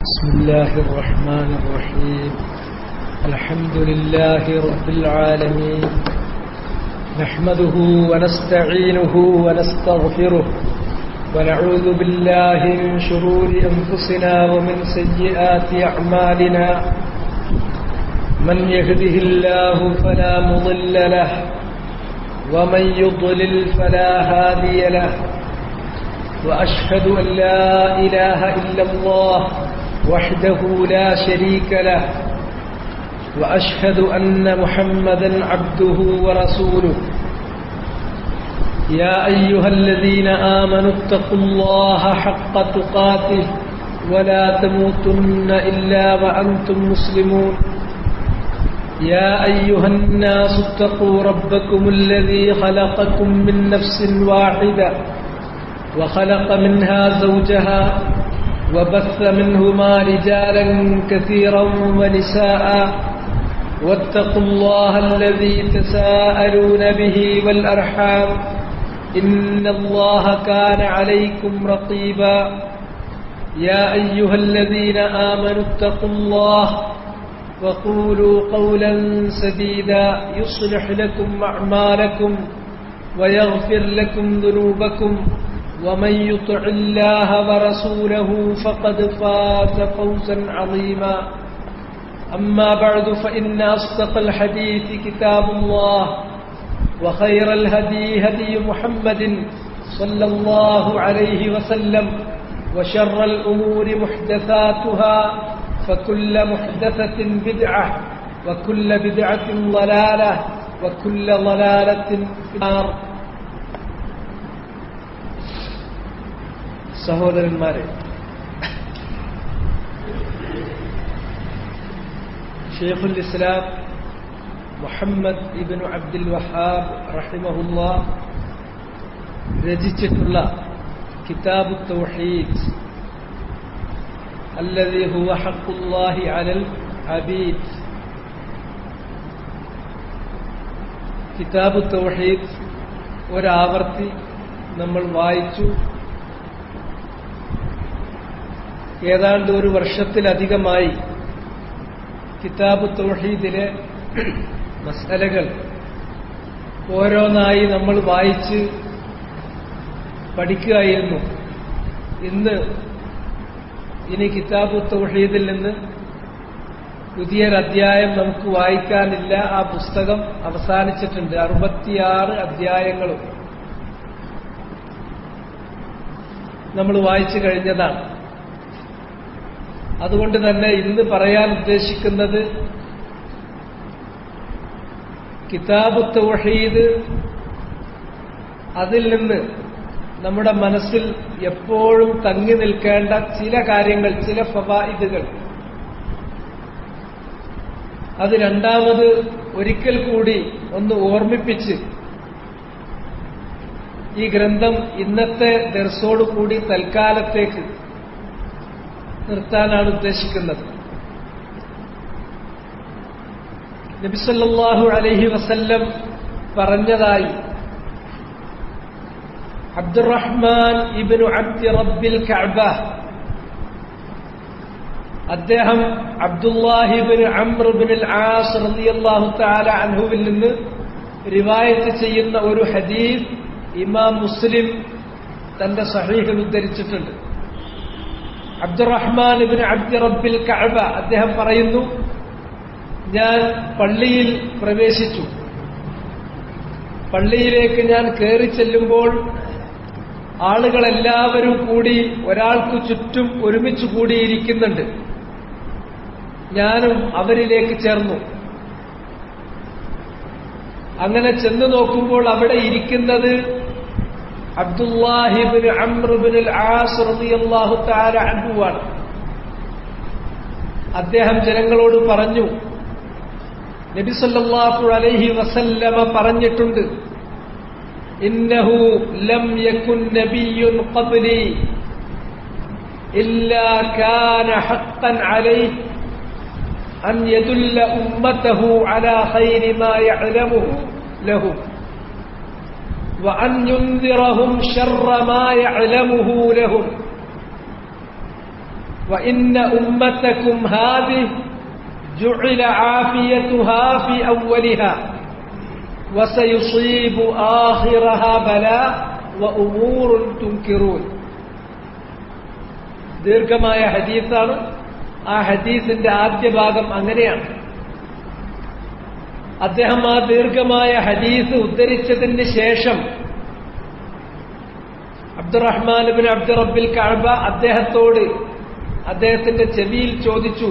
بسم الله الرحمن الرحيم. الحمد لله رب العالمين، نحمده ونستعينه ونستغفره ونعوذ بالله من شرور أنفسنا ومن سيئات أعمالنا. من يهده الله فلا مضل له ومن يضلل فلا هادي له، وأشهد أن لا إله إلا الله وحده لا شريك له، وأشهد أن محمدا عبده ورسوله. يا أيها الذين آمنوا اتقوا الله حق تقاته ولا تموتن إلا وأنتم مسلمون. يا أيها الناس اتقوا ربكم الذي خلقكم من نفس واحدة وخلق منها زوجها وبث منهما رجالا كثيرا ونساء، واتقوا الله الذي تساءلون به والأرحام إن الله كان عليكم رقيبا. يا أيها الذين آمنوا اتقوا الله وقولوا قولا سديدا يصلح لكم أعمالكم ويغفر لكم ذنوبكم، ومن يطع الله ورسوله فقد فاز فوزا عظيما. أما بعد، فإن أصدق الحديث كتاب الله، وخير الهدي هدي محمد صلى الله عليه وسلم، وشر الأمور محدثاتها، فكل محدثة بدعة وكل بدعة ضلالة وكل ضلالة في النار. സഹോദരന്മാരെ, ഷെയ്ഖുൽ ഇസ്ലാം മുഹമ്മദ് ഇബ്നു അബ്ദുൽ വഹാബ് റഹിമഹുല്ലാഹ് രചിച്ചിട്ടുള്ള കിതാബു തൗഹീദ് അല്ലദീ ഹുവ ഹഖ്ഖുല്ലാഹി അലൽ അബീദ്, കിതാബു തൗഹീദ് ഒരാവർത്തി നമ്മൾ വായിച്ചു. ഏതാണ്ട് ഒരു വർഷത്തിലധികമായി കിതാബ് തൗഹീദിലെ മസ്അലകൾ ഓരോന്നായി നമ്മൾ വായിച്ച് പഠിക്കുകയായിരുന്നു. ഇനി കിതാബ് തൗഹീദിൽ നിന്ന് പുതിയൊരധ്യായം നമുക്ക് വായിക്കാനില്ല. ആ പുസ്തകം അവസാനിച്ചിട്ടുണ്ട്. 66 അധ്യായങ്ങളും നമ്മൾ വായിച്ചു കഴിഞ്ഞതാണ്. അതുകൊണ്ട് തന്നെ ഇന്ന് പറയാൻ ഉദ്ദേശിക്കുന്നത് കിതാബ് തൗഹീദ്, അതിൽ നിന്ന് നമ്മുടെ മനസ്സിൽ എപ്പോഴും തങ്ങി നിൽക്കേണ്ട ചില കാര്യങ്ങൾ, ചില ഫവായിദുകൾ, അത് രണ്ടാമത് ഒരിക്കൽ കൂടി ഒന്ന് ഓർമ്മിപ്പിച്ച് ഈ ഗ്രന്ഥം ഇന്നത്തെ ദർസോടുകൂടി തൽക്കാലത്തേക്ക് നിർത്താനാണ് ഉദ്ദേശിക്കുന്നത്. നബി സല്ലല്ലാഹു അലൈഹി വസല്ലം പറഞ്ഞതായി അബ്ദുറഹ്മാൻ ഇബ്നു അബ്ദി റബ്ബിൽ കഅബ, അദ്ദേഹം അബ്ദുല്ലാഹി ഇബ്നു അംർ ഇബ്നുൽ ആസ് റളിയല്ലാഹു തആല അൻഹുവിൽ നിന്ന് റിവായത്ത് ചെയ്യുന്ന ഒരു ഹദീസ് ഇമാം മുസ്ലിം തന്റെ സഹീഹിൽ ഉദ്ധരിച്ചിട്ടുണ്ട്. അബ്ദുറഹ്മാൻ ഇബ്നു അബ്ദി റബ്ബിൽ കഅബ അദ്ദേഹം പറയുന്നു, ഞാൻ പള്ളിയിൽ പ്രവേശിച്ചു. പള്ളിയിലേക്ക് ഞാൻ കയറി ചെല്ലുമ്പോൾ ആളുകളെല്ലാവരും കൂടി ഒരാൾക്ക് ചുറ്റും ഒരുമിച്ച് കൂടിയിരിക്കുന്നുണ്ട്. ഞാനും അവരിലേക്ക് ചേർന്നു. അങ്ങനെ ചെന്നു നോക്കുമ്പോൾ അവിടെ ഇരിക്കുന്നത് അബ്ദുല്ലാഹി ഇബ്നു അംർ ഇബ്നുൽ ആസ് റളിയല്ലാഹു തആല അൻഹുവാണ്. അദ്ദേഹം ജനങ്ങളോട് പറഞ്ഞു, നബി സല്ലല്ലാഹു അലൈഹി വസല്ലമ പറഞ്ഞിട്ടുണ്ട്, ഇന്നഹു ലം യകുൻ നബിയ്യുൻ ഖബ്ലി ഇല്ലാ കാന ഹഖ്ഖൻ അലൈഹി അൻ യദുല്ല ഉമ്മതഹു അലാ ഖൈരി മാ യഅലമുഹു ലഹും وأن ينذرهم شر ما يعلمه لهم وإن أمتكم هذه جعل عافيتها في أولها وسيصيب آخرها بلاء وأمور تنكرون. ദീർഘമായ ഹദീസാണ്. ആ ഹദീസിന്റെ ആദ്യ ഭാഗം അങ്ങനെയാണ്. അദ്ദേഹം ആ ദീർഘമായ ഹദീസ് ഉദ്ധരിച്ചതിന് ശേഷം അബ്ദുറഹ്മാൻ ഇബ്നു അബ്ദു റബ്ബിൽ കഅബ അദ്ദേഹത്തോട് അദ്ദേഹത്തിന്റെ ചെവിയിൽ ചോദിച്ചു,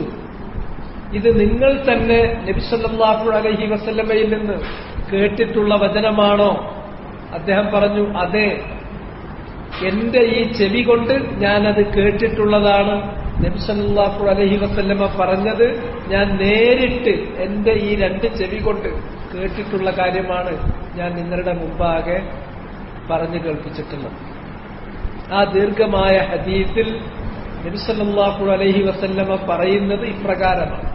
ഇത് നിങ്ങൾ തന്നെ നബി സല്ലല്ലാഹു അലൈഹി വസല്ലമയിൽ നിന്ന് കേട്ടിട്ടുള്ള വചനമാണോ? അദ്ദേഹം പറഞ്ഞു, അതെ, എന്റെ ഈ ചെവി കൊണ്ട് ഞാനത് കേട്ടിട്ടുള്ളതാണ്. നബി സല്ലല്ലാഹു അലൈഹി വസല്ലമ പറഞ്ഞത് ഞാൻ നേരിട്ട് എന്റെ ഈ രണ്ട് ചെവി കൊണ്ട് കേട്ടിട്ടുള്ള കാര്യമാണ് ഞാൻ നിങ്ങളുടെ മുമ്പാകെ പറഞ്ഞു കേൾപ്പിച്ചിട്ടുള്ളത്. ആ ദീർഘമായ ഹദീസിൽ നബി സല്ലല്ലാഹു അലൈഹി വസല്ലമ പറയുന്നത് ഇപ്രകാരമാണ്: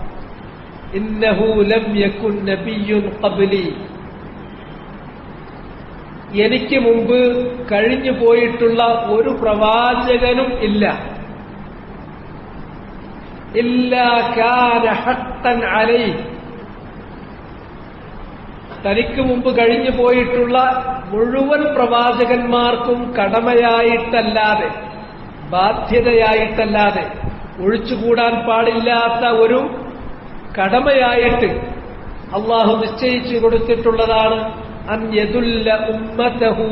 ഇന്നഹു ലം യകുൻ നബിയ്യുൻ ഖബ്ലി, എനിക്ക് മുമ്പ് കഴിഞ്ഞു പോയിട്ടുള്ള ഒരു പ്രവാചകനും ഇല്ല. ഇല്ലാ കാന ഹഖ്ഖൻ അലൈഹി, തനിക്ക് മുമ്പ് കഴിഞ്ഞു പോയിട്ടുള്ള മുഴുവൻ പ്രവാചകന്മാർക്കും കടമയായിട്ടല്ലാതെ, ബാധ്യതയായിട്ടല്ലാതെ, ഒഴിച്ചുകൂടാൻ പാടില്ലാത്ത ഒരു കടമയായിട്ട് അള്ളാഹു നിശ്ചയിച്ചു കൊടുത്തിട്ടുള്ളതാണ് അൻ യദുല്ല ഉമ്മതഹു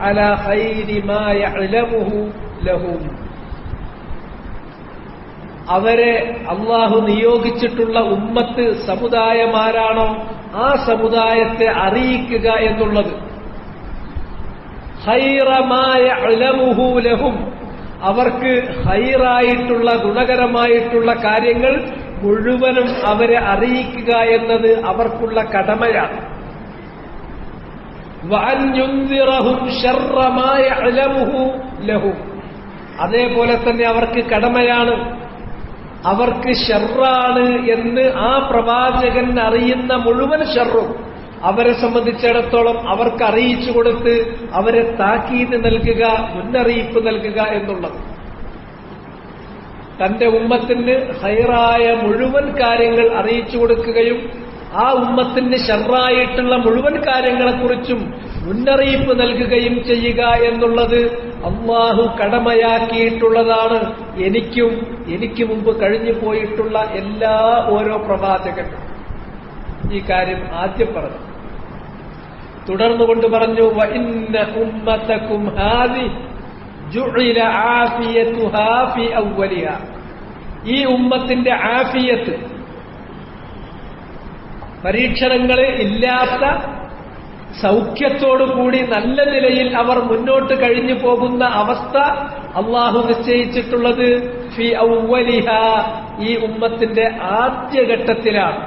അലാ ഖൈരി മാ യഅലമുഹു ലഹും. അവരെ അള്ളാഹു നിയോഗിച്ചിട്ടുള്ള ഉമ്മത്ത് സമുദായമാരാണോ ആ സമുദായത്തെ അറിയിക്കുക എന്നുള്ളത്. ഖൈറ മാ യഅലമുഹു ലഹും, അവർക്ക് ഖൈറായിട്ടുള്ള ഗുണകരമായിട്ടുള്ള കാര്യങ്ങൾ മുഴുവനും അവരെ അറിയിക്കുക എന്നത് അവർക്കുള്ള കടമയാണ്. വഅൻ യുൻദിറഹും ശർറ മാ യഅലമുഹു ലഹും, അതേപോലെ തന്നെ അവർക്ക് കടമയാണ് അവർക്ക് ഷർറാണ് എന്ന് ആ പ്രവാചകൻ അറിയുന്ന മുഴുവൻ ഷർറും അവരെ സംബന്ധിച്ചിടത്തോളം അവർക്ക് അറിയിച്ചു കൊടുത്ത് അവരെ താക്കീത് നൽകുക, മുന്നറിയിപ്പ് നൽകുക എന്നുള്ളത്. തന്റെ ഉമ്മത്തിന് ഖൈറായ മുഴുവൻ കാര്യങ്ങൾ അറിയിച്ചു കൊടുക്കുകയും ആ ഉമ്മത്തിന് ഷർറായിട്ടുള്ള മുഴുവൻ കാര്യങ്ങളെക്കുറിച്ചും മുന്നറിയിപ്പ് നൽകുകയും ചെയ്യുക എന്നുള്ളത് അല്ലാഹു കടമയാക്കിയിട്ടുള്ളതാണ് എനിക്ക് മുമ്പ് കഴിഞ്ഞു പോയിട്ടുള്ള എല്ലാ ഓരോ പ്രവാചകനും. ഈ കാര്യം ആദ്യം പറഞ്ഞു. തുടർന്നുകൊണ്ട് പറഞ്ഞു, വഇന്ന ഉമ്മതകും ഹാദി ജുഇല ആഫിയതുഹാ ഫി അവ്വലിഹാ, ഈ ഉമ്മത്തിന്റെ ആഫിയത്ത്, പരീക്ഷണങ്ങൾ ഇല്ലാത്ത സൗഖ്യത്തോടുകൂടി നല്ല നിലയിൽ അവർ മുന്നോട്ട് കഴിഞ്ഞു പോകുന്ന അവസ്ഥ അള്ളാഹു നിശ്ചയിച്ചിട്ടുള്ളത് ഫി അവ്വലിഹാ, ഈ ഉമ്മത്തിന്റെ ആദ്യഘട്ടത്തിലാണ്.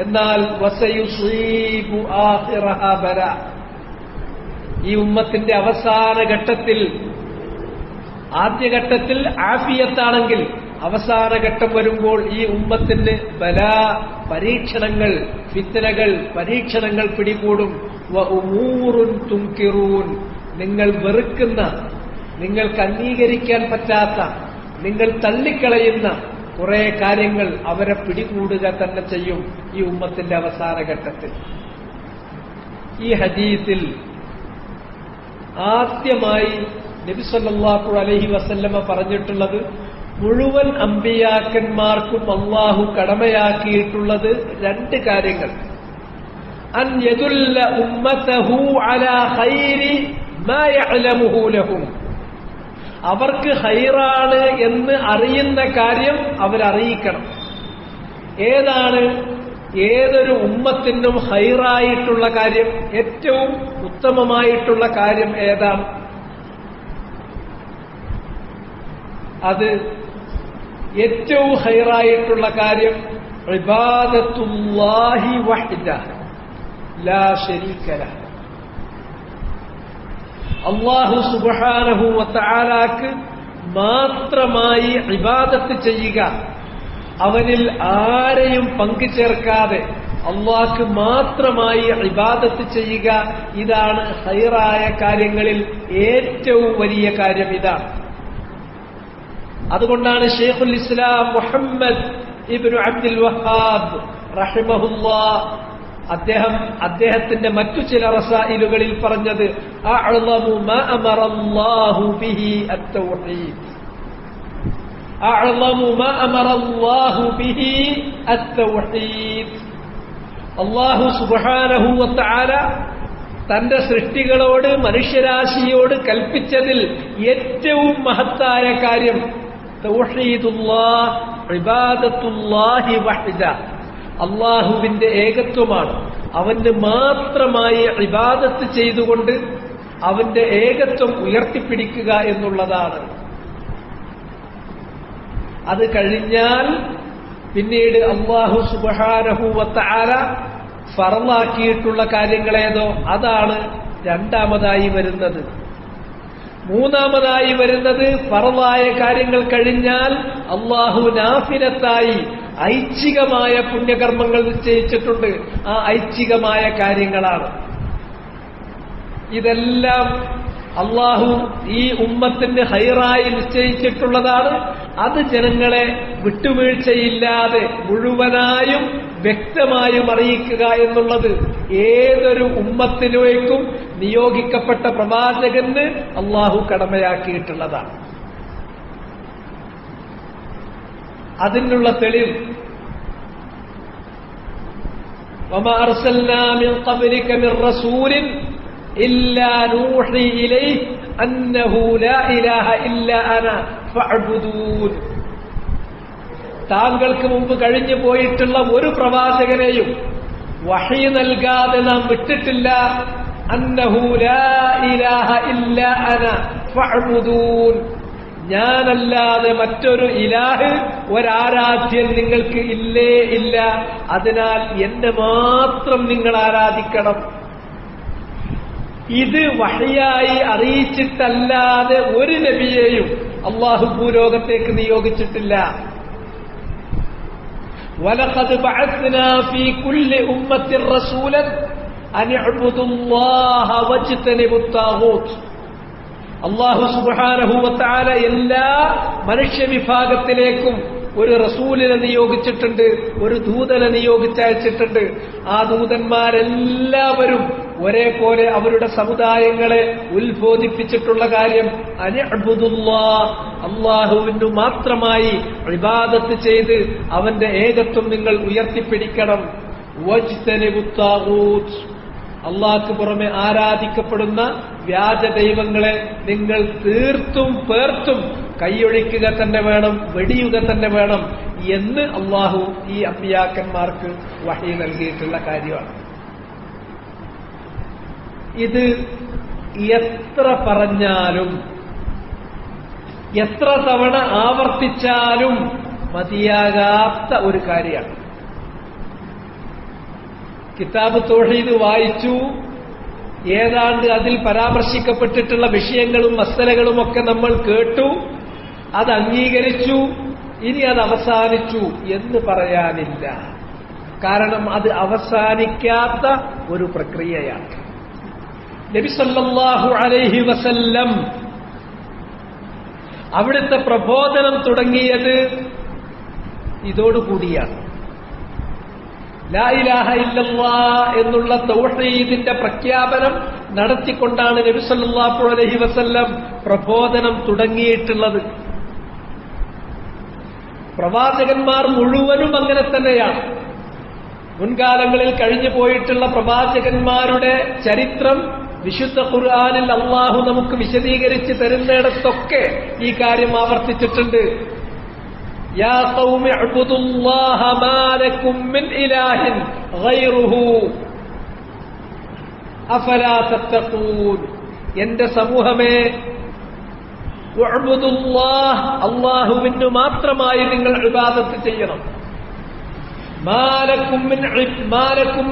എന്നാൽ വസയുസീബു ആഖിറഹാ ബലാ, ഈ ഉമ്മത്തിന്റെ അവസാന ഘട്ടത്തിൽ, ആദ്യഘട്ടത്തിൽ ആഫിയത്താണെങ്കിൽ അവസാന ഘട്ടം വരുമ്പോൾ ഈ ഉമ്മത്തിന് ബലാ, പരീക്ഷണങ്ങൾ, ഫിത്നകൾ, പരീക്ഷണങ്ങൾ പിടികൂടും. വ ഉമൂറുൻ തുൻകിറൂൻ, നിങ്ങൾ വെറുക്കുന്ന, നിങ്ങൾക്ക് അംഗീകരിക്കാൻ പറ്റാത്ത, നിങ്ങൾ തള്ളിക്കളയുന്ന കുറെ കാര്യങ്ങൾ അവരെ പിടികൂടുക തന്നെ ചെയ്യും ഈ ഉമ്മത്തിന്റെ അവസാന ഘട്ടത്തിൽ. ഈ ഹദീസിൽ ആദ്യമായി നബി സല്ലല്ലാഹു അലൈഹി വസല്ലമ പറഞ്ഞിട്ടുള്ളത് മുഴുവൻ അമ്പിയാക്കന്മാർക്കും അല്ലാഹു കടമയാക്കിയിട്ടുള്ളത് രണ്ട് കാര്യങ്ങൾ. അൻ യദുല്ല ഉമ്മതഹു അലാ ഖൈരി മാ യഅലമുഹു ലഹും, അവർക്ക് ഖൈറാണ് എന്ന് അറിയുന്ന കാര്യം അവരറിയിക്കണം. ഏതാണ് ഏതൊരു ഉമ്മത്തിനും ഖൈറായിട്ടുള്ള കാര്യം, ഏറ്റവും ഉത്തമമായിട്ടുള്ള കാര്യം ഏതാണ്? അത് ഏറ്റവും ഖൈറായിട്ടുള്ള കാര്യം ഇബാദത്തുല്ലാഹി വഹ്ദ ലാ ശരീക ലഹ്, അല്ലാഹു സുബ്ഹാനഹു വ തആലാക്ക് മാത്രമായി ഇബാദത്ത് ചെയ്യുക, അവനിൽ ആരെയും പങ്കുചേർക്കാതെ അല്ലാഹുക്ക് മാത്രമായി ഇബാദത്ത് ചെയ്യുക. ഇതാണ് ഖൈറായ കാര്യങ്ങളിൽ ഏറ്റവും വലിയ കാര്യം. ഇതാണ് അതുകൊണ്ടാണ് ശൈഖുൽ ഇസ്ലാം മുഹമ്മദ് ഇബ്നു അബ്ദുൽ വഹാബ് റഹിമഹുല്ലാഹ് അദ്ദേഹത്തിന്റെ മറ്റു ചില റസായിലുകളിൽ പറഞ്ഞത് അഅ്ളമു മാ അമറല്ലാഹു ബിഹി അത്തൗഹീദ്. അഅ്ളമു മാ അമറല്ലാഹു ബിഹി അത്തൗഹീദ്. അല്ലാഹു സുബ്ഹാനഹു വ തആല തന്റെ സൃഷ്ടികളോട് മനുഷ്യരാശിയോട് കൽപ്പിച്ചതിൽ ഏറ്റവും മഹത്തായ കാര്യം തൗഹീദുല്ലാഹ്, ഇബാദത്തുല്ലാഹി വഹ്ദ, അള്ളാഹുവിന്റെ ഏകത്വമാണ്. അവന് മാത്രമായി ഇബാദത്ത് ചെയ്തുകൊണ്ട് അവന്റെ ഏകത്വം ഉയർത്തിപ്പിടിക്കുക എന്നുള്ളതാണ്. അത് കഴിഞ്ഞാൽ പിന്നീട് അല്ലാഹു സുബ്ഹാനഹു വ തആല ഫർളാക്കിയിട്ടുള്ള കാര്യങ്ങളേതോ അതാണ് രണ്ടാമതായി വരുന്നത്. മൂന്നാമതായി വരുന്നത് ഫർളായ കാര്യങ്ങൾ കഴിഞ്ഞാൽ അല്ലാഹു നാഫിലത്തായി ഐച്ഛികമായ പുണ്യകർമ്മങ്ങൾ നിശ്ചയിച്ചിട്ടുണ്ട്. ആ ഐച്ഛികമായ കാര്യങ്ങളാണ്. ഇതെല്ലാം അള്ളാഹു ഈ ഉമ്മത്തിന് ഹൈറായി നിശ്ചയിച്ചിട്ടുള്ളതാണ്. അത് ജനങ്ങളെ വിട്ടുവീഴ്ചയില്ലാതെ മുഴുവനായും വ്യക്തമായും അറിയിക്കുക എന്നുള്ളത് ഏതൊരു ഉമ്മത്തിലേക്കും നിയോഗിക്കപ്പെട്ട പ്രവാചകന് അള്ളാഹു കടമയാക്കിയിട്ടുള്ളതാണ്. അതിനുള്ള തെളിവ് വമാ അർസൽനാ മിൻ ഖബ്ലിക മിർ റസൂലിൻ ഇല്ലാ നൂഹി ഇലൈഹി അന്നഹു ലാ ഇലാഹ ഇല്ലാ അന ഫഅബ്ദൂൻ. താങ്കൾക്ക് മുമ്പ് കഴിഞ്ഞു പോയിട്ടുള്ള ഒരു പ്രവാചകനെയും വഹി നൽകാതെ നാം വിട്ടിട്ടില്ല. അന്നഹു ലാ ഇലാഹ ഇല്ലാ അന ഫഅബ്ദൂൻ. ഞാനല്ലാതെ മറ്റൊരു ഇലാഹ്, ഒരാരാധ്യൻ നിങ്ങൾക്ക് ഇല്ലേ ഇല്ല. അതിനാൽ എന്നെ മാത്രം നിങ്ങൾ ആരാധിക്കണം. ഇത് വഹയായി അറിയിച്ചിട്ടല്ലാതെ ഒരു നബിയെയും അല്ലാഹു ഭൂലോകത്തേക്ക് നിയോഗിച്ചിട്ടില്ല. വലഖദ് ബഅത്നാ ഫീ കുല്ലി ഉമ്മത്തിൻ റസൂലൻ അൻ ഇഅ്ബുദുല്ലാഹ വജ്തനിബുത് താഗൂത്ത്. അല്ലാഹു സുബ്ഹാനഹു വ തആല എല്ലാ മനുഷ്യവിഭാഗത്തിലേക്കും ഒരു റസൂലിനെ നിയോഗിച്ചിട്ടുണ്ട്, ഒരു ദൂതനെ നിയോഗിച്ചയച്ചിട്ടുണ്ട്. ആ ദൂതന്മാരെല്ലാവരും ഒരേപോലെ അവരുടെ സമുദായങ്ങളെ ഉത്ബോധിപ്പിച്ചിട്ടുള്ള കാര്യം അനിഅ്ബുദുല്ലാഹ്, അല്ലാഹുവിനു മാത്രമായി ഇബാദത്ത് ചെയ്ത് അവന്റെ ഏകത്വം നിങ്ങൾ ഉയർത്തിപ്പിടിക്കണം. വജ്തനിബുത് താഗൂത്ത്, അള്ളാഹ്ക്ക് പുറമെ ആരാധിക്കപ്പെടുന്ന വ്യാജ ദൈവങ്ങളെ നിങ്ങൾ തീർത്തും പേർത്തും കൈയൊഴിക്കുക തന്നെ വേണം, വെടിയുക തന്നെ വേണം എന്ന് അള്ളാഹു ഈ അമ്പിയാക്കന്മാർക്ക് വഹി നൽകിയിട്ടുള്ള കാര്യമാണ്. ഇത് എത്ര പറഞ്ഞാലും എത്ര തവണ ആവർത്തിച്ചാലും മതിയാകാത്ത ഒരു കാര്യമാണ്. കിതാബ് തൗഹീദ് വായിച്ചു, ഏതാണ്ട് അതിൽ പരാമർശിക്കപ്പെട്ടിട്ടുള്ള വിഷയങ്ങളും മസലകളുമൊക്കെ നമ്മൾ കേട്ടു, അത് അംഗീകരിച്ചു, ഇനി അത് അവസാനിച്ചു എന്ന് പറയാനില്ല. കാരണം അത് അവസാനിക്കാത്ത ഒരു പ്രക്രിയയാണ്. നബി സല്ലല്ലാഹു അലൈഹി വസല്ലം അവിടുത്തെ പ്രബോധനം തുടങ്ങിയത് ഇതോടുകൂടിയാണ്. ലാ ഇലാഹ ഇല്ലല്ലാഹ് എന്നുള്ള തൗഹീദിന്റെ പ്രഖ്യാപനം നടത്തിക്കൊണ്ടാണ് നബി സല്ലല്ലാഹു അലൈഹി വസല്ലം പ്രബോധനം തുടങ്ങിയിട്ടുള്ളത്. പ്രവാചകന്മാർ മുഴുവനും അങ്ങനെ തന്നെയാണ്. മുൻകാലങ്ങളിൽ കഴിഞ്ഞു പോയിട്ടുള്ള പ്രവാചകന്മാരുടെ ചരിത്രം വിശുദ്ധ ഖുർആനിൽ അള്ളാഹു നമുക്ക് വിശദീകരിച്ച് തരുന്നിടത്തൊക്കെ ഈ കാര്യം ആവർത്തിച്ചിട്ടുണ്ട്. യാ ഖൗമി അഅ്ബുദുല്ലാഹ മാ ലക്കും മിൻ ഇലാഹിൻ ഗൈറുഹു അഫലാ തത്തഖൂൻ. എന്റെ സമൂഹമേ, ഉഅ്ബുദുല്ലാഹ്, അല്ലാഹുവിനു മാത്രമായി നിങ്ങൾ ഇബാദത്ത് ചെയ്യണം. മാ ലക്കും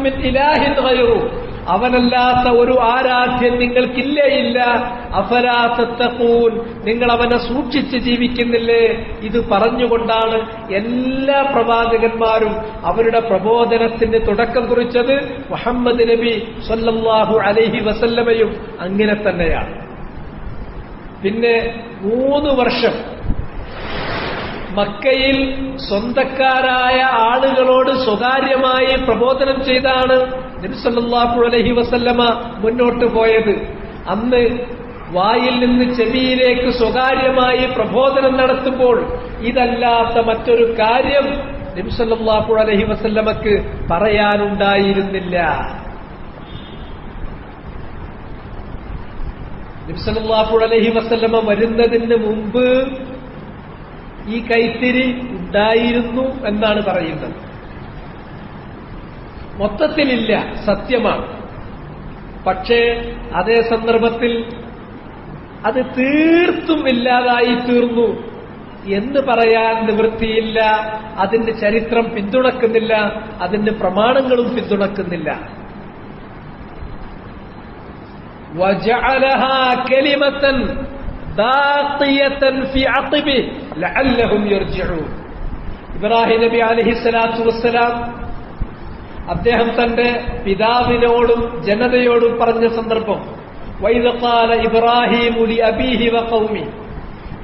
മിൻ ഇലാഹിൻ ഗൈറുഹു, അവനല്ലാത്ത ഒരു ആരാധ്യൻ നിങ്ങൾക്കില്ലേ ഇല്ല. അഫലാ തത്തഖൂൻ, നിങ്ങൾ അവനെ സൂക്ഷിച്ച് ജീവിക്കുന്നില്ലേ? ഇത് പറഞ്ഞുകൊണ്ടാണ് എല്ലാ പ്രവാചകന്മാരും അവരുടെ പ്രബോധനത്തിന് തുടക്കം കുറിച്ചത്. മുഹമ്മദ് നബി സല്ലല്ലാഹു അലൈഹി വസല്ലമയും അങ്ങനെ തന്നെയാണ്. പിന്നെ 3 വർഷം മക്കയിൽ സ്വന്തക്കാരായ ആളുകളോട് സ്വകാര്യമായി പ്രബോധനം ചെയ്താണ് നബി സല്ലല്ലാഹു അലൈഹി വസല്ലമ മുന്നോട്ട് പോയത്. അന്ന് വായിൽ നിന്ന് ചെവിയിലേക്ക് സ്വകാര്യമായി പ്രബോധനം നടത്തുമ്പോൾ ഇതല്ലാത്ത മറ്റൊരു കാര്യം നബി സല്ലല്ലാഹു അലൈഹി വസല്ലമക്ക് പറയാനുണ്ടായിരുന്നില്ല. നബി സല്ലല്ലാഹു അലൈഹി വസല്ലമ വരുന്നതിന് മുമ്പ് ഈ കൈത്തിരി ഉണ്ടായിരുന്നു എന്നാണ് പറയുന്നത്. മൊത്തത്തിലില്ല, സത്യമാണ്. പക്ഷേ അതേ സന്ദർഭത്തിൽ അത് തീർത്തും ഇല്ലാതായി തീർന്നു എന്ന് പറയാൻ നിവൃത്തിയില്ല. അതിന്റെ ചരിത്രം പിന്തുണക്കുന്നില്ല, അതിന്റെ പ്രമാണങ്ങളും പിന്തുണക്കുന്നില്ല. وَجَعَلَهَا كَلِمَةً باقية في عقبه لعلهم يرجعون. ഇബ്രാഹിം നബി അലൈഹിസ്സലാത്തു വസ്സലാം അദ്ദേഹം തന്റെ പിതാവിനോടും ജനതയോടും പറഞ്ഞ സന്ദർഭം, وَإِذْ قَالَ إِبْرَاهِيمُ لِأَبِيهِ وَقَوْمِهِ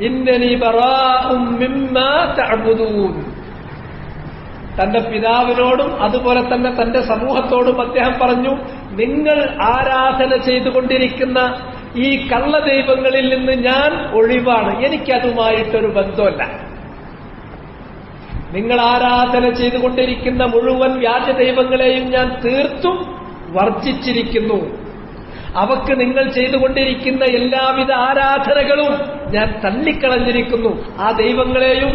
إِنَّنِي بَرَاءٌ مِّمَّا تَعْبُدُونَ. തന്റെ പിതാവിനോടും അതുപോലെ തന്നെ തന്റെ സമൂഹത്തോടും അദ്ദേഹം പറഞ്ഞു, നിങ്ങൾ ആരാധന ചെയ്തുകൊണ്ടിരിക്കുന്ന ഈ കള്ളദൈവങ്ങളിൽ നിന്ന് ഞാൻ ഒഴിവാണ്, എനിക്കതുമായിട്ടൊരു ബന്ധമല്ല. നിങ്ങൾ ആരാധന ചെയ്തുകൊണ്ടിരിക്കുന്ന മുഴുവൻ വ്യാജദൈവങ്ങളെയും ഞാൻ തീർത്തും വർജിച്ചിരിക്കുന്നു. അവക്ക് നിങ്ങൾ ചെയ്തുകൊണ്ടിരിക്കുന്ന എല്ലാവിധ ആരാധനകളും ഞാൻ തള്ളിക്കളഞ്ഞിരിക്കുന്നു. ആ ദൈവങ്ങളെയും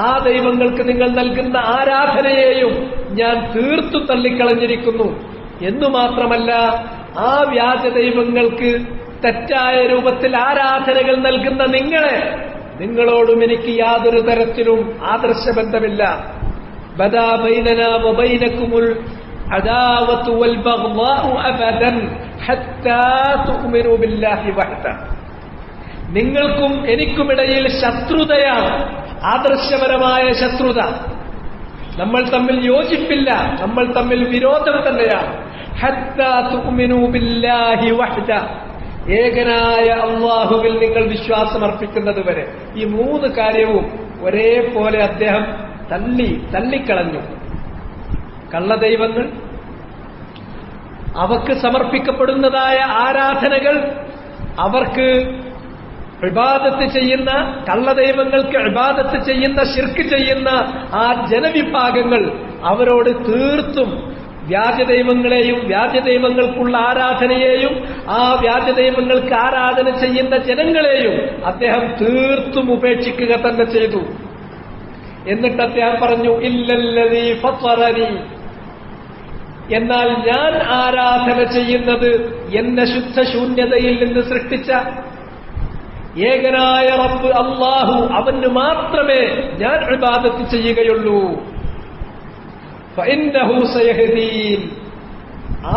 ആ ദൈവങ്ങൾക്ക് നിങ്ങൾ നൽകുന്ന ആരാധനയെയും ഞാൻ തീർത്തും തള്ളിക്കളഞ്ഞിരിക്കുന്നു. എന്നു മാത്രമല്ല, ആ വ്യാജദൈവങ്ങൾക്ക് തെറ്റായ രൂപത്തിൽ ആരാധനകൾ നൽകുന്ന നിങ്ങളോടും എനിക്ക് യാതൊരു തരത്തിലും ആദർശബന്ധമില്ല. ബദാ ബൈനനാ വബൈനകുമുൽ അദാവതു വൽ ബഗ്ളാഉ അബദൻ ഹത്താ തുഅ്മിനൂ ബില്ലാഹി വഹ്ദ. നിങ്ങൾക്കും എനിക്കുമിടയിൽ ശത്രുതയാണ്, ആദർശപരമായ ശത്രുത. നമ്മൾ തമ്മിൽ യോജിപ്പില്ല, നമ്മൾ തമ്മിൽ വിരോധം തന്നെയാണ്. ഹത്താ തുഅ്മിനൂ ബില്ലാഹി വഹ്ദ, ഏകനായ അല്ലാഹുവിൽ നിങ്ങൾ വിശ്വാസമർപ്പിക്കുന്നത് വരെ. ഈ മൂന്ന് കാര്യവും ഒരേപോലെ അദ്ദേഹം തള്ളിക്കളഞ്ഞു. കള്ളദൈവങ്ങൾ, അവക്ക് സമർപ്പിക്കപ്പെടുന്നതായ ആരാധനകൾ, അവർക്ക് ഇബാദത്ത് ചെയ്യുന്ന കള്ളദൈവങ്ങൾക്ക് ഇബാദത്ത് ചെയ്യുന്ന ശിർക്ക് ചെയ്യുന്ന ആ ജനവിഭാഗങ്ങൾ, അവരോട് തീർത്തും വ്യാജദൈവങ്ങളെയും വ്യാജദൈവങ്ങൾക്കുള്ള ആരാധനയെയും ആ വ്യാജദൈവങ്ങൾക്ക് ആരാധന ചെയ്യുന്ന ജനങ്ങളെയും അദ്ദേഹം തീർത്തും ഉപേക്ഷിക്കുക തന്നെ ചെയ്തു. എന്നിട്ട് അദ്ദേഹം പറഞ്ഞു, ഇല്ലല്ലദീ ഫത്തറനി, എന്നാൽ ഞാൻ ആരാധന ചെയ്യുന്നത് എന്നെ ശുദ്ധശൂന്യതയിൽ നിന്ന് സൃഷ്ടിച്ച ഏകനായ റബ്ബ് അല്ലാഹു, അവന് മാത്രമേ ഞാൻ ഇബാദത്ത് ചെയ്യുകയുള്ളൂ. ഫഇന്നഹു സയഹ്ദീൻ,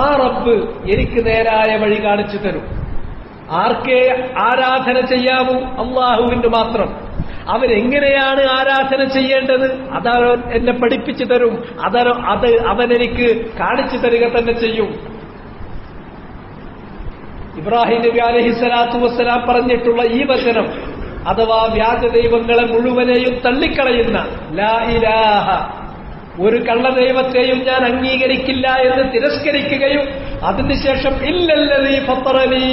ആ റബ്ബ് എനിക്ക് നേരായ വഴി കാണിച്ചു തരും. ആർക്കേ ആരാധന ചെയ്യാവൂ? അല്ലാഹുവിന് മാത്രം. അവരെങ്ങനെയാണ് ആരാധന ചെയ്യേണ്ടത് അതവൻ എന്നെ പഠിപ്പിച്ചു തരും, അത് അവൻ എനിക്ക് കാണിച്ചു തരിക തന്നെ ചെയ്യും. ഇബ്രാഹിം നബി അലൈഹിസ്സലാത്തു വസ്സലാം പറഞ്ഞിട്ടുള്ള ഈ വചനം, അഥവാ വ്യാജദൈവങ്ങളെ മുഴുവനെയും തള്ളിക്കളയുന്ന ലാ ഇലാഹ, ഒരു കള്ളദൈവത്തെയും ഞാൻ അംഗീകരിക്കില്ല എന്ന് തിരസ്കരിക്കുകയും അതിനുശേഷം ഇല്ലല്ലദീ ഫത്തറനി,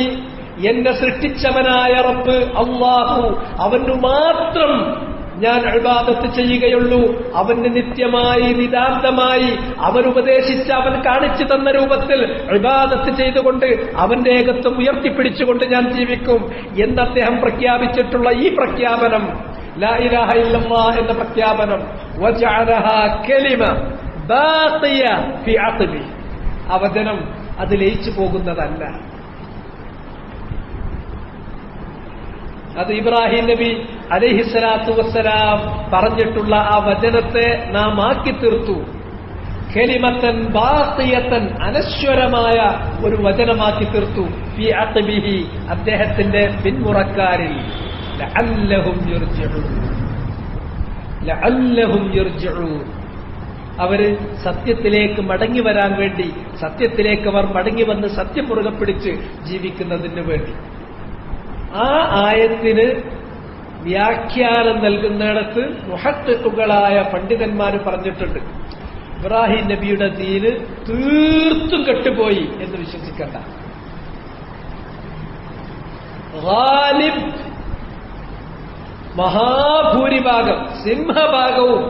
എന്നെ സൃഷ്ടിച്ചവനായ റബ്ബ് അല്ലാഹു, അവന് മാത്രം ഞാൻ ഇബാദത്ത് ചെയ്യുകയുള്ളൂ, അവന് നിത്യമായി നിതാന്തമായി അവനുപദേശിച്ച അവൻ കാണിച്ചു തന്ന രൂപത്തിൽ ഇബാദത്ത് ചെയ്തുകൊണ്ട് അവന്റെ ഏകത്വം ഉയർത്തിപ്പിടിച്ചുകൊണ്ട് ഞാൻ ജീവിക്കും എന്ന് അദ്ദേഹം പ്രഖ്യാപിച്ചിട്ടുള്ള ഈ പ്രഖ്യാപനം, ലാ ഇലാഹ ഇല്ലല്ലാഹ് എന്ന പ്രഖ്യാപനം, വജഅലഹാ കലിമ ബാഖിയ ഫി അഖ്ബി, ആ വചനം അത് ലയിച്ചു പോകുന്നതല്ല. അത് ഇബ്രാഹിം നബി അലൈഹിസ്സലാത്തു വസ്സലാം പറഞ്ഞിട്ടുള്ള ആ വചനത്തെ നാം ആക്കി തീർത്തു. കലിമത്തൻ ബാഖിയത്തൻ, അനശ്വരമായ ഒരു വചനമാക്കി തീർത്തു. ഫി അഖ്ബിഹി, അദ്ദേഹത്തിന്റെ പിന്മുറക്കാരിൽ. ലഅല്ലഹും യർജിഊൻ, അവര് സത്യത്തിലേക്ക് മടങ്ങി വരാൻ വേണ്ടി, സത്യത്തിലേക്ക് അവർ മടങ്ങി വന്ന് സത്യം മുറുകെ പിടിച്ച് ജീവിക്കുന്നതിന് വേണ്ടി. ആ ആയത്തിന് വ്യാഖ്യാനം നൽകുന്നിടത്ത് മുഹദ്ദിഖുകളായ പണ്ഡിതന്മാർ പറഞ്ഞിട്ടുണ്ട്, ഇബ്രാഹിം നബിയുടെ ദീന് തീർത്തും കെട്ടുപോയി എന്ന് വിശ്വസിക്കണ്ട. ഗാലിബ് മഹാഭൂരിഭാഗം, സിംഹഭാഗവും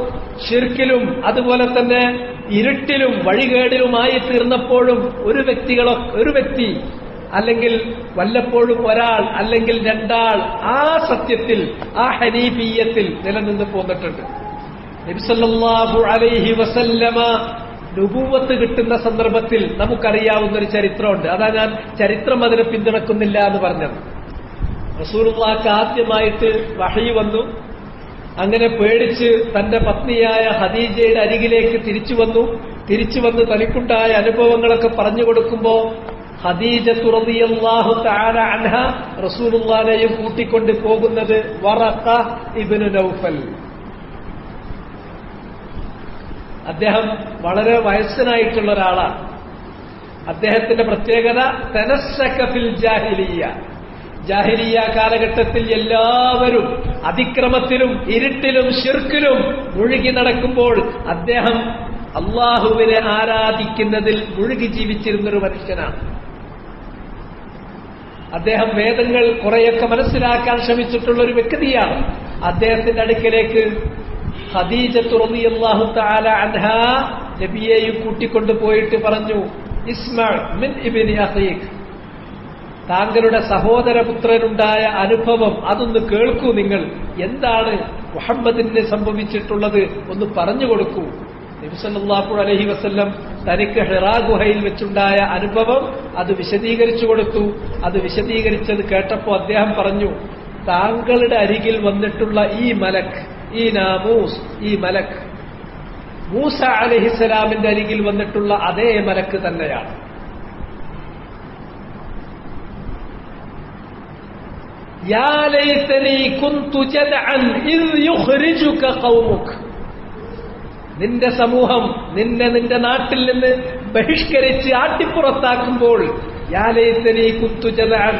ശിർക്കിലും അതുപോലെ തന്നെ ഇരുട്ടിലും വഴികേടിലുമായി തീർന്നപ്പോഴും ഒരു വ്യക്തി അല്ലെങ്കിൽ വല്ലപ്പോഴും ഒരാൾ അല്ലെങ്കിൽ രണ്ടാൾ ആ സത്യത്തിൽ, ആ ഹനീഫിയത്തിൽ നിലനിന്ന് പോന്നിട്ടുണ്ട്. നബി സല്ലല്ലാഹു അലൈഹി വസല്ലമ നുബുവത്ത് കിട്ടുന്ന സന്ദർഭത്തിൽ നമുക്കറിയാവുന്ന ഒരു ചരിത്രമുണ്ട്. അതാ ഞാൻ ചരിത്രം അതിനെ പിന്തുണക്കുന്നില്ല എന്ന് പറഞ്ഞത്. റസൂലുള്ളാഹിക്ക് ആദ്യമായിട്ട് വഹയി വന്നു. അങ്ങനെ പേടിച്ച് തന്റെ പത്നിയായ ഖദീജയുടെ അരികിലേക്ക് തിരിച്ചു വന്ന് തനിക്കുണ്ടായ അനുഭവങ്ങളൊക്കെ പറഞ്ഞു കൊടുക്കുമ്പോ ഖദീജത്തു റളിയല്ലാഹു തആല അൻഹ റസൂലുള്ളാഹിനെയും കൂട്ടിക്കൊണ്ട് പോകുന്നത് വറഖ ഇബ്നു നൗഫൽ. അദ്ദേഹം വളരെ വയസ്സനായിട്ടുള്ള ഒരാളാണ്. അദ്ദേഹത്തിന്റെ പ്രത്യേകത തനസ്സക ഫിൽ ജാഹിലിയ്യ കാലഘട്ടത്തിൽ എല്ലാവരും അതിക്രമത്തിലും ഇരുട്ടിലും ശിർക്കിലും മുഴുകി നടക്കുമ്പോൾ അദ്ദേഹം അള്ളാഹുവിനെ ആരാധിക്കുന്നതിൽ മുഴുകി ജീവിച്ചിരുന്നൊരു മനുഷ്യനാണ്. അദ്ദേഹം വേദങ്ങൾ കുറെയൊക്കെ മനസ്സിലാക്കാൻ ശ്രമിച്ചിട്ടുള്ള ഒരു വ്യക്തിയാണ്. അദ്ദേഹത്തിന്റെ അടുക്കലേക്ക് ഖദീജത്തു റളിയല്ലാഹു തആല അൻഹ നബിയെയും കൂട്ടിക്കൊണ്ടു പോയിട്ട് പറഞ്ഞു, ഇസ്മഅ മിൻ ഇബ്നി അഖീഖ്, താങ്കളുടെ സഹോദരപുത്രനുണ്ടായ അനുഭവം അതൊന്ന് കേൾക്കൂ. നിങ്ങൾ എന്താണ് മുഹമ്മദിന് സംഭവിച്ചിട്ടുള്ളത് ഒന്ന് പറഞ്ഞു കൊടുക്കൂ. നബി സല്ലല്ലാഹു അലൈഹി വസല്ലം തനിക്ക് ഹിറാ ഗുഹയിൽ വെച്ചുണ്ടായ അനുഭവം അത് വിശദീകരിച്ചു കൊടുത്തു. അത് വിശദീകരിച്ചത് കേട്ടപ്പോൾ അദ്ദേഹം പറഞ്ഞു, താങ്കളുടെ അരികിൽ വന്നിട്ടുള്ള ഈ മലക്ക്, ഈ നാമൂസ്, ഈ മലക്ക് മൂസ അലൈഹിസ്സലാമിന്റെ അരികിൽ വന്നിട്ടുള്ള അതേ മലക്ക് തന്നെയാണ്. യാ ലൈതനി കുന്തു ജദ്അൻ ഇദ് യുഖ്രിജുക ഖൗമുക, നിന്റെ സമൂഹം നിന്റെ നാട്ടിൽ നിന്ന് ബഹിഷ്കരിച്ച് ആട്ടിപ്പുറത്താക്കുമ്പോൾ യാ ലൈതനി കുന്തു ജദ്അൻ,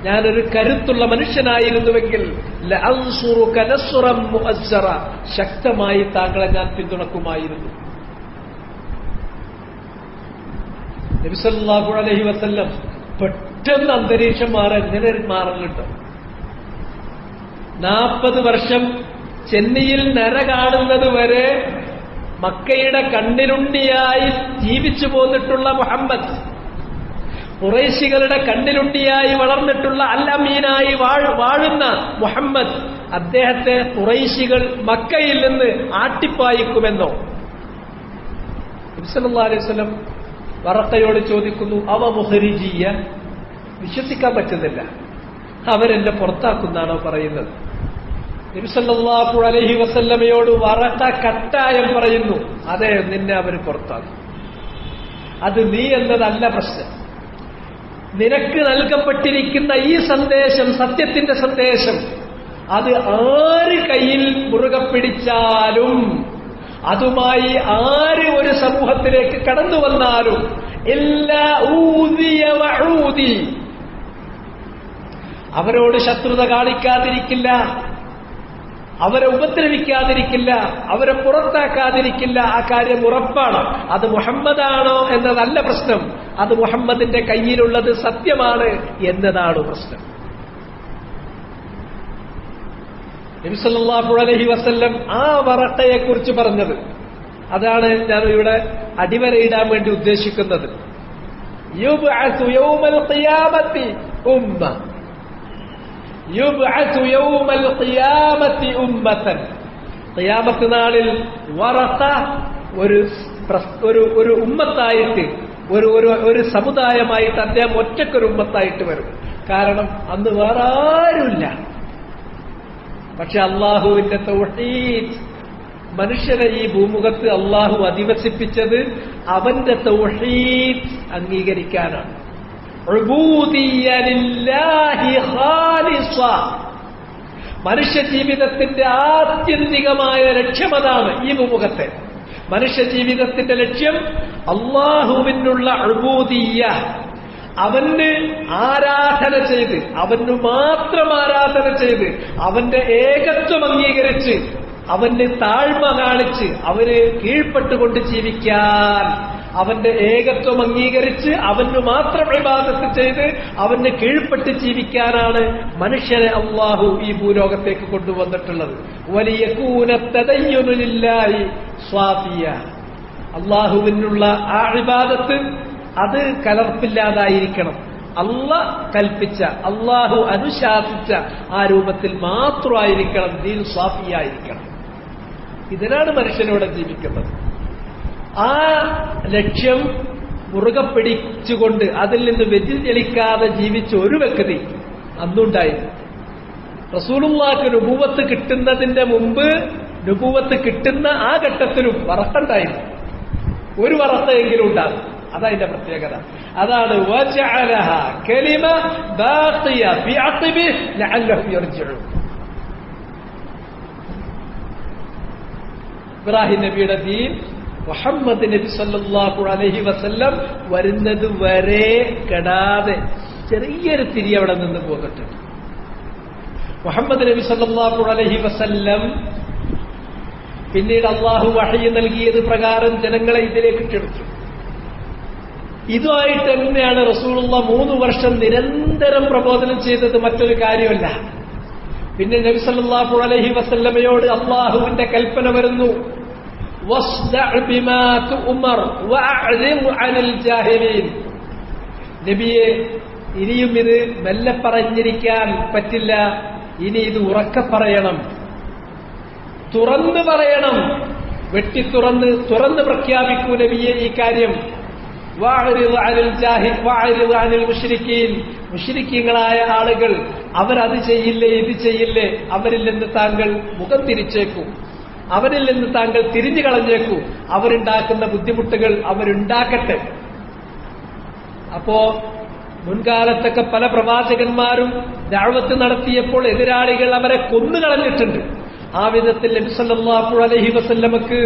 ഞാനൊരു കരുത്തുള്ള മനുഷ്യനായിരുന്നുവെങ്കിൽ ലഅൻസുറുക നസ്റൻ മുഅസ്സറ, ശക്തമായി താങ്കളെ ഞാൻ പിന്തുണക്കുമായിരുന്നു. നബി സല്ലല്ലാഹു അലൈഹി വസല്ലം പെട്ടെന്ന് അന്തരീക്ഷം എങ്ങനെ മാറലുണ്ടോ? 40 വർഷം ചെന്നൈയിൽ നര കാണുന്നത് വരെ മക്കയുടെ കണ്ണിലുണ്ടിയായി ജീവിച്ചു പോന്നിട്ടുള്ള മുഹമ്മദ്, ഖുറൈശികളുടെ കണ്ണിലുണ്ടിയായി വളർന്നിട്ടുള്ള അൽ-അമീനായി വാഴുന്ന മുഹമ്മദ്, അദ്ദേഹത്തെ ഖുറൈശികൾ മക്കയിൽ നിന്ന് ആട്ടിപ്പായിക്കുമെന്നോ? നബി സല്ലല്ലാഹു അലൈഹി വസല്ലം വറഖയോട് ചോദിക്കുന്നു, അവ മുഖരിജിയ, വിശ്വസിക്കാൻ പറ്റുന്നില്ല, അവരെന്നെ പുറത്താക്കുന്നാണോ പറയുന്നത്? നബി സല്ലല്ലാഹു അലൈഹി വസല്ലമയോട് വറഖ കട്ടായം പറയുന്നു, അതെ, നിന്നെ അവർ പുറത്താക്കും. അത് നീ എന്നതല്ല പ്രശ്നം. നിനക്ക് നൽകപ്പെട്ടിരിക്കുന്ന ഈ സന്ദേശം, സത്യത്തിന്റെ സന്ദേശം, അത് ആര് കയ്യിൽ മുറുകെ പിടിച്ചാലും, അതുമായി ആര് ഒരു സമൂഹത്തിലേക്ക് കടന്നു വന്നാലും എല്ലാ ഊദിയ വഊദി, അവരോട് ശത്രുത കാണിക്കാതിരിക്കില്ല, അവരെ ഉപദ്രവിക്കാതിരിക്കില്ല, അവരെ പുറത്താക്കാതിരിക്കില്ല. ആ കാര്യം ഉറപ്പാണ്. അത് മുഹമ്മദാണോ എന്നതല്ല പ്രശ്നം, അത് മുഹമ്മദിന്റെ കയ്യിലുള്ളത് സത്യമാണ് എന്നതാണ് പ്രശ്നം. നബി സല്ലല്ലാഹു അലൈഹി വസല്ലം ആ വറഖയെ കുറിച്ച് പറഞ്ഞത് അതാണ് ഞാൻ ഇവിടെ അടിവരയിടാൻ വേണ്ടി ഉദ്ദേശിക്കുന്നത്. യുബ്അസു യൗമൽ ഖിയാമത്തി ഉമ്മ, യുബ്അസു യൗമൽ ഖിയാമത്തി ഉമ്മതൻ, ഖിയാമത്ത് നാളിൽ വറഖ ഒരു ഉമ്മത്തായിട്ട്, ഒരു സമുദായമായിട്ട് അദ്ദേഹം ഒറ്റക്കൊരു ഉമ്മത്തായിട്ട് വരും. കാരണം അന്ന് വേറെ ആരുമില്ല. പക്ഷെ അള്ളാഹുവിന്റെ തൗഹീദ്, മനുഷ്യനെ ഈ ഭൂമുഖത്ത് അള്ളാഹു അധിവസിപ്പിച്ചത് അവന്റെ തൗഹീദ് അംഗീകരിക്കാനാണ്. ഉബൂദിയ്യ ലില്ലാഹി ഖാലിസ, മനുഷ്യ ജീവിതത്തിന്റെ ആത്യന്തികമായ ലക്ഷ്യം അതാണ്. ഈ ഭൂമുഖത്തെ മനുഷ്യ ജീവിതത്തിന്റെ ലക്ഷ്യം അള്ളാഹുവിനുള്ള ഉബൂദിയ്യ, അവന് ആരാധന ചെയ്ത്, അവന് മാത്രം ആരാധന ചെയ്ത്, അവന്റെ ഏകത്വം അംഗീകരിച്ച്, അവന് താഴ്മ കാണിച്ച്, അവന് കീഴ്പ്പെട്ടുകൊണ്ട് ജീവിക്കാൻ, അവന്റെ ഏകത്വം അംഗീകരിച്ച് അവന് മാത്രം ഇബാദത്ത് ചെയ്ത് അവന് കീഴ്പ്പെട്ട് ജീവിക്കാനാണ് മനുഷ്യനെ അല്ലാഹു ഈ ഭൂലോകത്തേക്ക് കൊണ്ടുവന്നിട്ടുള്ളത്. വലിയകൂന തദയ്യുനു ലില്ലാഹി സ്വാഫിയ. അല്ലാഹുവിനുള്ള ആ ഇബാദത്ത് അത് കലർപ്പില്ലാതായിരിക്കണം. അല്ലാഹ് കൽപ്പിച്ച, അല്ലാഹു അനുശാസിച്ച ആ രൂപത്തിൽ മാത്രമായിരിക്കണം. ദീൻ സ്വാഫിയായിരിക്കണം. ഇതിനാണ് മനുഷ്യനോട് ജീവിക്കുന്നത്. ആ ലക്ഷ്യം മുറുകെ പിടിച്ചുകൊണ്ട് അതിൽ നിന്ന് വ്യതിചലിക്കാതെ ജീവിച്ച ഒരു വ്യക്തി അന്നുണ്ടായിരുന്നു. റസൂലുള്ളാഹിക്ക് നുബുവത്ത് കിട്ടുന്നതിന്റെ മുമ്പ്, നുബുവത്ത് കിട്ടുന്ന ആ ഘട്ടത്തിലും വറക്കുണ്ടായിരുന്നു. ഒരു വറക്കെങ്കിലും ഉണ്ടാകും. അതതിന്റെ പ്രത്യേകത. അതാണ് വജഅലഹ കലിമ ബാഖിയ ഫി അഖിബിഹി ലഅല്ലഹും യർജിഊൻ. ഇബ്രാഹിം നബിയുടെ ദീൻ മുഹമ്മദ് നബി സല്ലല്ലാഹു അലൈഹി വസല്ലം വരുന്നത് വരെ കെടാതെ ചെറിയൊരു തിരി അവിടെ നിന്ന് പോന്നിട്ടുണ്ട്. മുഹമ്മദ് നബി സല്ലല്ലാഹു അലൈഹി വസല്ലം പിന്നീട് അള്ളാഹു വഹയി നൽകിയത് പ്രകാരം ജനങ്ങളെ ഇതിലേക്ക് ക്ഷണിച്ചു. ഇതുമായിട്ട് തന്നെയാണ് റസൂലുള്ള 3 വർഷം നിരന്തരം പ്രബോധനം ചെയ്തത്. മറ്റൊരു കാര്യമല്ല. പിന്നെ നബി സല്ലല്ലാഹു അലൈഹി വസല്ലമയോട് അള്ളാഹുവിന്റെ കൽപ്പന വരുന്നു, നബിയെ, ഇനിയും ഇത് മെല്ലെ പറഞ്ഞിരിക്കാൻ പറ്റില്ല. ഇനി ഇത് ഉറക്കെ പറയണം, തുറന്നു പറയണം, തുറന്ന് പ്രഖ്യാപിക്കൂ നബിയെ ഈ കാര്യം. മുശ്രിക്കീങ്ങളായ ആളുകൾ അവരത് ചെയ്യില്ലേ, ഇത് ചെയ്യില്ലേ, അവരിൽ നിന്ന് താങ്കൾ മുഖം തിരിച്ചേക്കൂ, അവരിൽ നിന്ന് താങ്കൾ തിരിഞ്ഞു കളഞ്ഞേക്കൂ, അവരുണ്ടാക്കുന്ന ബുദ്ധിമുട്ടുകൾ അവരുണ്ടാക്കട്ടെ. അപ്പോ മുൻകാലത്തൊക്കെ പല പ്രവാചകന്മാരും ദഅവത്ത് നടത്തിയപ്പോൾ എതിരാളികൾ അവരെ കൊന്നുകളഞ്ഞിട്ടുണ്ട്. ആ വിധത്തിൽ നബി സല്ലല്ലാഹു അലൈഹി വസല്ലമക്ക്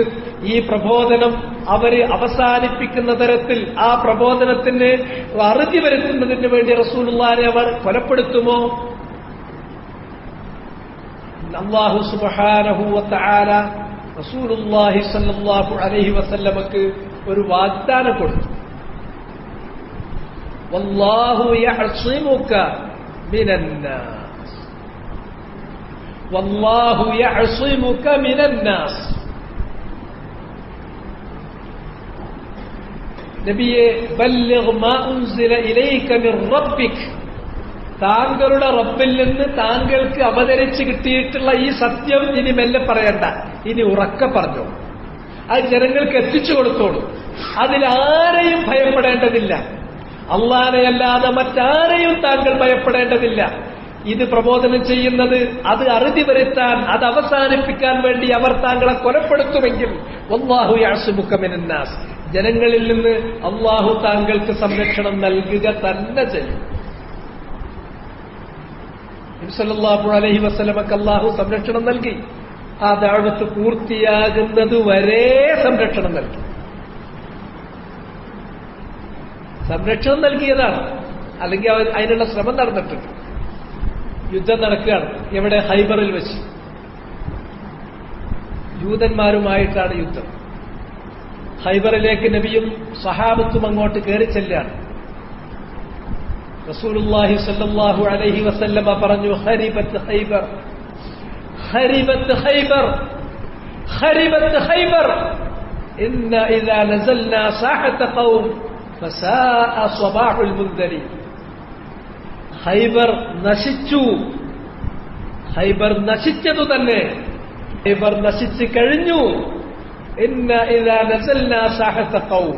ഈ പ്രബോധനം അവര് അവസാനിപ്പിക്കുന്ന തരത്തിൽ ആ പ്രബോധനത്തിന് അറുതി വരുത്തുന്നതിന് വേണ്ടി റസൂലുള്ളാഹിനെ അവർ കൊലപ്പെടുത്തുമോ? അല്ലാഹു സുബ്ഹാനഹു വ തആല റസൂലുള്ളാഹി സ്വല്ലല്ലാഹു അലൈഹി വസല്ലമക്ക് ഒരു വാഗ്ദാനം കൊടുത്തു. വല്ലാഹു യഅ്സിമുക മിനന്നാസ്, വല്ലാഹു യഅ്സിമുക മിനന്നാസ്. നബിയെ, ബല്ലിഗ് മാ ഉൻസില ഇലൈക മിർ റബ്ബിക്, താങ്കളുടെ റബ്ബിൽ നിന്ന് താങ്കൾക്ക് അവതരിച്ച് കിട്ടിയിട്ടുള്ള ഈ സത്യം ഇനി മെല്ലെ പറയണ്ട, ഇനി ഉറക്കെ പറഞ്ഞു. അത് ജനങ്ങൾക്ക് എത്തിച്ചു കൊടുത്തോളൂ. അതിലാരെയും ഭയപ്പെടേണ്ടതില്ല. അല്ലാഹുവല്ലാതെ മറ്റാരെയും താങ്കൾ ഭയപ്പെടേണ്ടതില്ല. ഇത് പ്രബോധനം ചെയ്യുന്നത് അത് അറുതി വരുത്താൻ, അത് അവസാനിപ്പിക്കാൻ വേണ്ടി അവർ താങ്കളെ കൊലപ്പെടുത്തുമെങ്കിൽ വല്ലാഹു യഅ്സിമുക മിനന്നാസ്, ജനങ്ങളിൽ നിന്ന് അല്ലാഹു താങ്കൾക്ക് സംരക്ഷണം നൽകുക തന്നെ ചെയ്യും. നബി സല്ലല്ലാഹു അലൈഹി വസല്ലമക്ക് അല്ലാഹു സംരക്ഷണം നൽകി. ആ ദഅവത്ത് പൂർത്തിയാകുന്നത് വരെ സംരക്ഷണം നൽകി. സംരക്ഷണം നൽകിയതാണ്. അല്ലെങ്കിൽ അതിനുള്ള ശ്രമം നടന്നിട്ടുണ്ട്. യുദ്ധം നടക്കുകയാണ്. എവിടെ? ഹൈബറിൽ വെച്ച് ജൂതന്മാരുമായിട്ടാണ് യുദ്ധം. ഹൈബറിലേക്ക് നബിയും സഹാബത്തും അങ്ങോട്ട് കയറി ചെല്ലുകയാണ്. റസൂലുള്ളാഹി സ്വല്ലല്ലാഹു അലൈഹി വസല്ലമ പറഞ്ഞു, ഖരിബത്ത് ഖൈബർ, ഖരിബത്ത് ഖൈബർ, ഖരിബത്ത് ഖൈബർ, ഇന്ന ഇദാ നസൽനാ സാഹത ഖൗം ഫസാഅ സ്വബാഹുൽ മുൻദരി. ഖൈബർ നശിച്ചു. ഖൈബർ നശിച്ചതു തന്നെ. ഖൈബർ നശിച്ചു കഴിഞ്ഞു. ഇന്ന ഇദാ നസൽനാ സാഹത ഖൗം,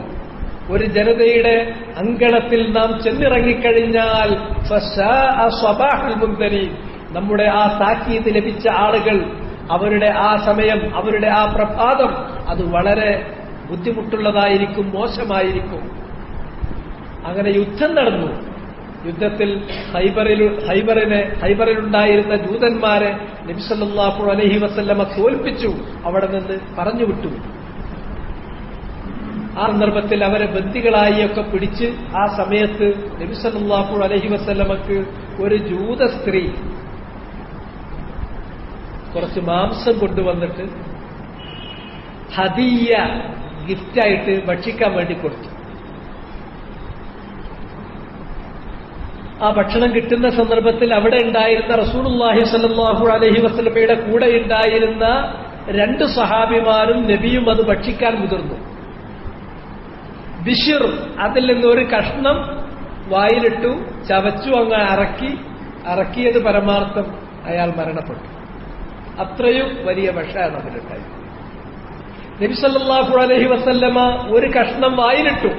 ഒരു ജനതയുടെ അങ്കണത്തിൽ നാം ചെന്നിറങ്ങിക്കഴിഞ്ഞാൽ ഫസാഅ സ്വബാഹുൽ മുൻദരി, നമ്മുടെ ആ താക്കീത് ലഭിച്ച ആളുകൾ, അവരുടെ ആ സമയം, അവരുടെ ആ പ്രഭാതം അത് വളരെ ബുദ്ധിമുട്ടുള്ളതായിരിക്കും, മോശമായിരിക്കും. അങ്ങനെ യുദ്ധം നടന്നു. യുദ്ധത്തിൽ ഹൈബറിലുണ്ടായിരുന്ന ജൂതന്മാരെ നബി സല്ലല്ലാഹു അലൈഹി വസല്ലമ തോൽപ്പിച്ചു. അവിടെ നിന്ന് പറഞ്ഞു വിട്ടു. ആ സന്ദർഭത്തിൽ അവരെ ബന്ദികളായി ഒക്കെ പിടിച്ച് ആ സമയത്ത് നബി സല്ലല്ലാഹു അലൈഹി വസല്ലമക്ക് ഒരു ജൂത സ്ത്രീ കുറച്ച് മാംസം കൊണ്ടുവന്നിട്ട് ഹദിയ ഗിഫ്റ്റായിട്ട് ഭക്ഷിക്കാൻ വേണ്ടി കൊടുത്തു. ആ ഭക്ഷണം കിട്ടുന്ന സന്ദർഭത്തിൽ അവിടെ ഉണ്ടായിരുന്ന റസൂലുള്ളാഹി സ്വല്ലല്ലാഹു അലൈഹി വസല്ലമയുടെ കൂടെ ഉണ്ടായിരുന്ന 2 സഹാബിമാരും നബിയും അത് ഭക്ഷിക്കാൻ മുതിർന്നു. ബിശ്ർ അതിൽ നിന്നൊരു കഷ്ണം വായിലിട്ടു, ചവച്ചു, അങ്ങ് അറക്കിയത് പരമാർത്ഥം അയാൾ മരണപ്പെട്ടു. അത്രയും വലിയ വിഷമാണ് അതിലുണ്ടായി. നബി സല്ലല്ലാഹു അലൈഹി വസല്ലമ ഒരു കഷ്ണം വായിലിട്ടു.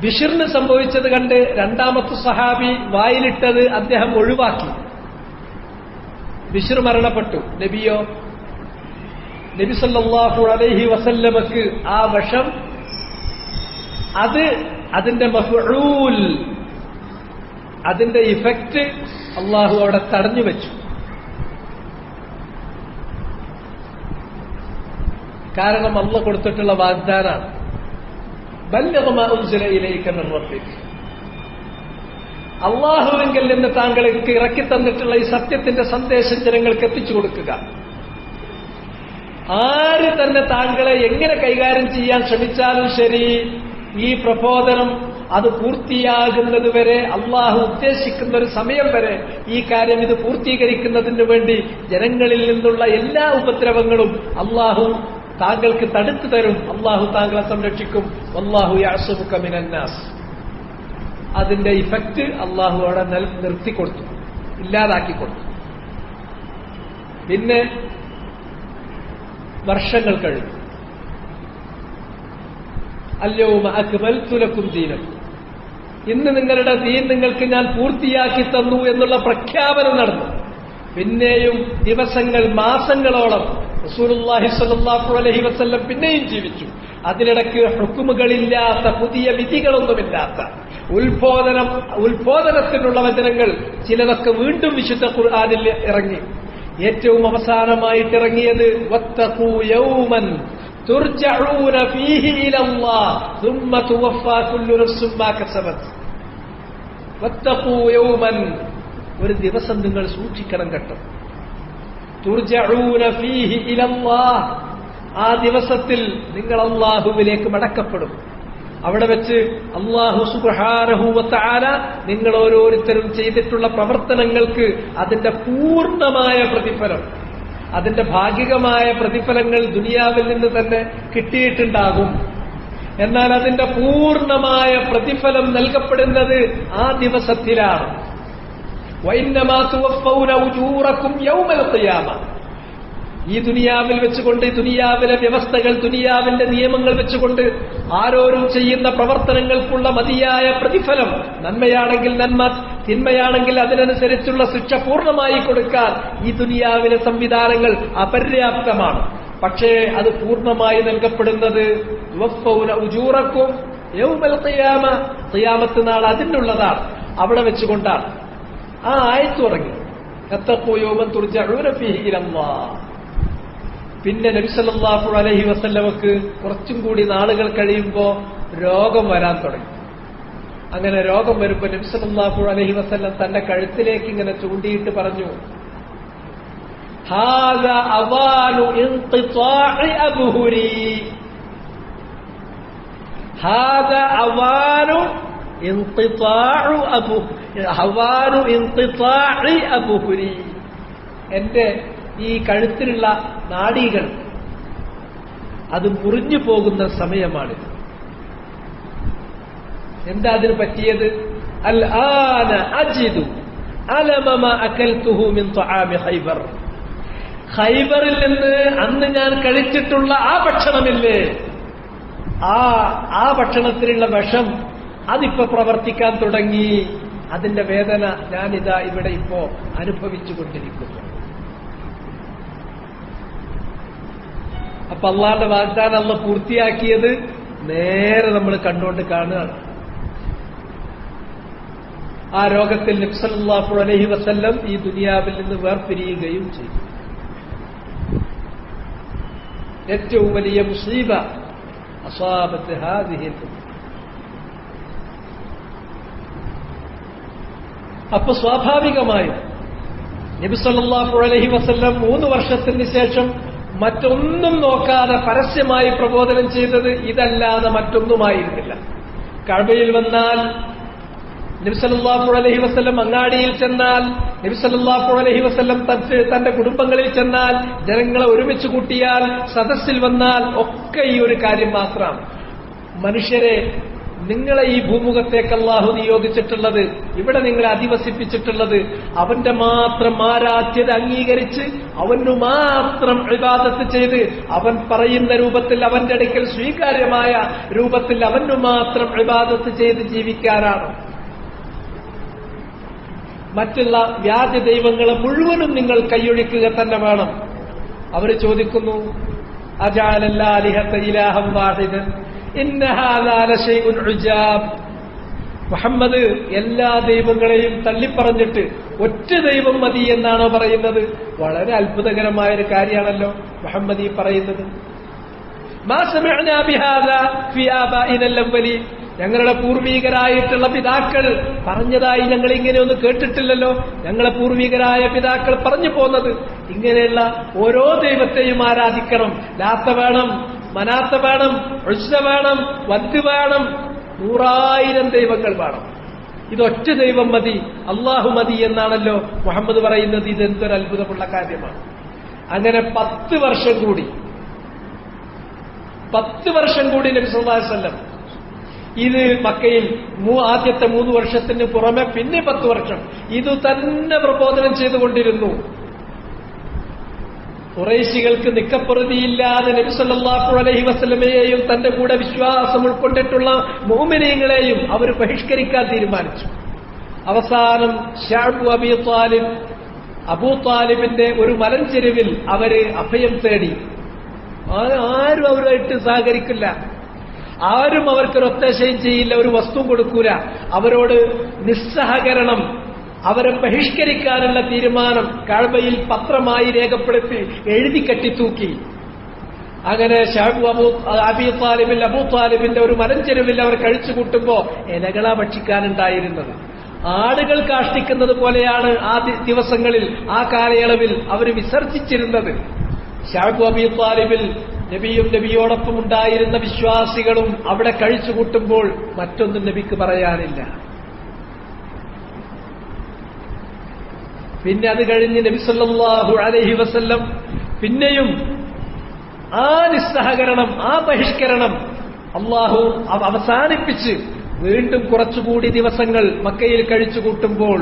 ബിശ്റിന് സംഭവിച്ചത് കണ്ട് രണ്ടാമത്തെ സഹാബി വായിലിട്ടത് അദ്ദേഹം ഒഴിവാക്കി. ബിശ്ർ മരണപ്പെട്ടു. നബിയോ? നബി സല്ലല്ലാഹു അലൈഹി വസല്ലമക്ക് ആ വിഷം അതിന്റെ മഫ്ഊൽ, അതിന്റെ ഇഫക്റ്റ് അള്ളാഹു അവിടെ തടഞ്ഞു വെച്ചു. കാരണം അള്ളാഹു കൊടുത്തിട്ടുള്ള വാഗ്ദാനാണ്, ബല്ലഗ മാ ഉൻസില ഇലൈക മിർ റബ്ബിക്, അള്ളാഹുവിങ്കിൽ നിന്ന് താങ്കൾക്ക് ഇറക്കി തന്നിട്ടുള്ള ഈ സത്യത്തിന്റെ സന്ദേശം ജനങ്ങൾക്ക് എത്തിച്ചു കൊടുക്കുക. ആര് തന്നെ താങ്കളെ എങ്ങനെ കൈകാര്യം ചെയ്യാൻ ശ്രമിച്ചാലും ശരി, ഈ പ്രബോധനം അത് പൂർത്തിയാകുന്നത് വരെ, അള്ളാഹു ഉദ്ദേശിക്കുന്ന ഒരു സമയം വരെ ഈ കാര്യം ഇത് പൂർത്തീകരിക്കുന്നതിന് വേണ്ടി ജനങ്ങളിൽ നിന്നുള്ള എല്ലാ ഉപദ്രവങ്ങളും അള്ളാഹു താങ്കൾക്ക് തടുത്തു തരും. അള്ളാഹു താങ്കളെ സംരക്ഷിക്കും. വല്ലാഹു യഅ്സുമുക മിനന്നാസ്. അതിന്റെ ഇഫക്റ്റ് അള്ളാഹു അവിടെ നിർത്തിക്കൊടുത്തു, ഇല്ലാതാക്കി കൊടുത്തു. പിന്നെ വർഷങ്ങൾ കഴിഞ്ഞു. അൽയൗമ അക്മൽതു ലക്കും ദീനക്കും, ഇന്ന് നിങ്ങളുടെ ദീൻ നിങ്ങൾക്ക് ഞാൻ പൂർത്തിയാക്കി തന്നു എന്നുള്ള പ്രഖ്യാപനം നടന്നു. പിന്നെയും ദിവസങ്ങൾ, മാസങ്ങളോളം റസൂലുള്ളാഹി സ്വല്ലല്ലാഹു അലൈഹി വസല്ലം പിന്നെയും ജീവിച്ചു. അതിനിടയ്ക്ക് ഹുക്കുമുകളില്ലാത്ത, പുതിയ വിധികളൊന്നുമില്ലാത്ത, ഉത്ബോധനത്തിനുള്ള വചനങ്ങൾ ചിലതൊക്കെ വീണ്ടും വിശുദ്ധ ഖുർആനിൽ ഇറങ്ങി. ഏറ്റവും അവസാനമായിട്ട് ഇറങ്ങിയത് വത്തഖൂ യൗമൻ തുർജഊന ഫീഹി ഇലല്ലാഹ് സുമ്മ തുവഫാ കുല്ലു നഫ്സും മാ കസബത്. വത്തഖൂ യൗമൻ, ഒരു ദിവസം നിങ്ങൾ സൂക്ഷിക്കണം കേട്ടോ. തുർജഊന ഫീഹി ഇലല്ലാഹ്, ആ ദിവസത്തിൽ നിങ്ങൾ അല്ലാഹുവിലേക്ക് മടക്കപ്പെടും. അവിടെ വെച്ച് അല്ലാഹു സുബ്ഹാനഹു വ തആല നിങ്ങൾ ഓരോരുത്തരും ചെയ്തിട്ടുള്ള പ്രവർത്തനങ്ങൾക്ക് അതിന്റെ പൂർണ്ണമായ പ്രതിഫലം, അതിന്റെ ഭാഗികമായ പ്രതിഫലങ്ങൾ ദുനിയാവിൽ നിന്ന് തന്നെ കിട്ടിയിട്ടുണ്ടാകും. എന്നാൽ അതിന്റെ പൂർണ്ണമായ പ്രതിഫലം നൽകപ്പെടുന്നത് ആ ദിവസത്തിലാണ്. വഇന്നമാ തുവഫൗന ഉജൂറക്കും യൗമൽ ഖിയാമ. ഈ ദുനിയാവിൽ വെച്ചുകൊണ്ട്, ദുനിയാവിലെ വ്യവസ്ഥകൾ, ദുനിയാവിന്റെ നിയമങ്ങൾ വെച്ചുകൊണ്ട് ആരോരും ചെയ്യുന്ന പ്രവർത്തനങ്ങൾക്കുള്ള മതിയായ പ്രതിഫലം, നന്മയാണെങ്കിൽ നന്മ, തിന്മയാണെങ്കിൽ അതിനനുസരിച്ചുള്ള ശിക്ഷ പൂർണ്ണമായി കൊടുക്കാൻ ഈ ദുനിയാവിലെ സംവിധാനങ്ങൾ അപര്യാപ്തമാണ്. പക്ഷേ അത് പൂർണ്ണമായി നൽകപ്പെടുന്നത് തുവഫൗന ഉജൂറക്കും യൗമൽ ഖിയാമ, ഖിയാമത്ത് നാൾ അതിനുള്ളതാണ്, അവിടെ വെച്ചുകൊണ്ടാണ്. ആ ആയത്ത് തുടങ്ങി, വത്തഖൂ യൗമൻ തുർജഊന ഫീഹി ഇലല്ലാഹ്. പിന്നെ നബി സല്ലല്ലാഹു അലൈഹി വസല്ലമക്ക് കുറച്ചും കൂടി നാളുകൾ കഴിയുമ്പോൾ രോഗം വരാൻ തുടങ്ങി. അങ്ങനെ രോഗം വരുമ്പോൾ നബി സല്ലല്ലാഹു അലൈഹി വസല്ലം തന്റെ കഴുത്തിലേക്ക് ഇങ്ങനെ ചൂണ്ടിയിട്ട് പറഞ്ഞു, ഹാദാ അവാനു ഇൻഖിതാഇ അബ്ഹുരി, ഹാദാ അവാനു ഇൻഖിതാഇ അബ്ഹുരി, എന്റെ ഈ കഴുത്തിലുള്ള നാഡികൾ അത് മുറിഞ്ഞു പോകുന്ന സമയമാണിത്. എന്താ അതിന് പറ്റിയത്? അൽ ആന അജിദു അലമ മാ അകൽതുഹു മിൻ തആമി ഖൈബർ. ഖൈബറിൽ നിന്ന് അന്ന് ഞാൻ കഴിച്ചിട്ടുള്ള ആ ഭക്ഷണമില്ലേ, ആ ഭക്ഷണത്തിലുള്ള വിഷം അതിപ്പോ പ്രവർത്തിക്കാൻ തുടങ്ങി. അതിന്റെ വേദന ഞാനിതാ ഇവിടെ ഇപ്പോ അനുഭവിച്ചുകൊണ്ടിരിക്കുന്നു. അപ്പൊ അള്ളാന്റെ വാഗ്ദാനം അള്ളാഹ് പൂർത്തിയാക്കിയത് നേരെ നമ്മൾ കണ്ടുകൊണ്ട് കാണുകയാണ്. ആ രോഗത്തിൽ നബി സല്ലല്ലാഹു അലൈഹി വസല്ലം ഈ ദുനിയാവിൽ നിന്ന് വേർപിരിയുകയും ചെയ്തു. ഏറ്റവും വലിയ മുസീബ അസാബത്ത് ഹാദിഹിൽ. അപ്പൊ സ്വാഭാവികമായും നബി സല്ലല്ലാഹു അലൈഹി വസല്ലം 3 വർഷത്തിന് ശേഷം മറ്റൊന്നും നോക്കാതെ പരസ്യമായി പ്രബോധനം ചെയ്തത് ഇതല്ലാതെ മറ്റൊന്നുമായിരുന്നില്ല. കഅബയിൽ വന്നാൽ, നബി സല്ലല്ലാഹു അലൈഹി വസല്ലം അങ്ങാടിയിൽ ചെന്നാൽ, നബി സല്ലല്ലാഹു അലൈഹി വസല്ലം തന്റെ കുടുംബങ്ങളിൽ ചെന്നാൽ, ജനങ്ങളെ ഒരുമിച്ച് കൂട്ടിയാൽ, സദസ്സിൽ വന്നാൽ ഒക്കെ ഈ ഒരു കാര്യം മാത്രമാണ്. മനുഷ്യരെ, നിങ്ങളെ ഈ ഭൂമുഖത്തേക്ക് അല്ലാഹു നിയോഗിച്ചിട്ടുള്ളത്, ഇവിടെ നിങ്ങളെ അധിവസിപ്പിച്ചിട്ടുള്ളത് അവന്റെ മാത്രം ആരാധ്യത അംഗീകരിച്ച് അവനു മാത്രം ഇബാദത്ത് ചെയ്ത് അവൻ പറയുന്ന രൂപത്തിൽ, അവന്റെ അടുക്കൽ സ്വീകാര്യമായ രൂപത്തിൽ അവനു മാത്രം ഇബാദത്ത് ചെയ്ത് ജീവിക്കാനാണ്. മറ്റുള്ള വ്യാജ ദൈവങ്ങളെ മുഴുവനും നിങ്ങൾ കൈയൊഴിക്കുക തന്നെ വേണം. അവർ ചോദിക്കുന്നു, അജഅലല്ലാഹ ഇലാഹൻ വാഹിദൻ ഇന്ന ഹാദാ ലശൈഉൻ ഉജാബ്. മുഹമ്മദ് എല്ലാ ദൈവങ്ങളെയും തള്ളിപ്പറഞ്ഞിട്ട് ഒറ്റ ദൈവം മതി എന്നാണോ പറയുന്നത്? വളരെ അത്ഭുതകരമായ ഒരു കാര്യമാണല്ലോ മുഹമ്മദ് ഈ പറയുന്നത്. മാ സമിഅനാ ബിഹാദാ ഫി ആബാഇനൽ അവ്വലീൻ. ഞങ്ങളുടെ പൂർവീകരായിട്ടുള്ള പിതാക്കൾ പറഞ്ഞതായി ഞങ്ങൾ ഇങ്ങനെയൊന്നും കേട്ടിട്ടില്ലല്ലോ. ഞങ്ങളെ പൂർവീകരായ പിതാക്കൾ പറഞ്ഞു പോന്നത് ഇങ്ങനെയുള്ള ഓരോ ദൈവത്തെയും ആരാധിക്കണം, ലാത്ത വേണം, മനാത്ത വേണം, ഉസ്സ വേണം, വദ് വേണം, 100,000 ദൈവങ്ങൾ വേണം, ഇതൊറ്റ ദൈവം മതി, അള്ളാഹു മതി എന്നാണല്ലോ മുഹമ്മദ് പറയുന്നത്. ഇതെന്തൊരു അത്ഭുതമുള്ള കാര്യമാണ്. അങ്ങനെ 10 വർഷം കൂടി നബി സല്ലല്ലാഹു അലൈഹി വസല്ലം ഇത് മക്കയിൽ ആദ്യത്തെ 3 വർഷത്തിന് പുറമെ പിന്നെ 10 വർഷം ഇത് തന്നെ പ്രബോധനം ചെയ്തുകൊണ്ടിരുന്നു. ഖുറൈശികൾക്ക് നിക്കപ്പുറതിയില്ലാതെ നബി സല്ലല്ലാഹു അലൈഹി വസല്ലമയെയും തന്റെ കൂടെ വിശ്വാസം ഉൾക്കൊണ്ടിട്ടുള്ള മുഅ്മിനീങ്ങളെയും അവർ ബഹിഷ്കരിക്കാൻ തീരുമാനിച്ചു. അവസാനം ശഅബ് അബൂ താലിബിന്റെ ഒരു മലഞ്ചെരുവിൽ അവര് അഭയം തേടി. ആരും അവരുമായിട്ട് സഹകരിക്കില്ല, ആരും അവർക്കൊരൊത്താശയും ചെയ്യില്ല, ഒരു വസ്തു കൊടുക്കൂല. അവരോട് നിസ്സഹകരണം, അവരെ ബഹിഷ്കരിക്കാനുള്ള തീരുമാനം കഅബയിൽ പത്രമായി രേഖപ്പെടുത്തി എഴുതി കെട്ടിത്തൂക്കി. അങ്ങനെ അബൂ താലിബിന്റെ ഒരു മലഞ്ചെരുവിൽ അവർ കഴിച്ചു കൂട്ടുമ്പോ ഇലകളാ ഭക്ഷിക്കാനുണ്ടായിരുന്നത്. ആടുകൾ കാഷ്ടിക്കുന്നത് പോലെയാണ് ആ ദിവസങ്ങളിൽ, ആ കാലയളവിൽ അവർ വിസർജിച്ചിരുന്നത്. അബൂ താലിബിൽ നബിയോടൊപ്പം ഉണ്ടായിരുന്ന വിശ്വാസികളും അവിടെ കഴിച്ചു കൂട്ടുമ്പോൾ മറ്റൊന്നും നബിക്ക് പറയാനില്ല. പിന്നെ അത് കഴിഞ്ഞ് നബി സല്ലല്ലാഹു അലൈഹി വസല്ലം പിന്നെയും ആ നിസ്സഹകരണം, ആ ബഹിഷ്കരണം അല്ലാഹു അവസാനിപ്പിച്ച് വീണ്ടും കുറച്ചുകൂടി ദിവസങ്ങൾ മക്കയിൽ കഴിച്ചു കൂട്ടുമ്പോൾ,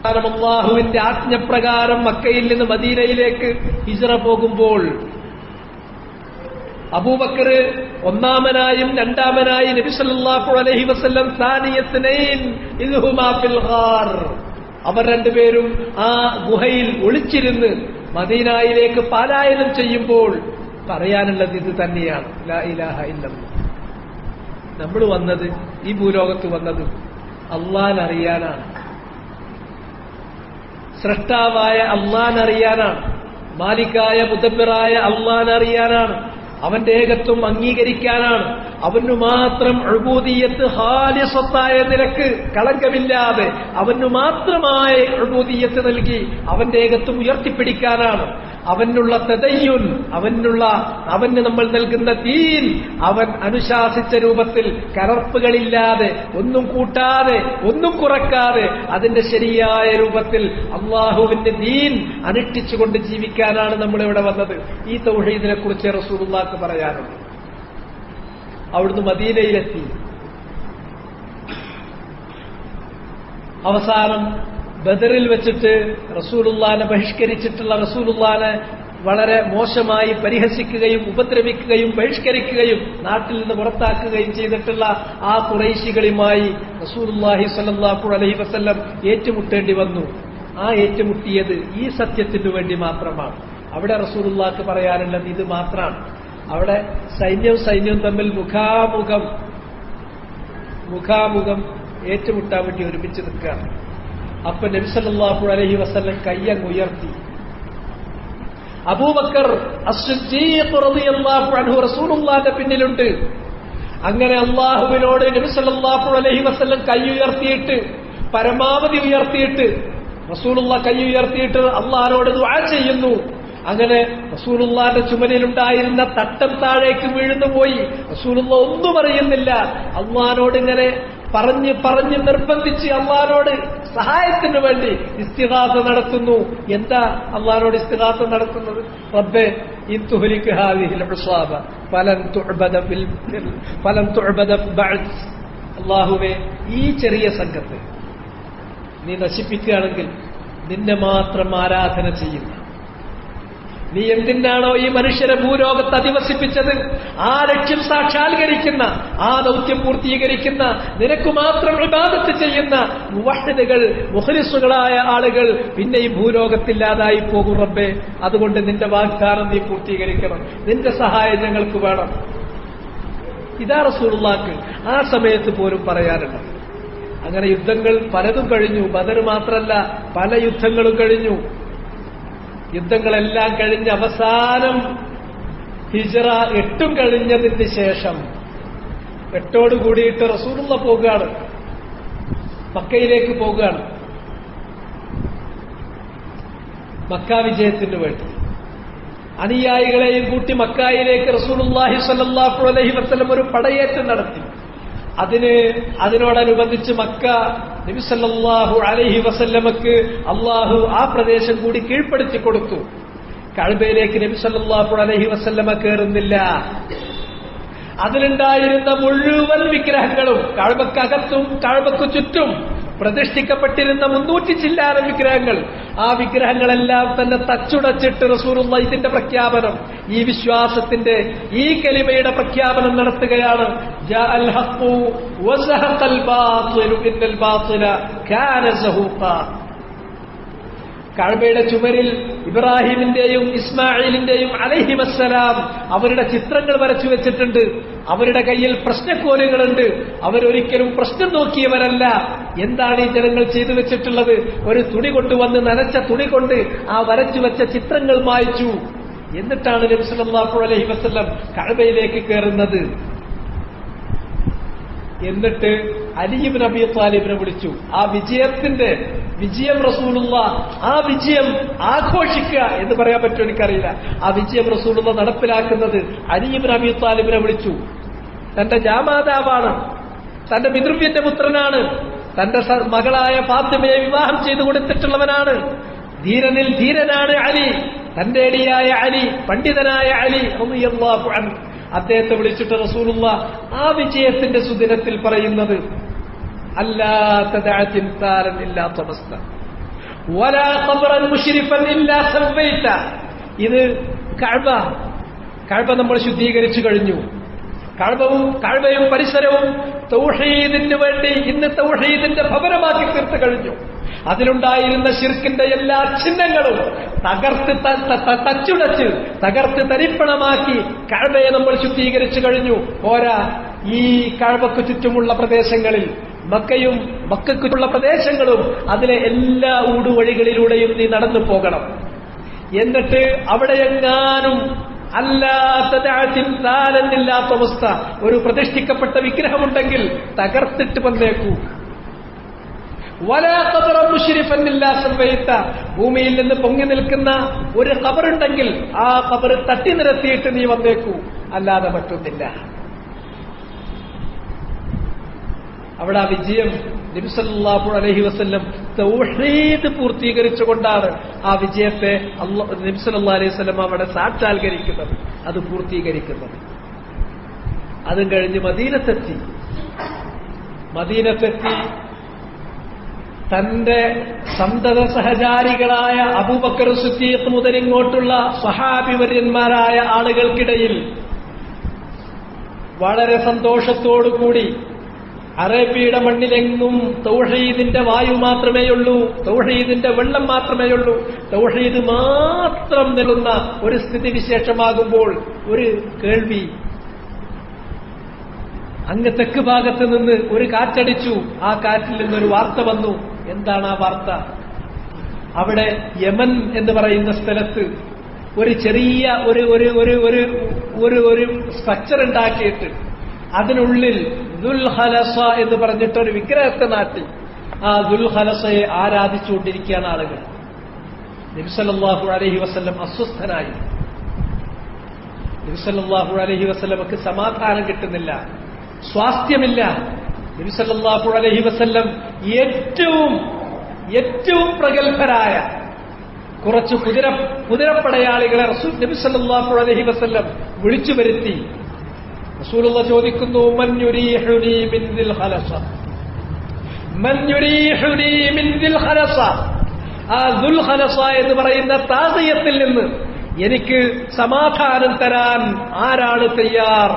അല്ലാഹുവിന്റെ ആജ്ഞപ്രകാരം മക്കയിൽ നിന്ന് മദീനയിലേക്ക് ഹിജ്റ പോകുമ്പോൾ, അബൂബക്കർ ഒന്നാമനായും രണ്ടാമനായി നബി സല്ലല്ലാഹു അലൈഹി വസല്ലം സാനിയത്നൈൻ ഇദ്ഹുമാ ഫിൽ ഗാർ, അവർ രണ്ടുപേരും ആ ഗുഹയിൽ ഒളിച്ചിരുന്ന് മദീനയിലേക്ക് പലായനം ചെയ്യുമ്പോൾ പറയാനുള്ളത് ഇത് തന്നെയാണ്, ലാ ഇലാഹ ഇല്ലല്ലാഹ്. നമ്മൾ വന്നത്, ഈ ഭൂലോകത്ത് വന്നത് അള്ളാഹ്നറിയാനാണ്, സ്രഷ്ടാവായ അള്ളാഹ്നറിയാനാണ്, മാലിക്കായ മുദബ്ബിറായ അള്ളാഹ്നറിയാനാണ്, അവന്റെ ഏകത്വം അംഗീകരിക്കാനാണ്, അവനു മാത്രം ഉബൂദിയ്യത്ത് ഖാലിസത്തായ നിലക്ക് കളങ്കമില്ലാതെ അവനു മാത്രമായ ഉബൂദിയ്യത്ത് നൽകി അവന്റെ ഏകത്വം ഉയർത്തിപ്പിടിക്കാനാണ്, അവനുള്ള തദയ്യുൻ, അവന് നമ്മൾ നൽകുന്ന ദീൻ അവൻ അനുശാസിച്ച രൂപത്തിൽ കലർപ്പുകളില്ലാതെ, ഒന്നും കൂട്ടാതെ ഒന്നും കുറക്കാതെ അതിന്റെ ശരിയായ രൂപത്തിൽ അള്ളാഹുവിന്റെ ദീൻ അനുഷ്ഠിച്ചുകൊണ്ട് ജീവിക്കാനാണ് നമ്മളിവിടെ വന്നത്. ഈ തൗഹീദിനെ കുറിച്ച് റസൂലുള്ളാഹിക്ക് പറയാനുണ്ട്. അവിടുന്ന് മദീനയിലെത്തി. അവസാനം ബദറിൽ വെച്ചിട്ട് റസൂലുള്ളാഹിനെ ബഹിഷ്കരിച്ചിട്ടുള്ള, റസൂലുള്ളാഹിനെ വളരെ മോശമായി പരിഹസിക്കുകയും ഉപദ്രവിക്കുകയും ബഹിഷ്കരിക്കുകയും നാട്ടിൽ നിന്ന് പുറത്താക്കുകയും ചെയ്തിട്ടുള്ള ആ ഖുറൈശികളുമായി റസൂലുള്ളാഹി സ്വല്ലല്ലാഹു അലൈഹി വസല്ലം ഏറ്റുമുട്ടേണ്ടി വന്നു. ആ ഏറ്റുമുട്ടിയത് ഈ സത്യത്തിനു വേണ്ടി മാത്രമാണ്. അവിടെ റസൂലുള്ളാഹിക്ക് പറയാനുള്ളത് ഇത് മാത്രമാണ്. അവിടെ സൈന്യവും തമ്മിൽ മുഖാമുഖം ഏറ്റുമുട്ടാൻ വേണ്ടി ഒരുമിച്ച് നിൽക്കുകയാണ്. അപ്പൊ നബി സല്ലല്ലാഹു അലൈഹി വസല്ലം കയ്യങ്ങ് ഉയർത്തി. അബൂബക്കർ അസ്സിദ്ദീഖ് റളിയല്ലാഹു അൻഹു റസൂലുള്ളാഹിന്റെ പിന്നിലുണ്ട്. അങ്ങനെ അല്ലാഹുവിനോട് നബി സല്ലല്ലാഹു അലൈഹി വസല്ലം കൈ ഉയർത്തിയിട്ട്, പരമാവധി ഉയർത്തിയിട്ട്, റസൂലുള്ള കൈ ഉയർത്തിയിട്ട് അല്ലാഹുവോട് ദുആ ചെയ്യുന്നു. അങ്ങനെ റസൂലുള്ളാഹിന്റെ ചുമലിലുണ്ടായിരുന്ന തട്ടം താഴേക്ക് വീഴുന്നു പോയി. റസൂലുള്ള ഒന്നും പറയുന്നില്ല. അല്ലാഹുവോട് ഇങ്ങനെ പറഞ്ഞ് നിർബന്ധിച്ച് അല്ലാഹുവോട് സഹായത്തിന് വേണ്ടി ഇസ്തിഗാസ നടത്തുന്നു. എന്താ അല്ലാഹുവോട് ഇസ്തിഗാസ നടത്തുന്നത്? റബ്ബേ ഇൻ തുഹ്ലിക ഹാദിഹിൽ ഉസാബ ഫലൻ തുഅബദ ബഅദ്. അല്ലാഹുവേ, ഈ ചെറിയ സംഘത്തെ നീ നശിപ്പിക്കുകയാണെങ്കിൽ നിന്നെ മാത്രം ആരാധന ചെയ്യുന്ന, നീ എന്തിനാണോ ഈ മനുഷ്യരെ ഭൂലോകത്ത് അധിവസിപ്പിച്ചത്, ആ ലക്ഷ്യം സാക്ഷാത്കരിക്കുന്ന, ആ ദൗത്യം പൂർത്തീകരിക്കുന്ന, നിനക്ക് മാത്രം ഇബാദത്ത് ചെയ്യുന്ന മുവഹ്ഹിദുകൾ, മുഖ്ലിസുകളായ ആളുകൾ പിന്നെ ഈ ഭൂലോകത്തില്ലാതായി പോകും റബ്ബേ. അതുകൊണ്ട് നിന്റെ വാഗ്ദാനം നീ പൂർത്തീകരിക്കണം, നിന്റെ സഹായം ഞങ്ങൾക്ക് വേണം. ഇതാ റസൂലുള്ളാഹിക്ക് ആ സമയത്ത് പോലും പറയാനുണ്ട്. അങ്ങനെ യുദ്ധങ്ങൾ പലതും കഴിഞ്ഞു. ബദർ മാത്രമല്ല, പല യുദ്ധങ്ങളും കഴിഞ്ഞു. യുദ്ധങ്ങളെല്ലാം കഴിഞ്ഞ് അവസാനം ഹിജ്റ 8 കഴിഞ്ഞതിന് ശേഷം 8 കൂടിയിട്ട് റസൂലുള്ള പോകുകയാണ്, മക്കയിലേക്ക് പോകുകയാണ്, മക്ക വിജയത്തിന് വേണ്ടി. അനുയായികളെയും കൂട്ടി മക്കായിലേക്ക് റസൂലുള്ളാഹി സ്വല്ലല്ലാഹു അലൈഹി വസല്ലം ഒരു പടയേറ്റം നടത്തി. അതിനോടനുബന്ധിച്ച് മക്ക നബി സല്ലല്ലാഹു അലൈഹി വസല്ലമക്ക് അള്ളാഹു ആ പ്രദേശം കൂടി കീഴ്പ്പെടുത്തി കൊടുത്തു. കഅബയിലേക്ക് നബി സല്ലല്ലാഹു അലൈഹി വസല്ലമ കയറുന്നില്ല. അതിലുണ്ടായിരുന്ന മുഴുവൻ വിഗ്രഹങ്ങളും കഅബക്കകത്തും കഅബക്കു ചുറ്റും പ്രതിഷ്ഠിക്കപ്പെട്ടിരുന്ന 300 ചില്ലാനം വിഗ്രഹങ്ങൾ, ആ വിഗ്രഹങ്ങളെല്ലാം തന്നെ തച്ചുടച്ചിട്ട് റസൂലുള്ള ഇതിന്റെ പ്രഖ്യാപനം, ഈ വിശ്വാസത്തിന്റെ, ഈ കലിമയുടെ പ്രഖ്യാപനം നടത്തുകയാണ്. ജാഅൽ ഹഖ്ഖു വസഹഖൽ ബാത്തിലു ഇന്നൽ ബാത്തില കാന സഹൂഖാ. കഅബയുടെ ചുമരിൽ ഇബ്രാഹിമിന്റെയും ഇസ്മായിലിന്റെയും അലൈഹിമസ്സലാം അവരുടെ ചിത്രങ്ങൾ വരച്ചു വെച്ചിട്ടുണ്ട്. അവരുടെ കയ്യിൽ പ്രശ്നക്കോലുകളുണ്ട്. അവരൊരിക്കലും പ്രശ്നം നോക്കിയവരല്ല. എന്താണ് ഈ ജനങ്ങൾ ചെയ്തു വെച്ചിട്ടുള്ളത്? ഒരു തുണി കൊണ്ടുവന്ന്, നനച്ച തുണി കൊണ്ട് ആ വരച്ചു വെച്ച ചിത്രങ്ങൾ മായ്ച്ചു. എന്നിട്ടാണ് നബി സല്ലല്ലാഹു അലൈഹി വസല്ലം കഅബയിലേക്ക് കയറുന്നത്. എന്നിട്ട് അലി ഇബ്നു അബീ ത്വാലിബിനെ വിളിച്ചു. ആ വിജയം റസൂലുള്ള, ആ വിജയം ആഘോഷിക്കുക എന്ന് പറയാൻ പറ്റുമോ എനിക്കറിയില്ല. ആ വിജയം റസൂലുള്ള നടപ്പിലാക്കുന്നത് അലി ഇബ്നു അബീ ത്വാലിബിനെ വിളിച്ചു. തന്റെ ജാമാതാവാണ്, തന്റെ പിതൃവ്യന്റെ പുത്രനാണ്, തന്റെ മകളായ ഫാത്തിമയെ വിവാഹം ചെയ്തു കൊടുത്തിട്ടുള്ളവനാണ്. ധീരനിൽ ധീരനാണ് അലി, തന്റെ അടിയായ അലി, പണ്ഡിതനായ അലി റളിയല്ലാഹു അൻഹു. അദ്ദേഹത്തെ വിളിച്ചിട്ട് റസൂലുള്ള ആ വിജയത്തിന്റെ സുദിനത്തിൽ പറയുന്നത്, അല്ലാ തദഅ തിംസാലൻ ഇല്ലാ തമസ്ത വലാ ഖബ്റൻ മുശ്രിഫൻ ഇല്ലാ സവൈത. ഇത് കഅബ നമ്മൾ ശുദ്ധീകരിച്ചു കഴിഞ്ഞു. കഅബയും പരിസരവും തൗഹീദിന് വേണ്ടി ഇന്ന് തൗഹീദിന്റെ ഭവനമാക്കി തീർത്തു കഴിഞ്ഞു. അതിലുണ്ടായിരുന്ന ശിർക്കിന്റെ എല്ലാ ചിഹ്നങ്ങളും തകർത്ത് തരിപ്പണമാക്കി കഅബയെ നമ്മൾ ശുദ്ധീകരിച്ചു കഴിഞ്ഞു. പോരാ, ഈ കഅബക്ക് ചുറ്റുമുള്ള പ്രദേശങ്ങളിൽ, മക്കയ്ക്കുള്ള പ്രദേശങ്ങളും അതിലെ എല്ലാ ഊടുവഴികളിലൂടെയും നീ നടന്നു പോകണം. എന്നിട്ട് അവിടെയെങ്ങാനും അല്ലാത്തതില്ലാത്ത അവസ്ഥ, ഒരു പ്രതിഷ്ഠിക്കപ്പെട്ട വിഗ്രഹമുണ്ടെങ്കിൽ തകർത്തിട്ട് വന്നേക്കൂ. വലാ ഖബറൻ മുശ്രിഫൻ ഇല്ലാ സവൈത. ഭൂമിയിൽ നിന്ന് പൊങ്ങി നിൽക്കുന്ന ഒരു ഖബറുണ്ടെങ്കിൽ ആ ഖബർ തട്ടി നിരത്തിയിട്ട് നീ വന്നേക്കൂ, അല്ലാതെ മറ്റൊന്നില്ല. അവിടെ ആ വിജയം നബി സല്ലല്ലാഹു അലൈഹി വസല്ലം തൗഹീദ് പൂർത്തീകരിച്ചുകൊണ്ടാണ് ആ വിജയത്തെ നബി സല്ലല്ലാഹു അലൈഹി വസല്ലം അവിടെ സാക്ഷാത്കരിക്കുന്നത്, അത് പൂർത്തീകരിക്കുന്നത്. അതും കഴിഞ്ഞ് മദീനത്തെത്തി തന്റെ സന്തത സഹചാരികളായ അബൂബക്കർ സിദ്ദീഖ് മുതൽ ഇങ്ങോട്ടുള്ള സ്വഹാബിവര്യന്മാരായ ആളുകൾക്കിടയിൽ വളരെ സന്തോഷത്തോടുകൂടി അറേബ്യയുടെ മണ്ണിലെങ്ങും തൗഹീദിന്റെ വായു മാത്രമേയുള്ളൂ, തൗഹീദിന്റെ വെള്ളം മാത്രമേയുള്ളൂ, തൗഹീദ് മാത്രം നിൽക്കുന്ന ഒരു സ്ഥിതിവിശേഷമാകുമ്പോൾ ഒരു കേൾവി, അങ്ങ് തെക്ക് ഭാഗത്ത് നിന്ന് ഒരു കാറ്റടിച്ചു. ആ കാറ്റിൽ നിന്നൊരു വാർത്ത വന്നു. എന്താണ് ആ വാർത്ത? അവിടെ യമൻ എന്ന് പറയുന്ന സ്ഥലത്ത് ഒരു ചെറിയ ഒരു ഒരു ഒരു ഒരു ഒരു ഒരു സ്ട്രക്ചർ ഉണ്ടാക്കിയിട്ട് അതിനുള്ളിൽ ദുൽഖലസ എന്ന് പറഞ്ഞിട്ടൊരു വിഗ്രഹത്തെ നാട്ടി ആ ദുൽഖലസയെ ആരാധിച്ചുകൊണ്ടിരിക്കുകയാണ് ആളുകൾ. നബി സല്ലല്ലാഹു അലൈഹി വസല്ലം അസ്വസ്ഥനായി. നബി സല്ലല്ലാഹു അലൈഹി വസല്ലമക്ക് സമാധാനം കിട്ടുന്നില്ല, സ്വാസ്ഥ്യമില്ല. നബി സല്ലല്ലാഹു അലൈഹി വസല്ലം ഏറ്റവും പ്രഗത്ഭരായ കുറച്ച് കുതിരപ്പടയാളികളെ നബി സല്ലല്ലാഹു അലൈഹി വസല്ലം വിളിച്ചു വരുത്തി. റസൂലുള്ളാഹി ചോദിക്കുന്നു, മൻ യുരീഹുനി മിൻ ദിൽ ഖലസ, മൻ യുരീഹുനി മിൻ ദിൽ ഖലസ, ആ ദുൽ ഖലസ എന്ന് പറയുന്ന താഖിയത്തിൽ നിന്ന് എനിക്ക് സമാധാനം തരാൻ ആരാണ് തയ്യാർ?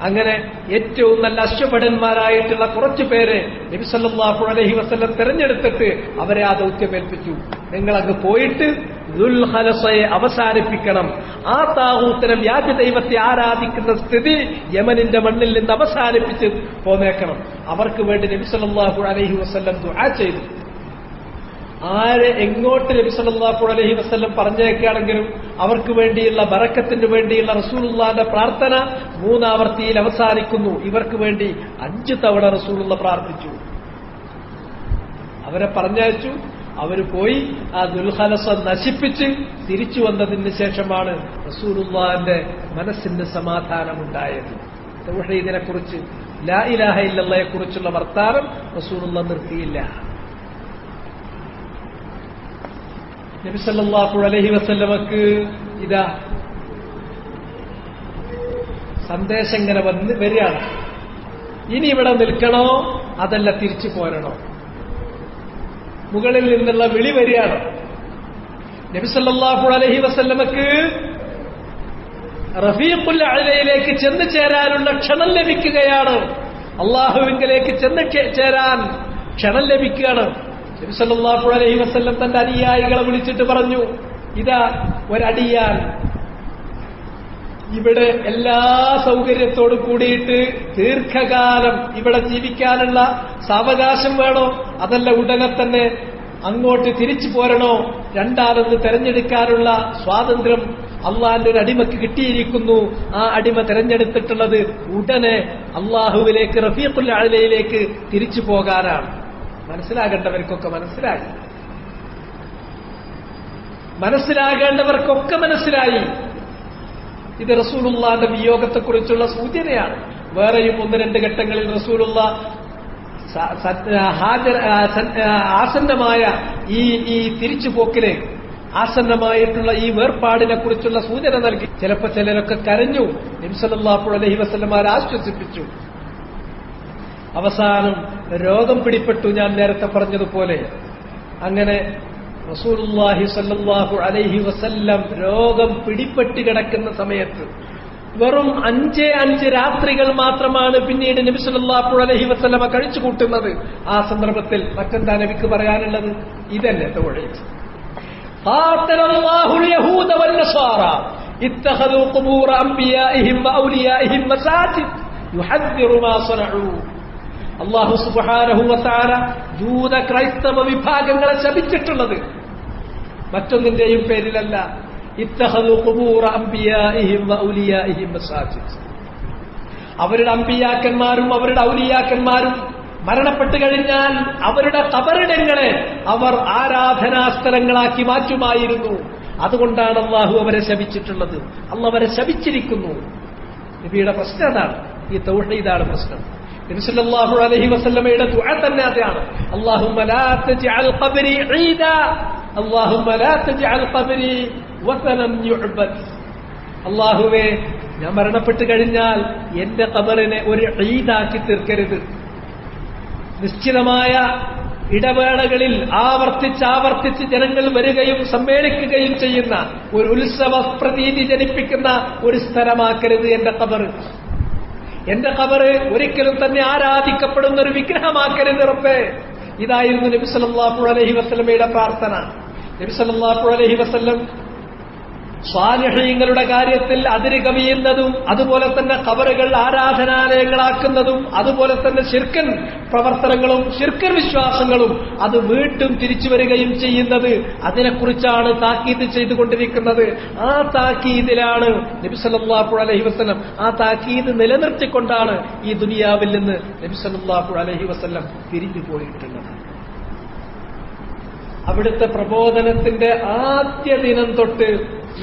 അങ്ങനെ ഏറ്റവും നല്ല അശ്വഭടന്മാരായിട്ടുള്ള കുറച്ചു പേരെ നബി സല്ലല്ലാഹു അലൈഹി വസല്ലം തെരഞ്ഞെടുത്തിട്ട് അവരെ ആ ദൗത്യമേൽപ്പിച്ചു. നിങ്ങൾ അങ്ങ് പോയിട്ട് ദുൽ ഖലസയെ അവസാനിപ്പിക്കണം. ആ താഗൂത്തിനെ വ്യാജ ദൈവത്തെ ആരാധിക്കുന്ന സ്ഥിതി യമനിന്റെ മണ്ണിൽ നിന്ന് അവസാനിപ്പിച്ച് പോന്നേക്കണം. അവർക്ക് വേണ്ടി നബി സല്ലല്ലാഹു അലൈഹി വസല്ലം ദുആ ചെയ്തു. ആരെ എങ്ങോട്ട് നബി സല്ലല്ലാഹു അലൈഹി വസല്ലം പറഞ്ഞേക്കുകയാണെങ്കിലും അവർക്ക് വേണ്ടിയുള്ള ബറക്കത്തിന് വേണ്ടിയുള്ള റസൂലുള്ളാഹിന്റെ പ്രാർത്ഥന 3 ആവർത്തിയിൽ അവസാനിക്കുന്നു. ഇവർക്ക് വേണ്ടി 5 തവണ റസൂലുള്ള പ്രാർത്ഥിച്ചു. അവരെ പറഞ്ഞയച്ചു. അവര് പോയി ആ ദുൽഖലസ നശിപ്പിച്ച് തിരിച്ചു വന്നതിന് ശേഷമാണ് റസൂലുള്ളാഹിന്റെ മനസ്സിന് സമാധാനമുണ്ടായത്. തൗഹീദിനെ കുറിച്ച്, ലാ ഇലാഹ ഇല്ലല്ലാഹയെ കുറിച്ചുള്ള വർത്താനം റസൂലുള്ളാഹി നിർത്തിയില്ല. നബി സല്ലല്ലാഹു അലൈഹി വസല്ലമക്ക് ഇതാ സന്ദേശം ഇങ്ങനെ വരികയാണ്. ഇനി ഇവിടെ നിൽക്കണോ അതല്ല തിരിച്ചു പോരണോ? മുകളിൽ നിന്നുള്ള വിളി വരികയാണ്. നബി സല്ലല്ലാഹു അലൈഹി വസല്ലമക്ക് റഫീഖുൽ അഅലയിലേക്ക് ചെന്ന് ചേരാനുള്ള ക്ഷണം ലഭിക്കുകയാണ്. അള്ളാഹുവിങ്കലേക്ക് ചെന്ന് ചേരാൻ ക്ഷണം ലഭിക്കുകയാണ്. നബി സല്ലല്ലാഹു അലൈഹി വസല്ലം തന്റെ അനുയായികളെ വിളിച്ചിട്ട് പറഞ്ഞു, ഇതാ ഒരടിയാൻ ഇവിടെ എല്ലാ സൗകര്യത്തോടും കൂടിയിട്ട് ദീർഘകാലം ഇവിടെ ജീവിക്കാനുള്ള സാവകാശം വേണോ, അതല്ല ഉടനെ തന്നെ അങ്ങോട്ട് തിരിച്ചു പോരണോ? രണ്ടാമത് തെരഞ്ഞെടുക്കാനുള്ള സ്വാതന്ത്ര്യം അള്ളാഹിന്റെ ഒരു അടിമക്ക് കിട്ടിയിരിക്കുന്നു. ആ അടിമ തെരഞ്ഞെടുത്തിട്ടുള്ളത് ഉടനെ അള്ളാഹുവിലേക്ക്, റഫീഖുൽ അഅലയിലേക്ക് തിരിച്ചു പോകാനാണ്. മനസ്സിലാകേണ്ടവർക്കൊക്കെ മനസ്സിലായി, മനസ്സിലാകേണ്ടവർക്കൊക്കെ മനസ്സിലായി. ഇത് റസൂലുള്ളാഹിന്റെ വിയോഗത്തെക്കുറിച്ചുള്ള സൂചനയാണ്. വേറെയും 1-2 ഘട്ടങ്ങളിൽ റസൂലുള്ളാഹി ആസന്നമായ ഈ തിരിച്ചുപോക്കിലെ ആസന്നമായിട്ടുള്ള ഈ വേർപാടിനെ കുറിച്ചുള്ള സൂചന നൽകി. ചിലപ്പോൾ ചിലരൊക്കെ കരഞ്ഞു. നബി സല്ലല്ലാഹു അലൈഹി വസല്ലമയെ ആശ്വസിപ്പിച്ചു. അവസാനം രോഗം പിടിപെട്ടു. ഞാൻ നേരത്തെ പറഞ്ഞതുപോലെ അങ്ങനെ റസൂലുള്ളാഹി സ്വല്ലല്ലാഹു അലൈഹി വസല്ലം രോഗം പിടിപെട്ട് കിടക്കുന്ന സമയത്ത് വെറും 5 രാത്രികൾ മാത്രമാണ് പിന്നീട് നബി സല്ലല്ലാഹു അലൈഹി വസല്ലമ കഴിച്ചു കൂട്ടുന്നത്. ആ സന്ദർഭത്തിൽ മറ്റെന്താ നബിക്ക് പറയാനുള്ളത്? ഇതല്ലേ തൗഹീദ്. ഖാതലല്ലാഹുൽ യഹൂദ വൻ നസാറ ഇത്തഖദു ഖുബൂറ അംബിയാഇഹിം വഔലിയാഇഹിം മസാജിദ് യുഹദ്ദിറു മാ സനഉ. അല്ലാഹു സുബ്ഹാനഹു വ തആല ജൂത ക്രൈസ്തവ വിഭാഗങ്ങളെ ശപിച്ചിട്ടുള്ളത് മറ്റൊന്നിന്റെയും പേരിലല്ല. ഇത്തഖദു ഖുബൂറ അംബിയാഇഹിം വഔലിയാഇഹിം മസാജിദ്. അവരുടെ അംബിയാക്കന്മാരും അവരുടെ ഔലിയാക്കന്മാരും മരണപ്പെട്ടു കഴിഞ്ഞാൽ അവരുടെ ഖബറിടങ്ങളെ അവർ ആരാധനാസ്ഥലങ്ങളാക്കി മാറ്റുമായിരുന്നു. അതുകൊണ്ടാണ് അല്ലാഹു അവരെ ശപിച്ചിട്ടുള്ളത്. അല്ലാഹു അവരെ ശപിച്ചിരിക്കുന്നു. നബിയുടെ പ്രശ്നം അതാണ്. ഈ തൗഹീദാണ് പ്രശ്നം. നബി സല്ലല്ലാഹു അലൈഹി വസല്ലമയുടെ ദുആ തന്നെ അതാണ്. അല്ലാഹുമ്മ ലാ തജ്അൽ ഖബ്രി ഈദാ, അല്ലാഹുമ്മ ലാ തജ്അൽ ഖബ്രി വസനം യുഅബദ്. അല്ലാഹുവേ, ഞാൻ മരണപ്പെട്ടു കഴിഞ്ഞാൽ എന്റെ ഖബറിനെ ഒരു ഈദാക്കി തീർക്കരുത്. നിശ്ചിതമായ ഇടവേളകളിൽ ആവർത്തിച്ച് ജനങ്ങൾ വരികയും സമ്മേളിക്കുകയും ചെയ്യുന്ന ഒരു ഉത്സവ പ്രതീതി ജനിപ്പിക്കുന്ന ഒരു സ്ഥലമാക്കരുത് എന്റെ ഖബർ. എന്റെ ഖബർ ഒരിക്കലും തന്നെ ആരാധിക്കപ്പെടുന്ന ഒരു വിഗ്രഹമാക്കരുത് റബ്ബേ. ഇതായിരുന്നു നബി സല്ലല്ലാഹു അലൈഹി വസല്ലമയുടെ പ്രാർത്ഥന. നബി സല്ലല്ലാഹു അലൈഹി വസല്ലം സ്വാലിഹീങ്ങളുടെ കാര്യത്തിൽ അതിര് കവിയുന്നതും, അതുപോലെ തന്നെ ഖബറുകൾ ആരാധനാലയങ്ങളാക്കുന്നതും, അതുപോലെ തന്നെ ശിർക്കൻ പ്രവർത്തനങ്ങളും ശിർക്കൻ വിശ്വാസങ്ങളും അത് വീണ്ടും തിരിച്ചു വരികയും ചെയ്യുന്നത്, അതിനെക്കുറിച്ചാണ് താക്കീത് ചെയ്തുകൊണ്ടിരിക്കുന്നത്. ആ താക്കീതിലാണ് നബി സല്ലല്ലാഹു അലൈഹി വസല്ലം, ആ താക്കീത് നിലനിർത്തിക്കൊണ്ടാണ് ഈ ദുനിയാവിൽ നിന്ന് നബി സല്ലല്ലാഹു അലൈഹി വസല്ലം പിരിഞ്ഞു പോയിട്ടുള്ളത്. അവിടുത്തെ പ്രബോധനത്തിന്റെ ആദ്യ ദിനം തൊട്ട്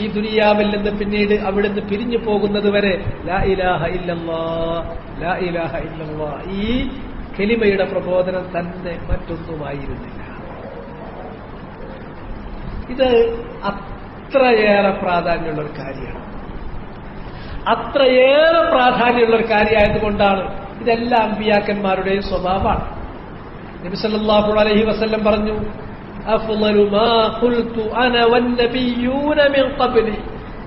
ഈ ദുനിയാവിൽ നിന്ന് പിന്നീട് അവിടുന്ന് പിരിഞ്ഞു പോകുന്നത് വരെ ലാ ഇലാഹ ഇല്ലല്ലാഹ്, ലാ ഇലാഹ ഇല്ലല്ലാഹ്, ഈ കലിമയുടെ പ്രബോധനം തന്നെ മറ്റൊന്നുമായിരുന്നില്ല. ഇത് അത്രയേറെ പ്രാധാന്യമുള്ള ഒരു കാര്യമാണ്. അത്രയേറെ പ്രാധാന്യമുള്ള ഒരു കാര്യമായതുകൊണ്ടാണ് ഇതെല്ലാം അമ്പിയാക്കന്മാരുടെയും സ്വഭാവമാണ്. നബി സല്ലല്ലാഹു അലൈഹി വസല്ലം പറഞ്ഞു, അഫ്ളലു മാ ഖുൽതു അന വന്നബിയ്യൂന മിൻ ഖബ്ലി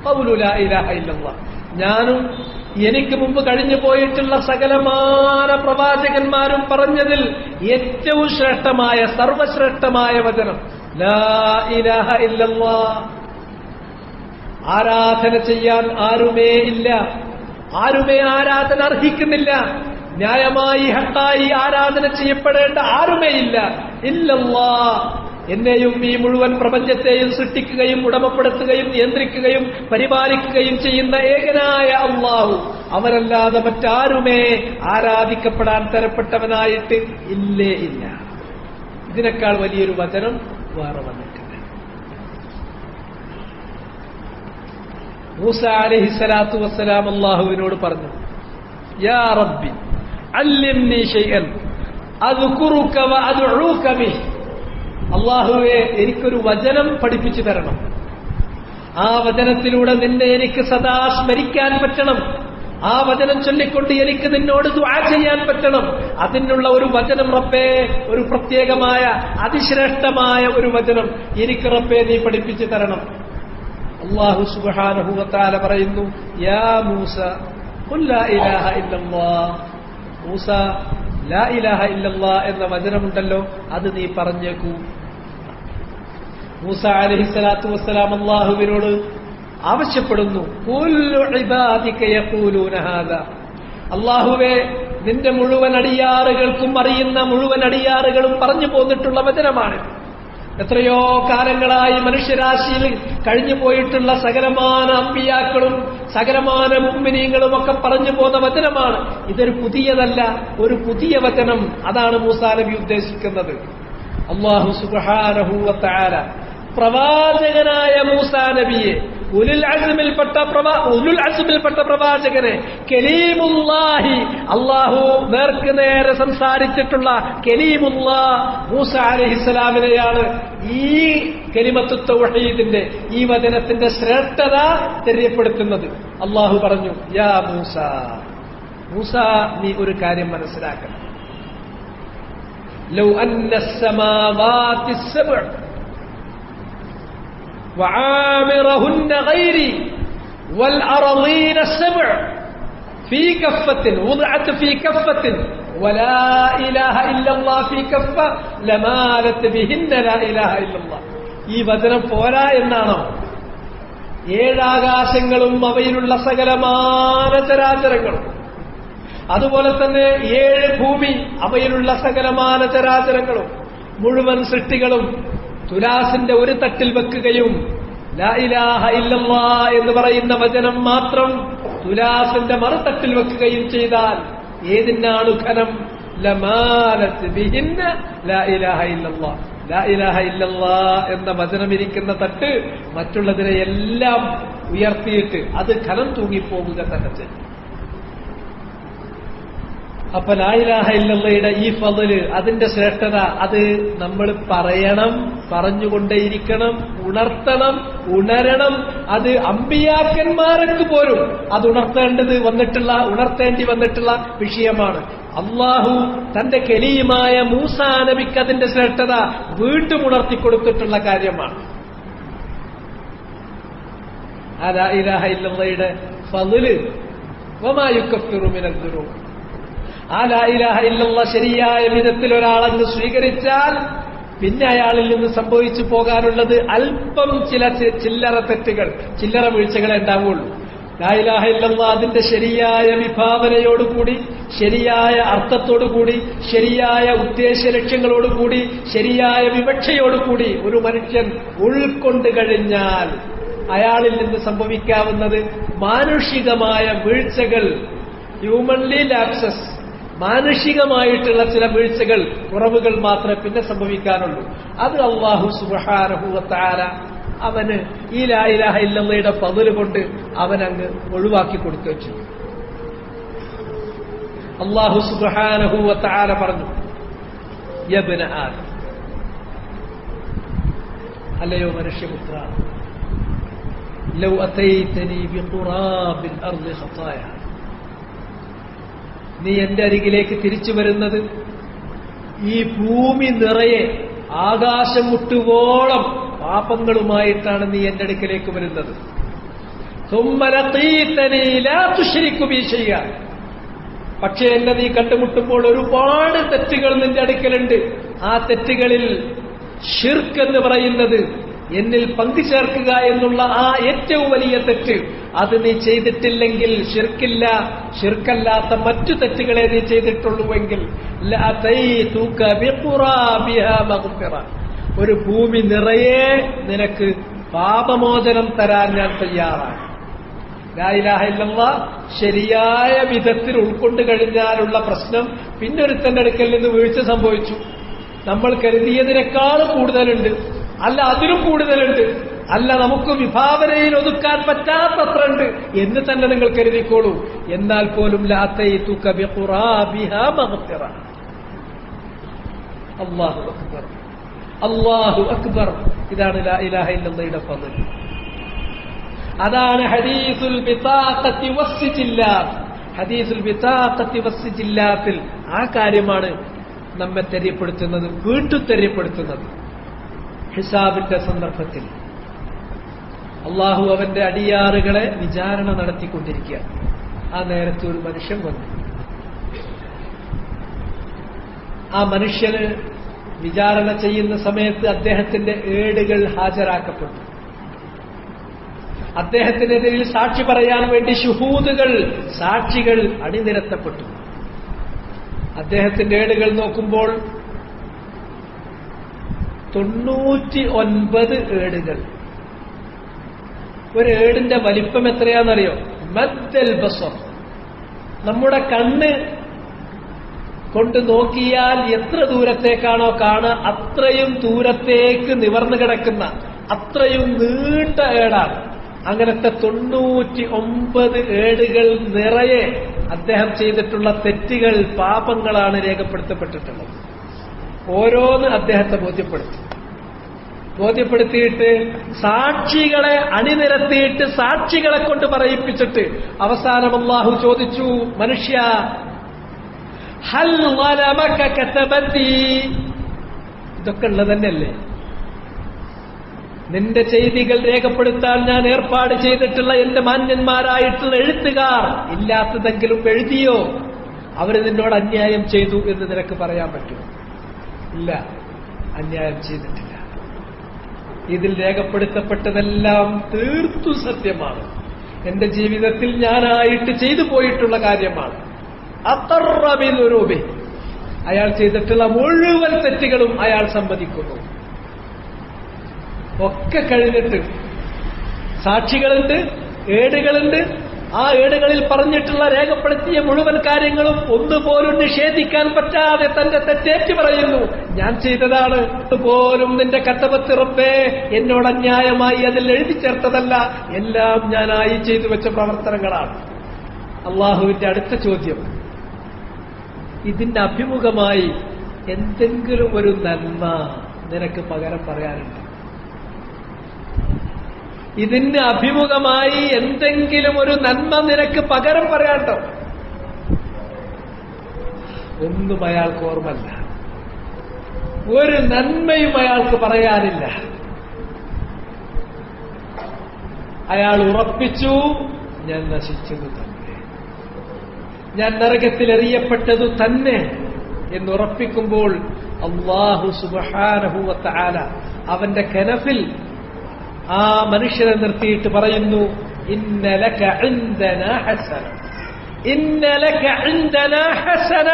ഖൗലു ലാ ഇലാഹ ഇല്ലല്ലാഹ്. ഞാനും എനിക്ക് മുമ്പ് കഴിഞ്ഞു പോയിട്ടുള്ള സകലമാന പ്രവാചകന്മാരും പറഞ്ഞതിൽ ഏറ്റവും ശ്രേഷ്ഠമായ, സർവശ്രേഷ്ഠമായ വചനം ലാ ഇലാഹ ഇല്ലല്ലാഹ്. ആരാധന ചെയ്യാൻ ആരുമേ ഇല്ല, ആരുമേ ആരാധന അർഹിക്കുന്നില്ല, ന്യായമായി ഹക്കായി ആരാധന ചെയ്യപ്പെടേണ്ട ആരുമേ ഇല്ല, ഇല്ലല്ലാഹ്. എന്നെയും ഈ മുഴുവൻ പ്രപഞ്ചത്തെയും സൃഷ്ടിക്കുകയും ഉടമപ്പെടുത്തുകയും നിയന്ത്രിക്കുകയും പരിപാലിക്കുകയും ചെയ്യുന്ന ഏകനായ അല്ലാഹു, അവരല്ലാതെ മറ്റാരുമേ ആരാധിക്കപ്പെടാൻ തരപ്പെട്ടവനായിട്ട് ഇല്ലേ ഇല്ല. ഇതിനേക്കാൾ വലിയൊരു വചനം വേറെ വന്നിട്ടില്ല. മൂസ അലൈഹിസ്സലാത്തു വസ്സലാം അല്ലാഹുവിനോട് പറഞ്ഞു, യാ റബ്ബി അല്ലിംനി ശൈഅൻ അദ്കുറുക വഅദ്ഉക ബിഹി. അല്ലാഹുവേ, എനിക്കൊരു വചനം പഠിപ്പിച്ചു തരണം. ആ വചനത്തിലൂടെ നിന്നെ എനിക്ക് സദാ സ്മരിക്കാൻ പറ്റണം. ആ വചനം ചൊല്ലിക്കൊണ്ട് എനിക്ക് നിന്നോട് ദുആ ചെയ്യാൻ പറ്റണം. അതിനുള്ള ഒരു വചനം റബ്ബേ, ഒരു പ്രത്യേകമായ അതിശ്രേഷ്ഠമായ ഒരു വചനം എനിക്ക് റബ്ബേ നീ പഠിപ്പിച്ചു തരണം. അല്ലാഹു സുബ്ഹാനഹു വ തആല പറയുന്നു, യാ മൂസ ഖുൽ ലാ ഇലാഹ ഇല്ലല്ലാഹ്. മൂസ, ലാ ഇലാഹ ഇല്ലല്ലാഹ് എന്ന വചനമുണ്ടല്ലോ, അത് നീ പറഞ്ഞേക്കൂ. മൂസ അലൈഹിസ്സലാത്തു വസ്സലാം അല്ലാഹുവിനോട് ആവശ്യപ്പെടുന്നു, കുല്ലു ഇബാദിക യഖൂലൂന ഹാദാ. അല്ലാഹുവേ, നിന്റെ മുഴുവൻ അടിയാറുകൾക്കും അറിയുന്ന മുഴുവൻ അടിയാറുകളും പറഞ്ഞു പോന്നിട്ടുള്ള വചനമാണ്. എത്രയോ കാലങ്ങളായി മനുഷ്യരാശിയിൽ കഴിഞ്ഞു പോയിട്ടുള്ള സകലമാന അമ്പിയാക്കളും സകലമാന മുഅ്മിനീങ്ങളും ഒക്കെ പറഞ്ഞു പോന്ന വചനമാണ്. ഇതൊരു പുതിയതല്ല, ഒരു പുതിയ വചനം. അതാണ് മൂസാ നബി ഉദ്ദേശിക്കുന്നത്. അല്ലാഹു സുബ്ഹാനഹു വ തആല പ്രവാചകനായ മൂസാ നബിയെ, ഉലുൽ അസ്മിൽപ്പെട്ട പ്രവാചകനെ, കലീമുല്ലാഹി, അല്ലാഹു നേർക്ക് നേരെ സംസാരിച്ചിട്ടുള്ള കലീമുല്ലാഹ് മൂസ അലൈഹിസ്സലാമിനെയാണ് ഈ കലിമത്തു തൗഹീദിന്റെ, ഈ വചനത്തിന്റെ ശ്രേഷ്ഠത തെര്യപ്പെടുത്തുന്നത്. അല്ലാഹു പറഞ്ഞു, യാ മൂസ, മൂസ നീ ഒരു കാര്യം മനസ്സിലാക്കണം. ലൗ അന്നസ് സമാവാതി സബ്അ وعامرهن غيري والأرضين السبع في كفة وضعت في كفة ولا إله إلا الله في كفة لمالت بهن لا إله إلا الله. ഈ വചനം പോരാ എന്നാണോ? ഏഴാകാശങ്ങളും അവയിലുള്ള സകലമാന ചരാചരങ്ങളും, അതുപോലെ തന്നെ 7 ഭൂമി അവയിലുള്ള സകലമാന ചരാചരങ്ങളും, മുഴുവൻ സൃഷ്ടികളും തുലാസിന്റെ ഒരു തട്ടിൽ വെക്കുകയും ലാ ഇലാഹ ഇല്ലല്ലാഹ് എന്ന് പറയുന്ന വചനം മാത്രം തുലാസിന്റെ മറുതട്ടിൽ വെക്കുകയും ചെയ്താൽ ഏതിനാണ് ഘനം? ലമാലത്ത് ബിഹിന്ന ലാ ഇലാഹ ഇല്ലല്ലാഹ്. ലാ ഇലാഹ ഇല്ലല്ലാഹ് എന്ന വചനം ഇരിക്കുന്ന തട്ട് മറ്റുള്ളതിനെ എല്ലാം ഉയർത്തിയിട്ട് അത് ഘനം തൂങ്ങിപ്പോകുക തന്നെ ചെയ്യും. അപ്പൊ ലാ ഇലാഹ ഇല്ലല്ലാഹയുടെ ഈ ഫള്, അതിന്റെ ശ്രേഷ്ഠത, അത് നമ്മൾ പറയണം, പറഞ്ഞുകൊണ്ടേയിരിക്കണം, ഉണർത്തണം, ഉണരണം. അത് അമ്പിയാക്കന്മാർക്ക് പോലും അത് ഉണർത്തേണ്ടി വന്നിട്ടുള്ള വിഷയമാണ്. അല്ലാഹു തന്റെ കലീമായ മൂസാ നബിക്ക് അതിന്റെ ശ്രേഷ്ഠത വീണ്ടും ഉണർത്തിക്കൊടുത്തിട്ടുള്ള കാര്യമാണ്. ആ ലാ ഇലാഹ ഇല്ലല്ലാഹയുടെ ഫള് വമാ യുകഫിറു മിനൽ ദുനൂബ്. ആ ലാ ഇലാഹ ഇല്ലല്ലാഹ് ശരിയായ വിധത്തിൽ ഒരാളങ്ങ് സ്വീകരിച്ചാൽ പിന്നെ അയാളിൽ നിന്ന് സംഭവിച്ചു പോകാനുള്ളത് അല്പം ചില ചില്ലറ തെറ്റുകൾ, ചില്ലറ വീഴ്ചകളെ ഉണ്ടാവുള്ളൂ. ലാ ഇലാഹ ഇല്ലല്ലാഹ് അതിന്റെ ശരിയായ വിഭാവനയോടുകൂടി, ശരിയായ അർത്ഥത്തോടുകൂടി, ശരിയായ ഉദ്ദേശ ലക്ഷ്യങ്ങളോടുകൂടി, ശരിയായ വിവക്ഷയോടുകൂടി ഒരു മനുഷ്യൻ ഉൾക്കൊണ്ട് കഴിഞ്ഞാൽ അയാളിൽ നിന്ന് സംഭവിക്കാവുന്നത് മാനുഷികമായ വീഴ്ചകൾ, ഹ്യൂമൻലി ലാപ്സസ്, മാനുഷികമായിട്ടുള്ള ചില വീഴ്ചകൾ, കുറവുകൾ മാത്രമേ പിന്നെ സംഭവിക്കാനുള്ളൂ. അത് അല്ലാഹു സുബ്ഹാനഹു വ തആല അവന് ഈ ലാ ഇലാഹ ഇല്ലല്ലാഹയുടെ ഫദ്ല് കൊണ്ട് അവനങ്ങ് ഒഴിവാക്കി കൊടുക്കുകയും ചെയ്യും. അല്ലാഹു സുബ്ഹാനഹു വ തആല പറഞ്ഞു, യബ്ന ആദം, അല്ലയോ മനുഷ്യപുത്ര, ലൗ അതൈതനി ബിഖുറാബിൽ അർളി ഖതായ, നീ എന്റെ അരികിലേക്ക് തിരിച്ചു വരുന്നത് ഈ ഭൂമി നിറയെ ആകാശം മുട്ടുവോളം പാപങ്ങളുമായിട്ടാണ് നീ എന്റെ അടുക്കലേക്ക് വരുന്നത്. പക്ഷേ എന്നെ നീ കണ്ടുമുട്ടുമ്പോൾ ഒരുപാട് തെറ്റുകൾ നിന്റെ അടുക്കലുണ്ട്. ആ തെറ്റുകളിൽ ഷിർക്ക് എന്ന് പറയുന്നത്, എന്നിൽ പങ്കുചേർക്കുക എന്നുള്ള ആ ഏറ്റവും വലിയ തെറ്റ്, അത് നീ ചെയ്തിട്ടില്ലെങ്കിൽ ഷിർക്കില്ല, ഷിർക്കല്ലാത്ത മറ്റു തെറ്റുകളെ നീ ചെയ്തിട്ടുള്ളൂവെങ്കിൽ ഒരു ഭൂമി നിറയെ നിനക്ക് പാപമോചനം തരാൻ ഞാൻ തയ്യാറാണ്. ലാ ഇലാഹ ഇല്ലല്ലാഹ് ശരിയായ വിധത്തിൽ ഉൾക്കൊണ്ടു കഴിഞ്ഞാലുള്ള പ്രശ്നം, പിന്നൊരുത്തന്റെ അടുക്കൽ നിന്ന് വീഴ്ച സംഭവിച്ചു, നമ്മൾ കരുതിയതിനേക്കാൾ കൂടുതലുണ്ട്, അല്ല അതിലും കൂടുതലുണ്ട്, അല്ല നമുക്ക് വിഭാവനയിൽ ഒതുക്കാൻ പറ്റാത്തത്ര ഉണ്ട് എന്ന് തന്നെ നിങ്ങൾ കരുതിക്കോളൂ. എന്നാൽ പോലും ലഅതൈതുക ബിഖുറാബിഹാ മഗ്ഫിറ. അല്ലാഹു അക്ബർ, അല്ലാഹു അക്ബർ. ഇതാണ് ലാ ഇലാഹ ഇല്ലല്ലാഹയുടെ ഫദ്ൽ. അതാണ് ഹദീസുൽ ബിതാഖത്തി വസ്സിജില്ലാത്ത്. ഹദീസുൽ ബിതാഖത്തി വസ്സിജില്ലാത്തിൽ ആ കാര്യമാണ് നമ്മെ തെര്യപ്പെടുത്തുന്നത്, വീണ്ടും തെര്യപ്പെടുത്തുന്നത്. ഹിസാബിന്റെ സന്ദർഭത്തിൽ അള്ളാഹു അവന്റെ അടിയാറുകളെ വിചാരണ നടത്തിക്കൊണ്ടിരിക്കുക. ആ നേരത്തെ ഒരു മനുഷ്യൻ വന്നു. ആ മനുഷ്യന് വിചാരണ ചെയ്യുന്ന സമയത്ത് അദ്ദേഹത്തിന്റെ ഏടുകൾ ഹാജരാക്കപ്പെട്ടു. അദ്ദേഹത്തിനെതിരിൽ സാക്ഷി പറയാൻ വേണ്ടി ശുഹൂദുകൾ, സാക്ഷികൾ അണിനിരത്തപ്പെട്ടു. അദ്ദേഹത്തിന്റെ ഏടുകൾ നോക്കുമ്പോൾ 99 ഏടുകൾ. ഒരു ഏടിന്റെ വലിപ്പം എത്രയാണെന്നറിയോ? മദ്ദൽ ബസർ. നമ്മുടെ കണ്ണ് കൊണ്ട് നോക്കിയാൽ എത്ര ദൂരത്തേക്കാണോ കാണുക അത്രയും ദൂരത്തേക്ക് നിവർന്നു കിടക്കുന്ന അത്രയും നീണ്ട ഏടാണ്. അങ്ങനത്തെ 99 ഏടുകൾ നിറയെ അദ്ദേഹം ചെയ്തിട്ടുള്ള തെറ്റുകൾ, പാപങ്ങളാണ് രേഖപ്പെടുത്തപ്പെട്ടിട്ടുള്ളത്. ഓരോന്ന് അദ്ദേഹത്തെ ബോധ്യപ്പെടുത്തിയിട്ട് സാക്ഷികളെ അണിനിരത്തിയിട്ട് സാക്ഷികളെ കൊണ്ട് പറയിപ്പിച്ചിട്ട് അവസാനം അല്ലാഹു ചോദിച്ചു, മനുഷ്യ ഹൽ വലമക കതബതി, ഇതൊക്കെ ഉള്ളത് തന്നെയല്ലേ? നിന്റെ ചെയ്തികൾ രേഖപ്പെടുത്താൻ ഞാൻ ഏർപ്പാട് ചെയ്തിട്ടുള്ള എന്റെ മാന്യന്മാരായിട്ടുള്ള എഴുത്തുകാർ ഇല്ലാത്തതെങ്കിലും എഴുതിയോ? അവര് നിന്നോട് അന്യായം ചെയ്തു എന്ന് നിനക്ക് പറയാൻ പറ്റുമോ? ഇല്ല, അന്യായം ചെയ്തിട്ടില്ല. ഇതിൽ രേഖപ്പെടുത്തപ്പെട്ടതെല്ലാം തീർത്തു സത്യമാണ്. എന്റെ ജീവിതത്തിൽ ഞാനായിട്ട് ചെയ്തു പോയിട്ടുള്ള കാര്യമാണ്. അത്തറബിനുരൂപി, അയാൾ ചെയ്തിട്ടുള്ള മുഴുവൻ തെറ്റുകളും അയാൾ സമ്മതിക്കുന്നു. ഒക്കെ കഴിഞ്ഞിട്ട് സാക്ഷികളുണ്ട്, ഏടുകളുണ്ട്. ആ ഏടുകളിൽ പറഞ്ഞിട്ടുള്ള രേഖപ്പെടുത്തിയ മുഴുവൻ കാര്യങ്ങളും ഒന്നുപോലും നിഷേധിക്കാൻ പറ്റാതെ തന്റെ തെറ്റേറ്റ് പറയുന്നു. ഞാൻ ചെയ്തതാണ്, പോലും നിന്റെ കത്തബത്ത് റബ്ബേ എന്നോട് അന്യായമായി അതിൽ എഴുതി ചേർത്തതല്ല, എല്ലാം ഞാനായി ചെയ്തു വെച്ച പ്രവർത്തനങ്ങളാണ്. അള്ളാഹുവിന്റെ അടുത്ത ചോദ്യം, ഇതിന്റെ അഭിമുഖമായി എന്തെങ്കിലും ഒരു നന്മ നിനക്ക് പകരം പറയാനുണ്ട്? ഇതിന് അഭിമുഖമായി എന്തെങ്കിലും ഒരു നന്മ നിനക്ക് പകരം പറയാണ്ടോ? ഒന്നും അയാൾക്ക് ഓർമ്മല്ല, ഒരു നന്മയും അയാൾക്ക് പറയാനില്ല. അയാൾ ഉറപ്പിച്ചു, ഞാൻ നശിച്ചതു തന്നെ, ഞാൻ നരകത്തിലെറിയപ്പെട്ടതു തന്നെ എന്നുറപ്പിക്കുമ്പോൾ അല്ലാഹു സുബ്ഹാനഹു വ തആല അവന്റെ കനഫിൽ ആ മനുഷ്യനെ നിർത്തിയിട്ട് പറയുന്നു, ഇന്ന ലക ഇൻദനാ ഹസന, ഇന്ന ലക ഇൻദനാ ഹസന.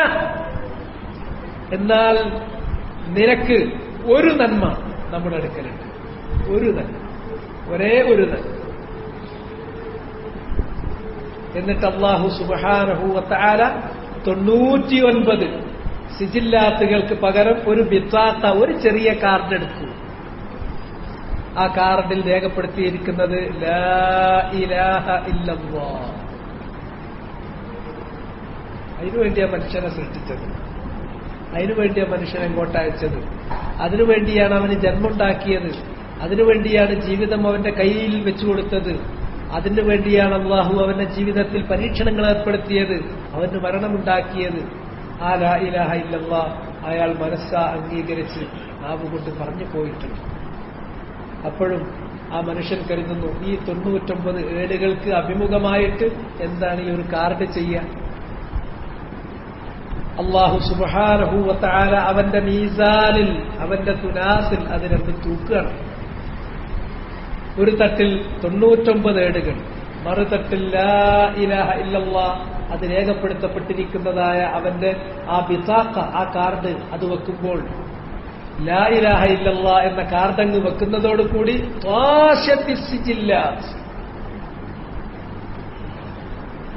എന്നാൽ നിനക്ക് ഒരു നന്മ നമ്മുടെ അടുക്കലുണ്ട്, ഒരു നന്മ, ഒരേ ഒരു നന്മ. എന്നിട്ട് അല്ലാഹു സുബ്ഹാനഹു വ തആല 99 സിജില്ലാത്തുകൾക്ക് പകരം ഒരു ബിത്താത്ത, ഒരു ചെറിയ കാർഡ് എടുക്കൂ. ആ കാർഡിൽ രേഖപ്പെടുത്തിയിരിക്കുന്നത് ലാ ഇലാഹ ഇല്ലല്ലാഹ്. അതിനുവേണ്ടിയാ മനുഷ്യനെ സൃഷ്ടിച്ചത്, അതിനുവേണ്ടിയാ മനുഷ്യനെ എങ്ങോട്ട് അയച്ചത്, അതിനുവേണ്ടിയാണ് അവന് ജന്മമുണ്ടാക്കിയത്, അതിനുവേണ്ടിയാണ് ജീവിതം അവന്റെ കയ്യിൽ വെച്ചുകൊടുത്തത്, അതിനുവേണ്ടിയാണ് അല്ലാഹു അവന്റെ ജീവിതത്തിൽ പരീക്ഷണങ്ങൾ ഏർപ്പെടുത്തിയത്, അവന് മരണമുണ്ടാക്കിയത്. ആ ലാ ഇലാഹ ഇല്ലല്ലാഹ് അയാൾ മനസ്സാ അംഗീകരിച്ച് നാവുകൊണ്ട് പറഞ്ഞു പോയിട്ടുണ്ട്. അപ്പോഴും ആ മനുഷ്യൻ കരുതുന്നു, ഈ 99 ഏടുകൾക്ക് അഭിമുഖമായിട്ട് എന്താണ് ഈ ഒരു കാർഡ് ചെയ്യുക? അല്ലാഹു സുബ്ഹാനഹു വ തആല അവന്റെ മീസാനിൽ, അവന്റെ തുനാസിൽ അത് രണ്ടും തൂക്കുകയാണ്. ഒരു തട്ടിൽ 99 ഏടുകൾ, മറുതട്ടിൽ ലാ ഇലാഹ ഇല്ലല്ലാഹ് അത് രേഖപ്പെടുത്തപ്പെട്ടിരിക്കുന്നതായ അവന്റെ ആ ബിതാഖ, ആ കാർഡ് അത് വെക്കുമ്പോൾ, ലാ ഇലാഹ ഇല്ലല്ലാഹ് എന്ന കാർഡങ്ങ് വെക്കുന്നതോടുകൂടി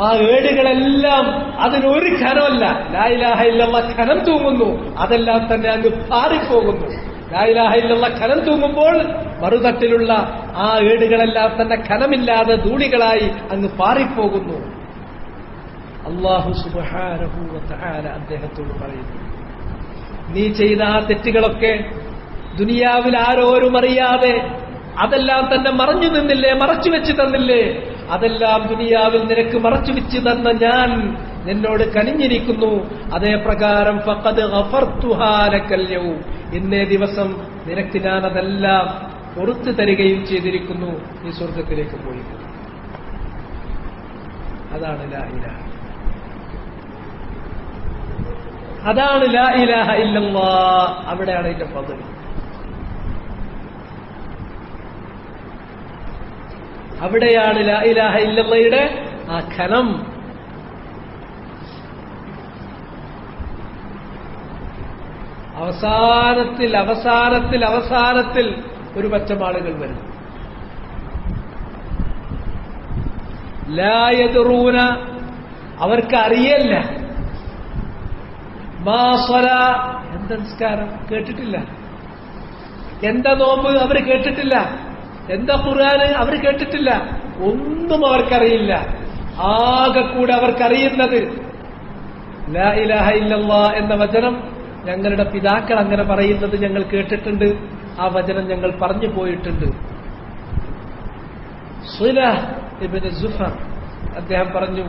ആ ഏടുകളെല്ലാം അതിനൊരു ഖനമല്ല, ലാ ഇലാഹ ഇല്ലല്ലാഹ് ഖനം തൂങ്ങുന്നു, അതെല്ലാം തന്നെ അങ്ങ് പാറിപ്പോകുന്നു. ലാ ഇലാഹ ഇല്ലല്ലാഹ് ഖനം തൂങ്ങുമ്പോൾ മറുതട്ടിലുള്ള ആ ഏടുകളെല്ലാം തന്നെ ഖനമില്ലാതെ ധൂളികളായി അങ്ങ് പാറിപ്പോകുന്നു. അല്ലാഹു സുബ്ഹാനഹു വ തആല അദ്ദേഹത്തോട് പറയുന്നു, നീ ചെയ്ത ആ തെറ്റുകളൊക്കെ ദുനിയാവിൽ ആരോരും അറിയാതെ അതെല്ലാം തന്നെ മറഞ്ഞു നിന്നില്ലേ, മറച്ചു വെച്ച് തന്നില്ലേ? അതെല്ലാം ദുനിയാവിൽ നിനക്ക് മറച്ചു വെച്ച് തന്ന ഞാൻ നിന്നോട് കനിഞ്ഞിരിക്കുന്നു. അതേ പ്രകാരം ഫഖദ് ഗഫർതുഹാ ലക്കൽ യൗം, ഇന്നേ ദിവസം നിനക്ക് ഞാൻ അതെല്ലാം പൊറുത്തു തരികയും ചെയ്തിരിക്കുന്നു. നീ സ്വർഗത്തിലേക്ക് പോയി. അതാണ് ലാ ഇലാഹ, അതാണ് ലാ ഇലാഹ ഇല്ലല്ലാഹ്. അവിടെയാണ് ഇതിന്റെ ഫദ്ൽ. അവിടെയാണ് ലാ ഇലാഹ ഇല്ലല്ലാഹയുടെ ആ ഖനം. അവസാനത്തിൽ അവസാനത്തിൽ അവസാനത്തിൽ ഒരു പറ്റം ആളുകൾ വരും. ലാ യദ്റൂന, അവർക്ക് അറിയല്ല. മാ സ്വലാ, എന്താ നിസ്കാരം കേട്ടിട്ടില്ല, എന്താ നോമ്പ് അവർ കേട്ടിട്ടില്ല, എന്താ ഖുർആൻ അവർ കേട്ടിട്ടില്ല, ഒന്നും അവർക്കറിയില്ല. ആകെ കൂടെ അവർക്കറിയുന്നത് ലാ ഇലാഹ ഇല്ലല്ലാഹ് എന്ന വചനം ഞങ്ങളുടെ പിതാക്കൾ അങ്ങനെ പറയുന്നത് ഞങ്ങൾ കേട്ടിട്ടുണ്ട്, ആ വചനം ഞങ്ങൾ പറഞ്ഞു പോയിട്ടുണ്ട്. സുലഹ് ഇബ്നു സുഫർ അദ്ദേഹം പറഞ്ഞു,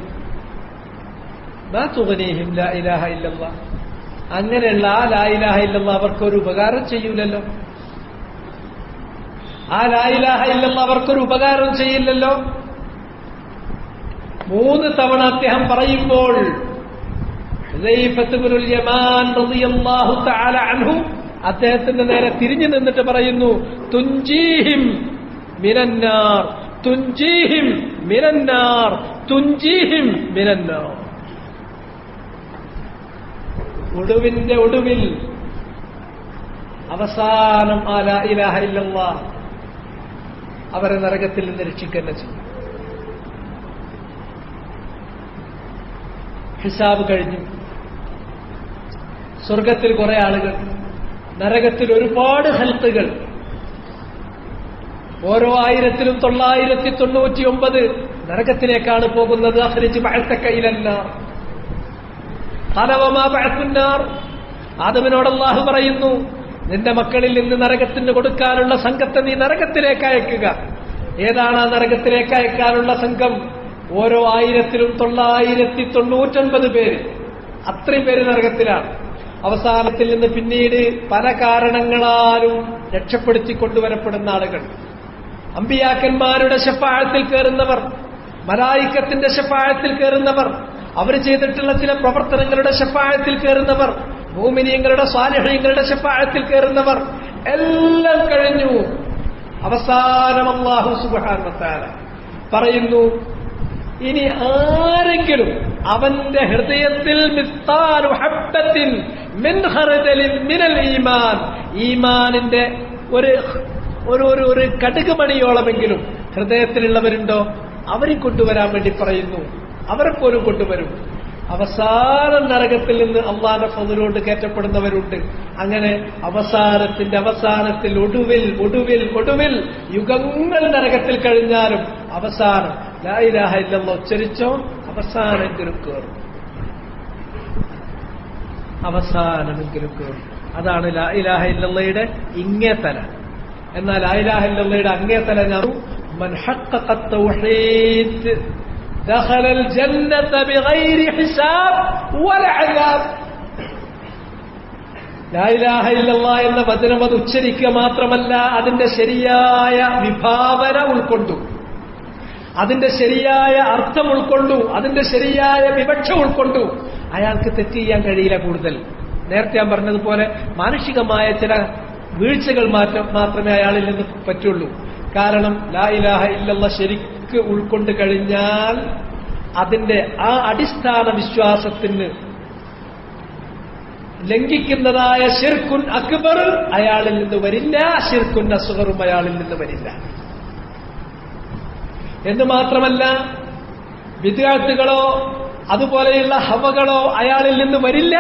മാ തുഗ്നീഹിം ലാ ഇലാഹ ഇല്ലല്ലാഹ്, അങ്ങനെയുള്ള ആ ലാ ഇലാഹ ഇല്ലല്ലാഹ് അവർക്കൊരു ഉപകാരം ചെയ്യൂലല്ലോ, ആ ലാ ഇലാഹ ഇല്ലല്ലാഹ് അവർക്കൊരു ഉപകാരം ചെയ്യില്ലല്ലോ. 3 തവണ അദ്ദേഹം പറയുമ്പോൾ ഹുദൈഫത്ത് ഇബ്നുൽ യമാൻ റളിയല്ലാഹു തആല അൻഹു അദ്ദേഹത്തിന്റെ നേരെ തിരിഞ്ഞു നിന്നിട്ട് പറയുന്നു, തുൻജീഹിം മിനന്നാർ, തുൻജീഹിം മിനന്നാർ, തുൻജീഹിം മിനന്നാർ. ഒടുവിന്റെ ഒടുവിൽ അവസാനം ആ ലാ ഇലാഹ ഇല്ലല്ലാഹ് അവരെ നരകത്തിൽ നിന്ന് രക്ഷിക്കുക ചെയ്യും. ഹിസാബ് കഴിഞ്ഞു. സ്വർഗത്തിൽ കുറെ ആളുകൾ, നരകത്തിൽ ഒരുപാട് ഹൽക്കുകൾ. ഓരോ 1999 നരകത്തിലേക്കാണ് പോകുന്നത്. അഖ്രിജ് ബഅസക ഇലന്നാർ. ഖാല വമാ ബഅസുന്നാർ. ആദമിനോട് അല്ലാഹു പറയുന്നു, നിന്റെ മക്കളിൽ നിന്ന് നരകത്തിന് കൊടുക്കാനുള്ള സംഘത്തെ നീ നരകത്തിലേക്ക് അയക്കുക. ഏതാണ് ആ നരകത്തിലേക്ക് അയക്കാനുള്ള സംഘം? ഓരോ 1999 പേര്, അത്രയും പേര് നരകത്തിലാണ്. അവസാനത്തിൽ നിന്ന് പിന്നീട് പല കാരണങ്ങളാലും രക്ഷപ്പെടുത്തി കൊണ്ടുവരപ്പെടുന്ന ആളുകൾ, അമ്പിയാക്കന്മാരുടെ ശഫാഅത്തിൽ കയറുന്നവർ, മലായിക്കത്തിന്റെ ശഫാഅത്തിൽ കയറുന്നവർ, അവർ ചെയ്തിട്ടുള്ള ചില പ്രവർത്തനങ്ങളുടെ ശഫാഅത്തിൽ കയറുന്നവർ, മുഅ്മിനീങ്ങളുടെ സ്വാലിഹീങ്ങളുടെ ശഫാഅത്തിൽ കയറുന്നവർ എല്ലാം കഴിഞ്ഞു. അവസാനം അല്ലാഹു സുബ്ഹാനഹു വ തആല പറയുന്നു, ഇനി ആരെങ്കിലും അവന്റെ ഹൃദയത്തിൽ മിസ്ഖാലു ഹബ്ബത്തിൻ മിൻ ഖർദലിൻ മിനൽ ഈമാൻ, ഈമാനിന്റെ ഒരു കടുക് മണിയോളമെങ്കിലും ഹൃദയത്തിലുള്ളവരുണ്ടോ അവരെ കൊണ്ടുവരാൻ വേണ്ടി പറയുന്നു. അവരെ പോലും കൊണ്ടുവരും. അവസാന നരകത്തിൽ നിന്ന് അള്ളാന്റെ ഫദ്ലുകൊണ്ട് കയറ്റപ്പെടുന്നവരുണ്ട്. അങ്ങനെ അവസാനത്തിന്റെ അവസാനത്തിൽ ഒടുവിൽ യുഗങ്ങൾ നരകത്തിൽ കഴിഞ്ഞാലും അവസാനം ലാ ഇലാഹ ഇല്ലല്ലാഹ് ഉച്ചരിച്ചോ അവസാനെങ്കിലും കയറും. അവസാനമെങ്കിലും കയറും. അതാണ് ലാ ഇലാഹ ഇല്ലല്ലാഹയുടെ ഇങ്ങേ തല. എന്നാൽ ലാ ഇലാഹ ഇല്ലല്ലാഹയുടെ അങ്ങേ തല ഞാൻ മൻ ഹഖഖ തൗഹീദ് ദഖലൽ ജന്നത ബിഗൈരി ഹിസാബ് വലാ അദാബ്. ലാ ഇലാഹ ഇല്ലല്ലാഹ് എന്ന വചനം അത് ഉച്ചരിക്കുക മാത്രമല്ല, അതിന്റെ ശരിയായ വിഭാവന ഉൾക്കൊണ്ടു, അതിന്റെ ശരിയായ അർത്ഥം ഉൾക്കൊണ്ടു, അതിന്റെ ശരിയായ വിവക്ഷ ഉൾക്കൊണ്ടു, അയാൾക്ക് തെറ്റ് ചെയ്യാൻ കഴിയില്ല. കൂടുതൽ നേരത്തെ ഞാൻ പറഞ്ഞതുപോലെ മാനുഷികമായ ചില വീഴ്ചകൾ മാത്രമേ അയാളിൽ നിന്ന് പറ്റുള്ളൂ. കാരണം ലാ ഇലാഹ ഇല്ലല്ലാഹ് ശരിക്ക് ഉൾക്കൊണ്ട് കഴിഞ്ഞാൽ അതിന്റെ ആ അടിസ്ഥാന വിശ്വാസത്തിന് ലംഘിക്കുന്നതായ ശിർക്കുൻ അക്ബർ അയാളിൽ നിന്ന് വരില്ല, ശിർക്കുൻ അസ്ഗറും അയാളിൽ നിന്ന് വരില്ല. എന്ന് മാത്രമല്ല, ബിദ്അത്തുകളോ അതുപോലെയുള്ള ഹവകളോ അയാളിൽ നിന്ന് വരില്ല.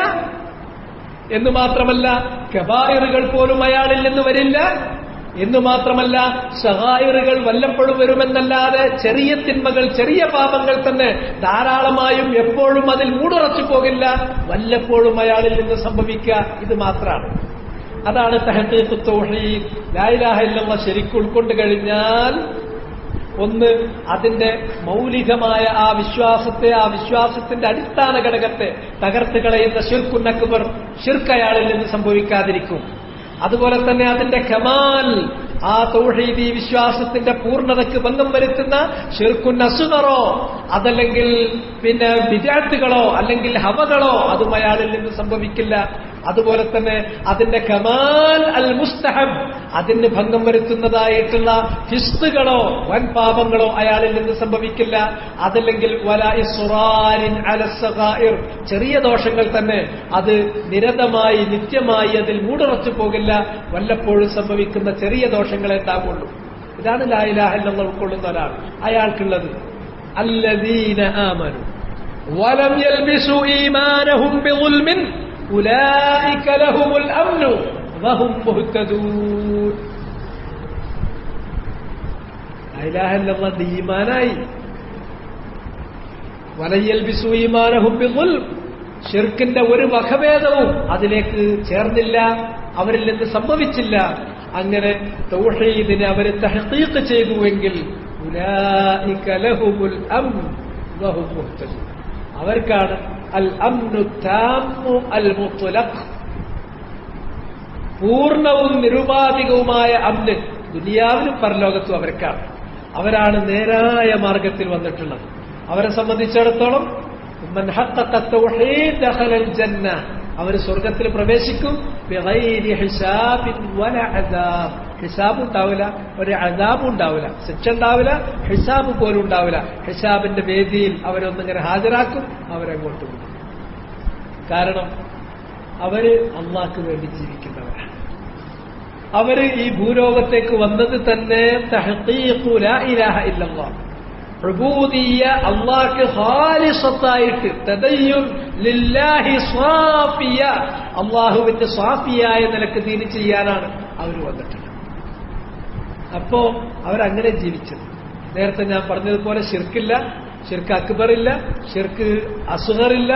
എന്ന് മാത്രമല്ല, കബായിറുകൾ പോലും അയാളിൽ നിന്ന് വരില്ല. എന്ന് മാത്രമല്ല, സഗായിറുകൾ വല്ലപ്പോഴും വരുമെന്നല്ലാതെ ചെറിയ തിന്മകൾ, ചെറിയ പാപങ്ങൾ തന്നെ ധാരാളമായും എപ്പോഴും അതിൽ മൂടുറച്ചു പോകില്ല. വല്ലപ്പോഴും അയാളിൽ നിന്ന് സംഭവിക്കുക. ഇത് മാത്രമാണ്. അതാണ് തഹ്ഖീഖു തൗഹീദ്. ലാ ഇലാഹ ഇല്ലല്ലാഹ് ശരിക്കും ഉൾക്കൊണ്ട് കഴിഞ്ഞാൽ ഒന്ന്, അതിന്റെ മൗലികമായ ആ വിശ്വാസത്തെ, ആ വിശ്വാസത്തിന്റെ അടിസ്ഥാന ഘടകത്തെ തകർത്ത് കളയുന്ന ശിർക്കുൻ അക്ബർ, ശിർക്ക് അയാളിൽ നിന്ന് സംഭവിക്കാതിരിക്കും. അതുപോലെ തന്നെ അതിന്റെ കമാൽ, ആ തൗഹീദി വിശ്വാസത്തിന്റെ പൂർണ്ണതയ്ക്ക് ഭംഗം വരുത്തുന്ന ശിർക്കുൻ അസ്ഗറോ അതല്ലെങ്കിൽ പിന്നെ ബിദ്അത്തുകളോ അല്ലെങ്കിൽ ഹവകളോ അതും അയാളിൽ നിന്ന് സംഭവിക്കില്ല. അതുപോലെ തന്നെ അതിന്റെ കമാൽ അൽ മുസ്തഹബ്, അതിന് ഭംഗം വരുത്തുന്നതായിട്ടുള്ള ഫിസ്ഖുകളോ വൻ പാപങ്ങളോ അയാളിൽ നിന്ന് സംഭവിക്കില്ല. അതല്ലെങ്കിൽ വലാ ഇസ്റാരിൻ അല സഗായിർ, ചെറിയ ദോഷങ്ങൾ തന്നെ അത് നിരതമായി നിത്യമായി അതിൽ മൂടുറച്ചു പോകില്ല. വല്ലപ്പോഴും സംഭവിക്കുന്ന ചെറിയ ദോഷങ്ങളെ ഉണ്ടാകുള്ളൂ. ഇതാണ് ലാ ഇലാഹ ഇല്ലല്ലാഹ് ഉൾക്കൊള്ളുന്ന ഒരാൾ, അയാൾക്കുള്ളത്. അല്ലദീന ആമനു വലം യൽബിസു ഈമാനഹും ബിളുൽമിൻ ഉലൈക ലഹുമുൽ അംനു വഹും മുഹ്തദൂൻ. ലാ ഇലാഹ ഇല്ലല്ലാഹ് ഈമാനായി. വലം യൽബിസു ഈമാനഹും ബിളുൽം, ശിർക്കിന്റെ ഒരു വകഭേദവും അതിലേക്ക് ചേർന്നില്ല, അവരിൽ നിന്ന് സംഭവിച്ചില്ല. അങ്ങനെ തൗഹീദിനെ അവർ തഹ്ഖീഖ് ചെയ്തുവെങ്കിൽ ഉലൈക ലഹുമുൽ അംൻ വഹും മുഹ്തദൂൻ, അവർക്കാണ് അൽ അംനു താമ്മു അൽ മുത്ലഖ്, പൂർണ്ണവും നിരുപാധികവുമായ അംന് ദുനിയാവിലും പരലോകത്തും അവർക്കാണ്. അവരാണ് നേരായ മാർഗത്തിൽ വന്നിട്ടുള്ളത്. അവരെ സംബന്ധിച്ചിടത്തോളം മൻ ഹഖഖ തൗഹീദ് ദഖലൽ ജന്ന, അവർ സ്വർഗത്തിൽ പ്രവേശിക്കും. ബിഗൈരി ഹിസാബിൻ വലാ അദാബ്, ഹിസാബ് ഉണ്ടാവില്ല, ഒരു അദാബും ഉണ്ടാവില്ല, ശിക്ഷ ഉണ്ടാവില്ല, ഹിസാബ് പോലും ഉണ്ടാവില്ല. ഹിസാബിന്റെ വേദിയിൽ അവരൊന്നിങ്ങനെ ഹാജരാക്കും, അവരങ്ങോട്ട് പോകും. കാരണം അവര് അള്ളാഹ്ക്ക് വേണ്ടി ജീവിക്കുന്നവരാണ്. അവര് ഈ ഭൂലോകത്തേക്ക് വന്നത് തന്നെ തഹ്ഖീഖു ലാ ഇലാഹ ഇല്ലല്ലാഹ്, ഉബൂദിയ്യ അല്ലാഹ്ക്ക് ഖാലിസത്തായിട്ട്, തദയ്യുൻ ലില്ലാഹി സാഫിയ, അല്ലാഹുവിന്റെ സാഫിയായ നിലക്ക് ദീൻ ചെയ്യാനാണ് അവർ വന്നിട്ടുള്ളത്. അപ്പോ അവരങ്ങനെ ജീവിച്ചത്. നേരത്തെ ഞാൻ പറഞ്ഞതുപോലെ ശിർക്കില്ല, ശിർക്ക് അക്ബറില്ല, ശിർക്ക് അസ്ഗറില്ല,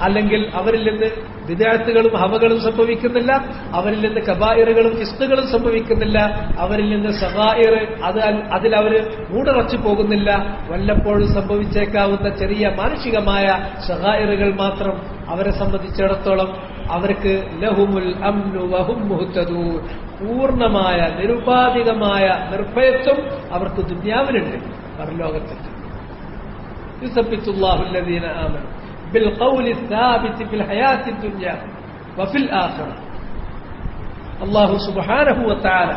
അല്ലെങ്കിൽ അവരിൽ നിന്ന് ബിദ്അത്തുകളും ഹവകളും സംഭവിക്കുന്നില്ല, അവരിൽ നിന്ന് കബായിറുകളും ഫിസ്ഖുകളും സംഭവിക്കുന്നില്ല, അവരിൽ നിന്ന് സഗായിർ അതിലവർ മൂടുറച്ചു പോകുന്നില്ല. വല്ലപ്പോഴും സംഭവിച്ചേക്കാവുന്ന ചെറിയ മാനുഷികമായ സഗായിറുകൾ മാത്രം അവരെ സംബന്ധിച്ചിടത്തോളം അവർക്ക് ലഹുമുൽ അംനു വഹും മുഹ്തദൂൻ, പൂർണ്ണമായ നിരുപാധികമായ നിർഭയത്വം അവർക്ക് ദുനിയാവിലുണ്ട്, പരലോകത്തുണ്ട്. യുസബ്ബിതുല്ലാഹു അല്ലദീന ആമനു ബിൽഖൗലി الثابت في الحياة الدنيا വഫിൽ ആഖിറ. അല്ലാഹു സുബ്ഹാനഹു വ തആല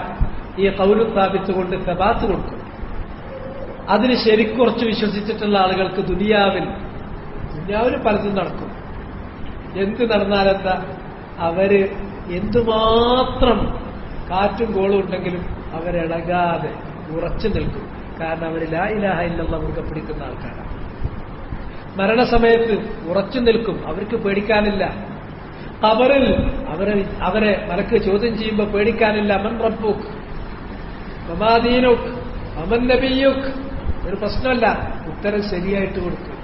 ഈ ഖൗലു സാബിത്ത് കൊണ്ട് സബാത്ത് കൊടുക്കും. അതിന് ശരിക്കുറച്ച് വിശ്വസിച്ചിട്ടുള്ള ആളുകൾക്ക് ദുനിയാവിൽ പലതും നടക്കും. എന്ത് നടന്നാലെന്താ, അവര് എന്തുമാത്രം കാറ്റും കോളും ഉണ്ടെങ്കിലും അവരിളകാതെ ഉറച്ചു നിൽക്കും. കാരണം അവർ ലാ ഇലാഹ ഇല്ലല്ലാഹ് മുറുകെ പിടിക്കുന്ന ആൾക്കാരാണ്. മരണസമയത്ത് ഉറച്ചു നിൽക്കും, അവർക്ക് പേടിക്കാനില്ല. ഖബറിൽ അവരെ മലക്ക് ചോദ്യം ചെയ്യുമ്പോൾ പേടിക്കാനില്ല. മൻ റബ്ബുക് വമാ ദീനുക് വമൻ നബിയുക്, ഒരു പ്രശ്നമല്ല, ഉത്തരം ശരിയായിട്ട് കൊടുക്കും.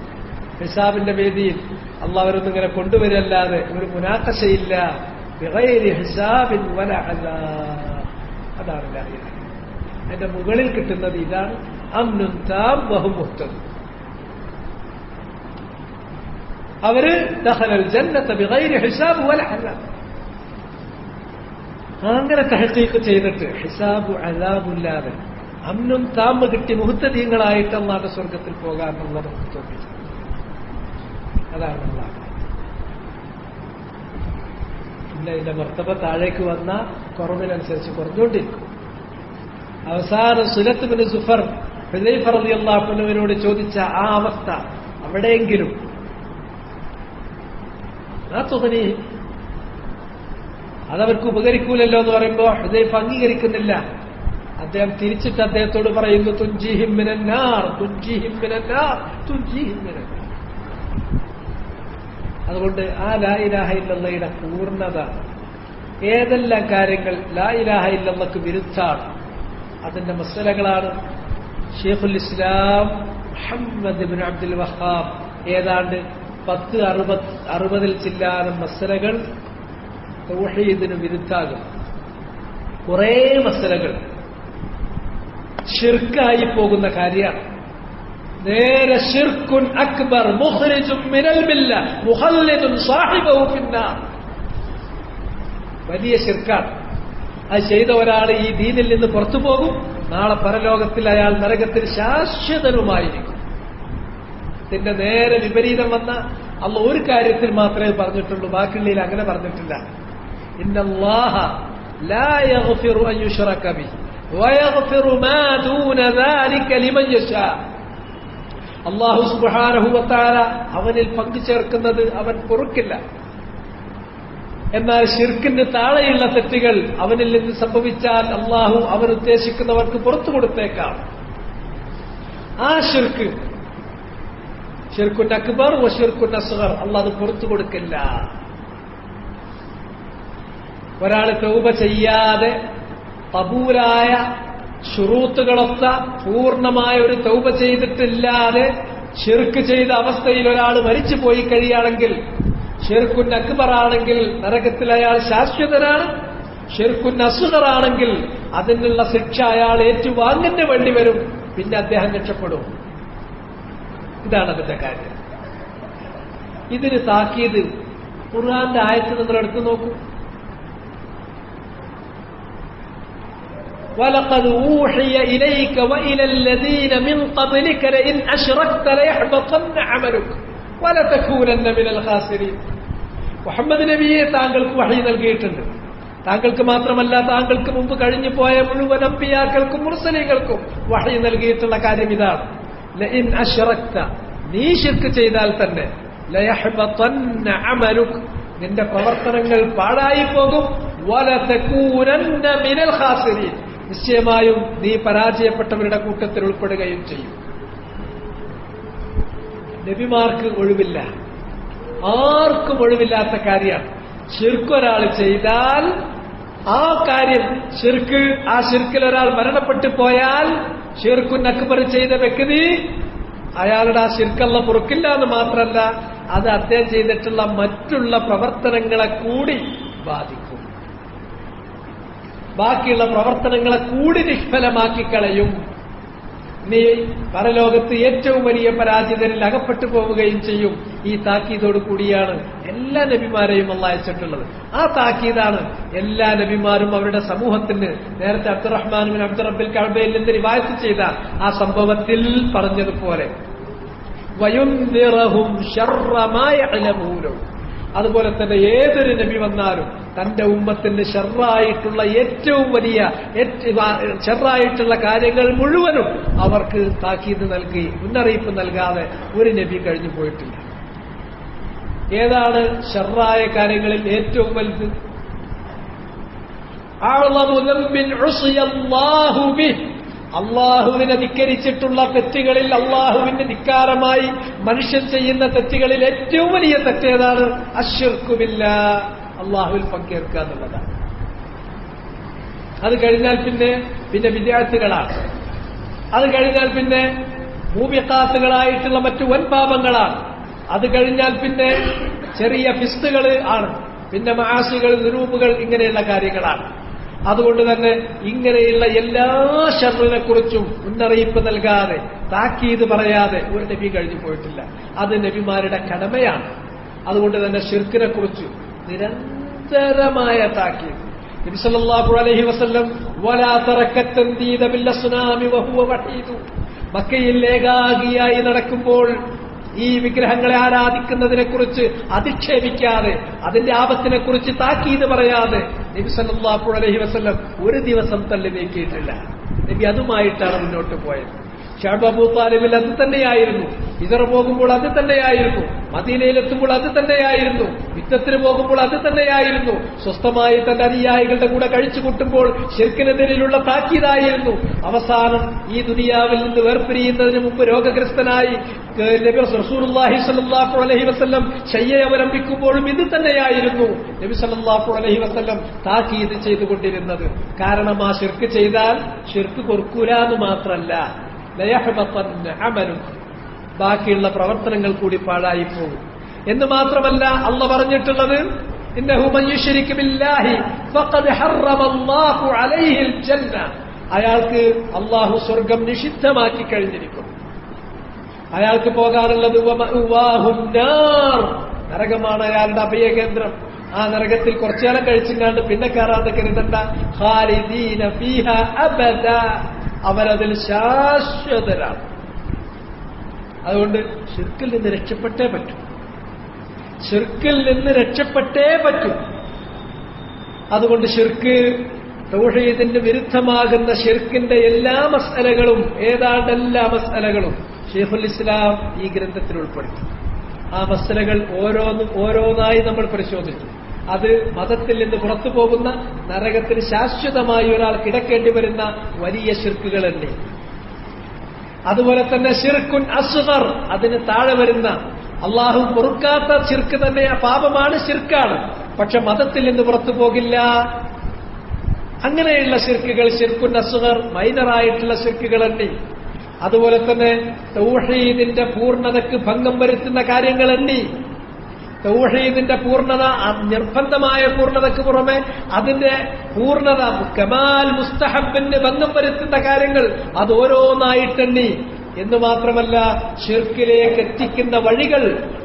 ഹിസാബിന്റെ വേദിയിൽ അള്ളാഹ് അവരൊന്നും ഇങ്ങനെ കൊണ്ടുവരല്ലാതെ ഒരു മുനാഖശയില്ല. ബിഗൈരി ഹിസാബിൻ വലാ അദാബ്. അതാണ് ലാ ഇലാഹ. അതിന്റെ മുകളിൽ കിട്ടുന്നത് ഇതാണ്, അംനുൻ താം വഹും മുഹ്തദൂൻ. അവര് ദഖലൽ ജന്നത ബിഗൈരി ഹിസാബ് വലാ അദാബ്. അങ്ങനെ തഹഖീഖ് ചെയ്തിട്ട് ഹിസാബ് അദാബില്ലാതെ അംനും താമ കിട്ടി മുഹ്തദീങ്ങളായിട്ട് അല്ലാഹുവിന്റെ സ്വർഗത്തിൽ പോകാനുള്ള നമുക്ക് തോന്നി. അതാണ് അല്ലാഹ്. പിന്നെ ഇതിന്റെ മർത്തബ താഴേക്ക് വന്ന കുറവിനനുസരിച്ച് കുറഞ്ഞുകൊണ്ടിരിക്കും. അവസാനം സുലത്ത് ബിൻ സുഫർ ഹുദൈഫ റളിയല്ലാഹു അൻഹുവിനോട് ചോദിച്ച ആ അവസ്ഥ അവിടെയെങ്കിലും അതവർക്ക് ഉപകരിക്കൂലല്ലോ എന്ന് പറയുമ്പോൾ ഹുദൈഫ അംഗീകരിക്കുന്നില്ല. അദ്ദേഹം തിരിച്ചിട്ട് അദ്ദേഹത്തോട് പറയുന്നു, തുൻജീഹിം മിനന്നാർ തുൻജീഹിം മിനന്നാർ തുൻജീഹിം മിനന്നാർ. അതുകൊണ്ട് ആ ലാ ഇലാഹ ഇല്ലല്ലാഹയുടെ പൂർണ്ണത, ഏതെല്ലാം കാര്യങ്ങൾ ലാ ഇലാഹ ഇല്ലല്ലാഹ്ക്ക് വിരുദ്ധാണ് അതിന്റെ മസലകളാണ് ശൈഖുൽ ഇസ്ലാം മുഹമ്മദ് ഇബ്നു അബ്ദുൽ വഹാബ് ഏതാണ്ട് 10-60 ചില്ലാനം മസലകൾ തൗഹീദിന് വിരുദ്ധാകും. കുറേ മസലകൾ ശിർക്കായി പോകുന്ന കാര്യമാണ്. നേരെ ശിർക്കുൻ അക്ബർ മുഖ്രിജും മിനൽ മില്ല മുഖല്ലിദുൻ സാഹിബഹു ഫിന്നാർ. വലിയ ശിർക്കാണ്. അത് ചെയ്ത ഒരാൾ ഈ ദീനിൽ നിന്ന് പുറത്തു പോകും. നാളെ പരലോകത്തിൽ അയാൾ നരകത്തിൽ ശാശ്വതനുമായിരിക്കും. ഇതിന്റെ നേരെ വിപരീതം വന്ന അള്ളാഹ് ഒരു കാര്യത്തിൽ മാത്രമേ പറഞ്ഞിട്ടുള്ളൂ, ബാക്കിയുള്ളതിൽ അങ്ങനെ പറഞ്ഞിട്ടില്ല. ഇന്നല്ലാഹ ലാ യഗ്ഫിറു അൻ യുശ്റക ബിഹി വയഗ്ഫിറു മാ ദൂന ദാലിക ലിമൻ യശാ. അല്ലാഹു സുബ്ഹാനഹു വ തആല അവനിൽ പങ്കു ചേർക്കുന്നത് അവൻ പൊറുക്കില്ല. എന്നാൽ ശിർക്കിന് താഴെയുള്ള തെറ്റുകൾ അവനിൽ നിന്ന് സംഭവിച്ചാൽ അള്ളാഹു അവൻ ഉദ്ദേശിക്കുന്നവർക്ക് പുറത്തു കൊടുത്തേക്കാം. ആ ഷിർക്കുൻ അക്ബർ വ ഷിർക്കുൻ അസ്ഗർ അള്ളാഹ് അത് പുറത്തു കൊടുക്കില്ല. ഒരാൾ തൗബ ചെയ്യാതെ കബൂലായ ശുറൂത്തുകളൊത്ത പൂർണ്ണമായ ഒരു തൗബ ചെയ്തിട്ടില്ലാതെ ഷിർക്ക് ചെയ്ത അവസ്ഥയിൽ ഒരാൾ മരിച്ചു പോയി കഴിയുകയാണെങ്കിൽ ഷിർക്കുൻ അക്ബർ ആണെങ്കിൽ നരകത്തിൽ അയാൾ ശാശ്വതനാണ്. ഷിർക്കുൻ അസ്ഗർ ആണെങ്കിൽ അതിനുള്ള ശിക്ഷ അയാൾ ഏറ്റുവാങ്ങേണ്ടി വേണ്ടി വരും. പിന്നെ അദ്ദേഹം രക്ഷപ്പെടും. ഇതാണ് അതിന്റെ കാര്യം. ഇതിന് താക്കീത് ഖുർആന്റെ ആയത്ത് നിങ്ങൾ എടുത്തു നോക്കൂ. وَلَقَدْ أُوحِيَ إِلَيْكَ وَإِلَى الَّذِينَ مِنْ قَبْلِكَ لَئِنْ أَشْرَكْتَ لَيَحْبَطَنَّ عَمَلُكَ وَلَتَكُونَنَّ مِنَ الْخَاسِرِينَ. മുഹമ്മദ് നബിയെ താങ്കൾക്ക് വഹി നൽകിയിട്ടുണ്ട്. താങ്കൾക്ക് മാത്രമല്ല, താങ്കൾക്ക് മുമ്പ് കഴിഞ്ഞു പോയ മുഴുവൻ അമ്പിയാക്കൾക്കും മുർസലീങ്ങൾക്കും വഹി നൽകിയിട്ടുള്ള കാര്യം ഇതാണ്. ലഇൻ അശ്റക്ത, നീ ശിർക്ക് ചെയ്താൽ തന്നെ ലയഹ്ബതന്ന അമലുക, നിന്റെ പ്രവർത്തനങ്ങൾ പാഴായി പോകും. വലതകൂനന്ന മിനൽ ഖാസിരീൻ, നിശ്ചയമായും നീ പരാജയപ്പെട്ടവരുടെ കൂട്ടത്തിൽ ഉൾപ്പെടുകയും ചെയ്യും. നബിമാർക്ക് ഒഴിവില്ല, ആർക്കും ഒഴിവില്ലാത്ത കാര്യമാണ്. ശിർക്ക് ഒരാൾ ചെയ്താൽ ആ കാര്യം ആ ശിർക്കിൽ ഒരാൾ മരണപ്പെട്ടു പോയാൽ ഷിർക്കുൻ അക്ബർ ചെയ്ത വ്യക്തി അയാളുടെ ആ ശിർക്കല്ല പൊറുക്കില്ല എന്ന് മാത്രമല്ല, അത് അദ്ദേഹം ചെയ്തിട്ടുള്ള മറ്റുള്ള പ്രവർത്തനങ്ങളെ കൂടി ബാധിക്കും. ബാക്കിയുള്ള പ്രവർത്തനങ്ങളെ കൂടി നിഷ്ഫലമാക്കി കളയും. നീ പരലോകത്ത് ഏറ്റവും വലിയ പരാജിതരിൽ അകപ്പെട്ടു പോവുകയും ചെയ്യും. ഈ താക്കീതോട് കൂടിയാണ് എല്ലാ നബിമാരെയും അല്ലാഹ് അയച്ചിട്ടുള്ളത്. ആ താക്കീതാണ് എല്ലാ നബിമാരും അവരുടെ സമൂഹത്തിന് നേരത്തെ അബ്ദുറഹ്മാൻ ബിൻ അബ്ദുറബ്ബിൽ കഅബയിൽ നിന്ന് റിവായത്ത് ചെയ്ത ആ സംഭവത്തിൽ പറഞ്ഞതുപോലെ വയുൻദിറഹും ശർറ മാ യഅലമൂന, അതുപോലെ തന്നെ ഏതൊരു നബി വന്നാലും തന്റെ ഉമ്മത്തിന് ഷർറായിട്ടുള്ള ഏറ്റവും വലിയ ഷർറായിട്ടുള്ള കാര്യങ്ങൾ മുഴുവനും അവർക്ക് താക്കീത് നൽകി മുന്നറിയിപ്പ് നൽകാതെ ഒരു നബി കഴിഞ്ഞു പോയിട്ടില്ല. ഏതാണ് ഷർറായ കാര്യങ്ങളിൽ ഏറ്റവും വലുത്? അള്ളാഹുവിനെ ധിക്കരിച്ചിട്ടുള്ള തെറ്റുകളിൽ, അള്ളാഹുവിന്റെ ധിക്കാരമായി മനുഷ്യൻ ചെയ്യുന്ന തെറ്റുകളിൽ ഏറ്റവും വലിയ തെറ്റേതാണ്? അശ്ശിർക്കു ബില്ലാഹ്, അള്ളാഹുവിൽ പങ്കേൽക്കുക എന്നുള്ളതാണ്. അത് കഴിഞ്ഞാൽ പിന്നെ വിദ്യാർത്ഥികളാണ്. അത് കഴിഞ്ഞാൽ പിന്നെ മൂബിഖാത്തുകളായിട്ടുള്ള മറ്റു വൻപാപങ്ങളാണ്. അത് കഴിഞ്ഞാൽ പിന്നെ ചെറിയ ഫിസ്തുകൾ ആണ്. പിന്നെ മആസികൾ, ദുനൂബുകൾ, ഇങ്ങനെയുള്ള കാര്യങ്ങളാണ്. അതുകൊണ്ട് തന്നെ ഇങ്ങനെയുള്ള എല്ലാ ശർറിനെ കുറിച്ചും മുന്നറിയിപ്പ് നൽകാതെ, താക്കീത് പറയാതെ ഒരു നബി കഴിഞ്ഞു പോയിട്ടില്ല. അത് നബിമാരുടെ കടമയാണ്. അതുകൊണ്ട് തന്നെ ശിർക്കിനെ കുറിച്ച് നിരന്തരമായ താക്കീത്. നബി സല്ലല്ലാഹു അലൈഹി വസല്ലം വലാ തറക്കത്ത തൻദീദ ബിൽ അസ്നാമി വഹുവ വഹീദു, മക്കയിൽ ഏകാഗിയായി നടക്കുമ്പോൾ ഈ വിഗ്രഹങ്ങളെ ആരാധിക്കുന്നതിനെക്കുറിച്ച് അധിക്ഷേപിക്കാതെ, അതിന്റെ ആപത്തിനെക്കുറിച്ച് താക്കീത് പറയാതെ നബി സല്ലല്ലാഹു അലൈഹി വസല്ലം ഒരു ദിവസം തള്ളി നീക്കിയിട്ടില്ല. നബി അതുമായിട്ടാണ് മുന്നോട്ട് പോയത്. ഷഅബ് അബൂ താലിബിൽ അത് തന്നെയായിരുന്നു. ഹിജറ പോകുമ്പോൾ അത് തന്നെയായിരുന്നു. മദീനയിലെത്തുമ്പോൾ അത് തന്നെയായിരുന്നു. യുദ്ധത്തിന് പോകുമ്പോൾ അത് തന്നെയായിരുന്നു. സ്വസ്ഥമായി തന്റെ അനുയായികളുടെ കൂടെ കഴിച്ചു കൂട്ടുമ്പോൾ ശിർക്കിനെതിരെയുള്ള താക്കീതായിരുന്നു. അവസാനം ഈ ദുനിയാവിൽ നിന്ന് വേർപിരിയുന്നതിന് മുമ്പ് രോഗഗ്രസ്തനായി നബി റസൂലുള്ളാഹി സ്വല്ലല്ലാഹു അലൈഹി വസല്ലം ശയ്യ അവലംബിക്കുമ്പോഴും ഇത് തന്നെയായിരുന്നു നബി സല്ലല്ലാഹു അലൈഹി വസല്ലം താക്കീത് ചെയ്തുകൊണ്ടിരുന്നത്. കാരണം ആ ശിർക്ക് ചെയ്താൽ ശിർക്ക് പൊറുക്കൂല എന്ന് മാത്രമല്ല, ലയഹ്ബതന്ന അമലുക, ബാക്കിയുള്ള പ്രവർത്തനങ്ങൾ കൂടി പാഴായി പോകും എന്ന് മാത്രമല്ല അല്ലാഹു പറഞ്ഞിട്ടുള്ളത്, ഇന്നഹു മൻ യുശ്രിക് ബില്ലാഹി ഫഖദ് ഹറമല്ലാഹു അലൈഹിൽ ജന്ന, അയാൾക്ക് അല്ലാഹു സ്വർഗ്ഗം നിഷിദ്ധമാക്കി കഴിഞ്ഞിരിക്കുന്നു. അയാൾക്ക് പോകാനുള്ളത് വമഅവാഹുൻ നാർ, നരകമാണ് അയാളുടെ അഭയകേന്ദ്രം. ആ നരകത്തിൽ കുറച്ചുകാലം കഴിച്ചിങ്ങാണ്ട് പിന്നെ കയറാതെ കരുതണ്ട. ഖാലിദീന ഫീഹാ അബദ, അവരതിൽ ശാശ്വതരാണ്. അതുകൊണ്ട് ശിർക്കിൽ നിന്ന് രക്ഷപ്പെട്ടേ പറ്റൂ. ശിർക്കിൽ നിന്ന് രക്ഷപ്പെട്ടേ പറ്റൂ. അതുകൊണ്ട് ശിർക്ക്, തൗഹീദിന് വിരുദ്ധമാകുന്ന ശിർക്കിന്റെ എല്ലാ മസ്അലകളും, ഏതാണ്ട് എല്ലാ മസ്അലകളും ശൈഖുൽ ഇസ്ലാം ഈ ഗ്രന്ഥത്തിൽ ഉൾപ്പെടുത്തി. ആ മസ്അലകൾ ഓരോന്നായി നമ്മൾ പരിശോധിച്ചു. അത് മതത്തിൽ നിന്ന് പുറത്തു പോകുന്ന, നരകത്തിൽ ശാശ്വതമായി ഒരാൾ കിടക്കേണ്ടി വരുന്ന വലിയ ശിർക്കുകളല്ലേ. അതുപോലെ തന്നെ ശിർക്കുൻ അസ്ഗർ, അതിന് താഴെ വരുന്ന അള്ളാഹു പൊറുക്കാത്ത ശിർക്ക് തന്നെ പാപമാണ്, ശിർക്കാണ്. പക്ഷെ മതത്തിൽ നിന്ന് പുറത്തു പോകില്ല. അങ്ങനെയുള്ള ശിർക്കുകൾ ശിർക്കുൻ അസ്ഗർ, മൈനറായിട്ടുള്ള ശിർക്കുകളല്ലേ. അതുപോലെ തന്നെ തൗഹീദിന്റെ പൂർണ്ണതയ്ക്ക് ഭംഗം വരുത്തുന്ന കാര്യങ്ങളെണ്ണി. തൗഹീദിന്റെ പൂർണ്ണത, നിർബന്ധമായ പൂർണ്ണതയ്ക്ക് പുറമെ അതിന്റെ പൂർണ്ണത, കമാൽ മുസ്തഹബിന് ഭംഗം വരുത്തുന്ന കാര്യങ്ങൾ അത് ഓരോന്നായിട്ടെണ്ണി. എന്ന് മാത്രമല്ല ശിർക്കിലേക്ക് എത്തിക്കുന്ന വഴികൾ,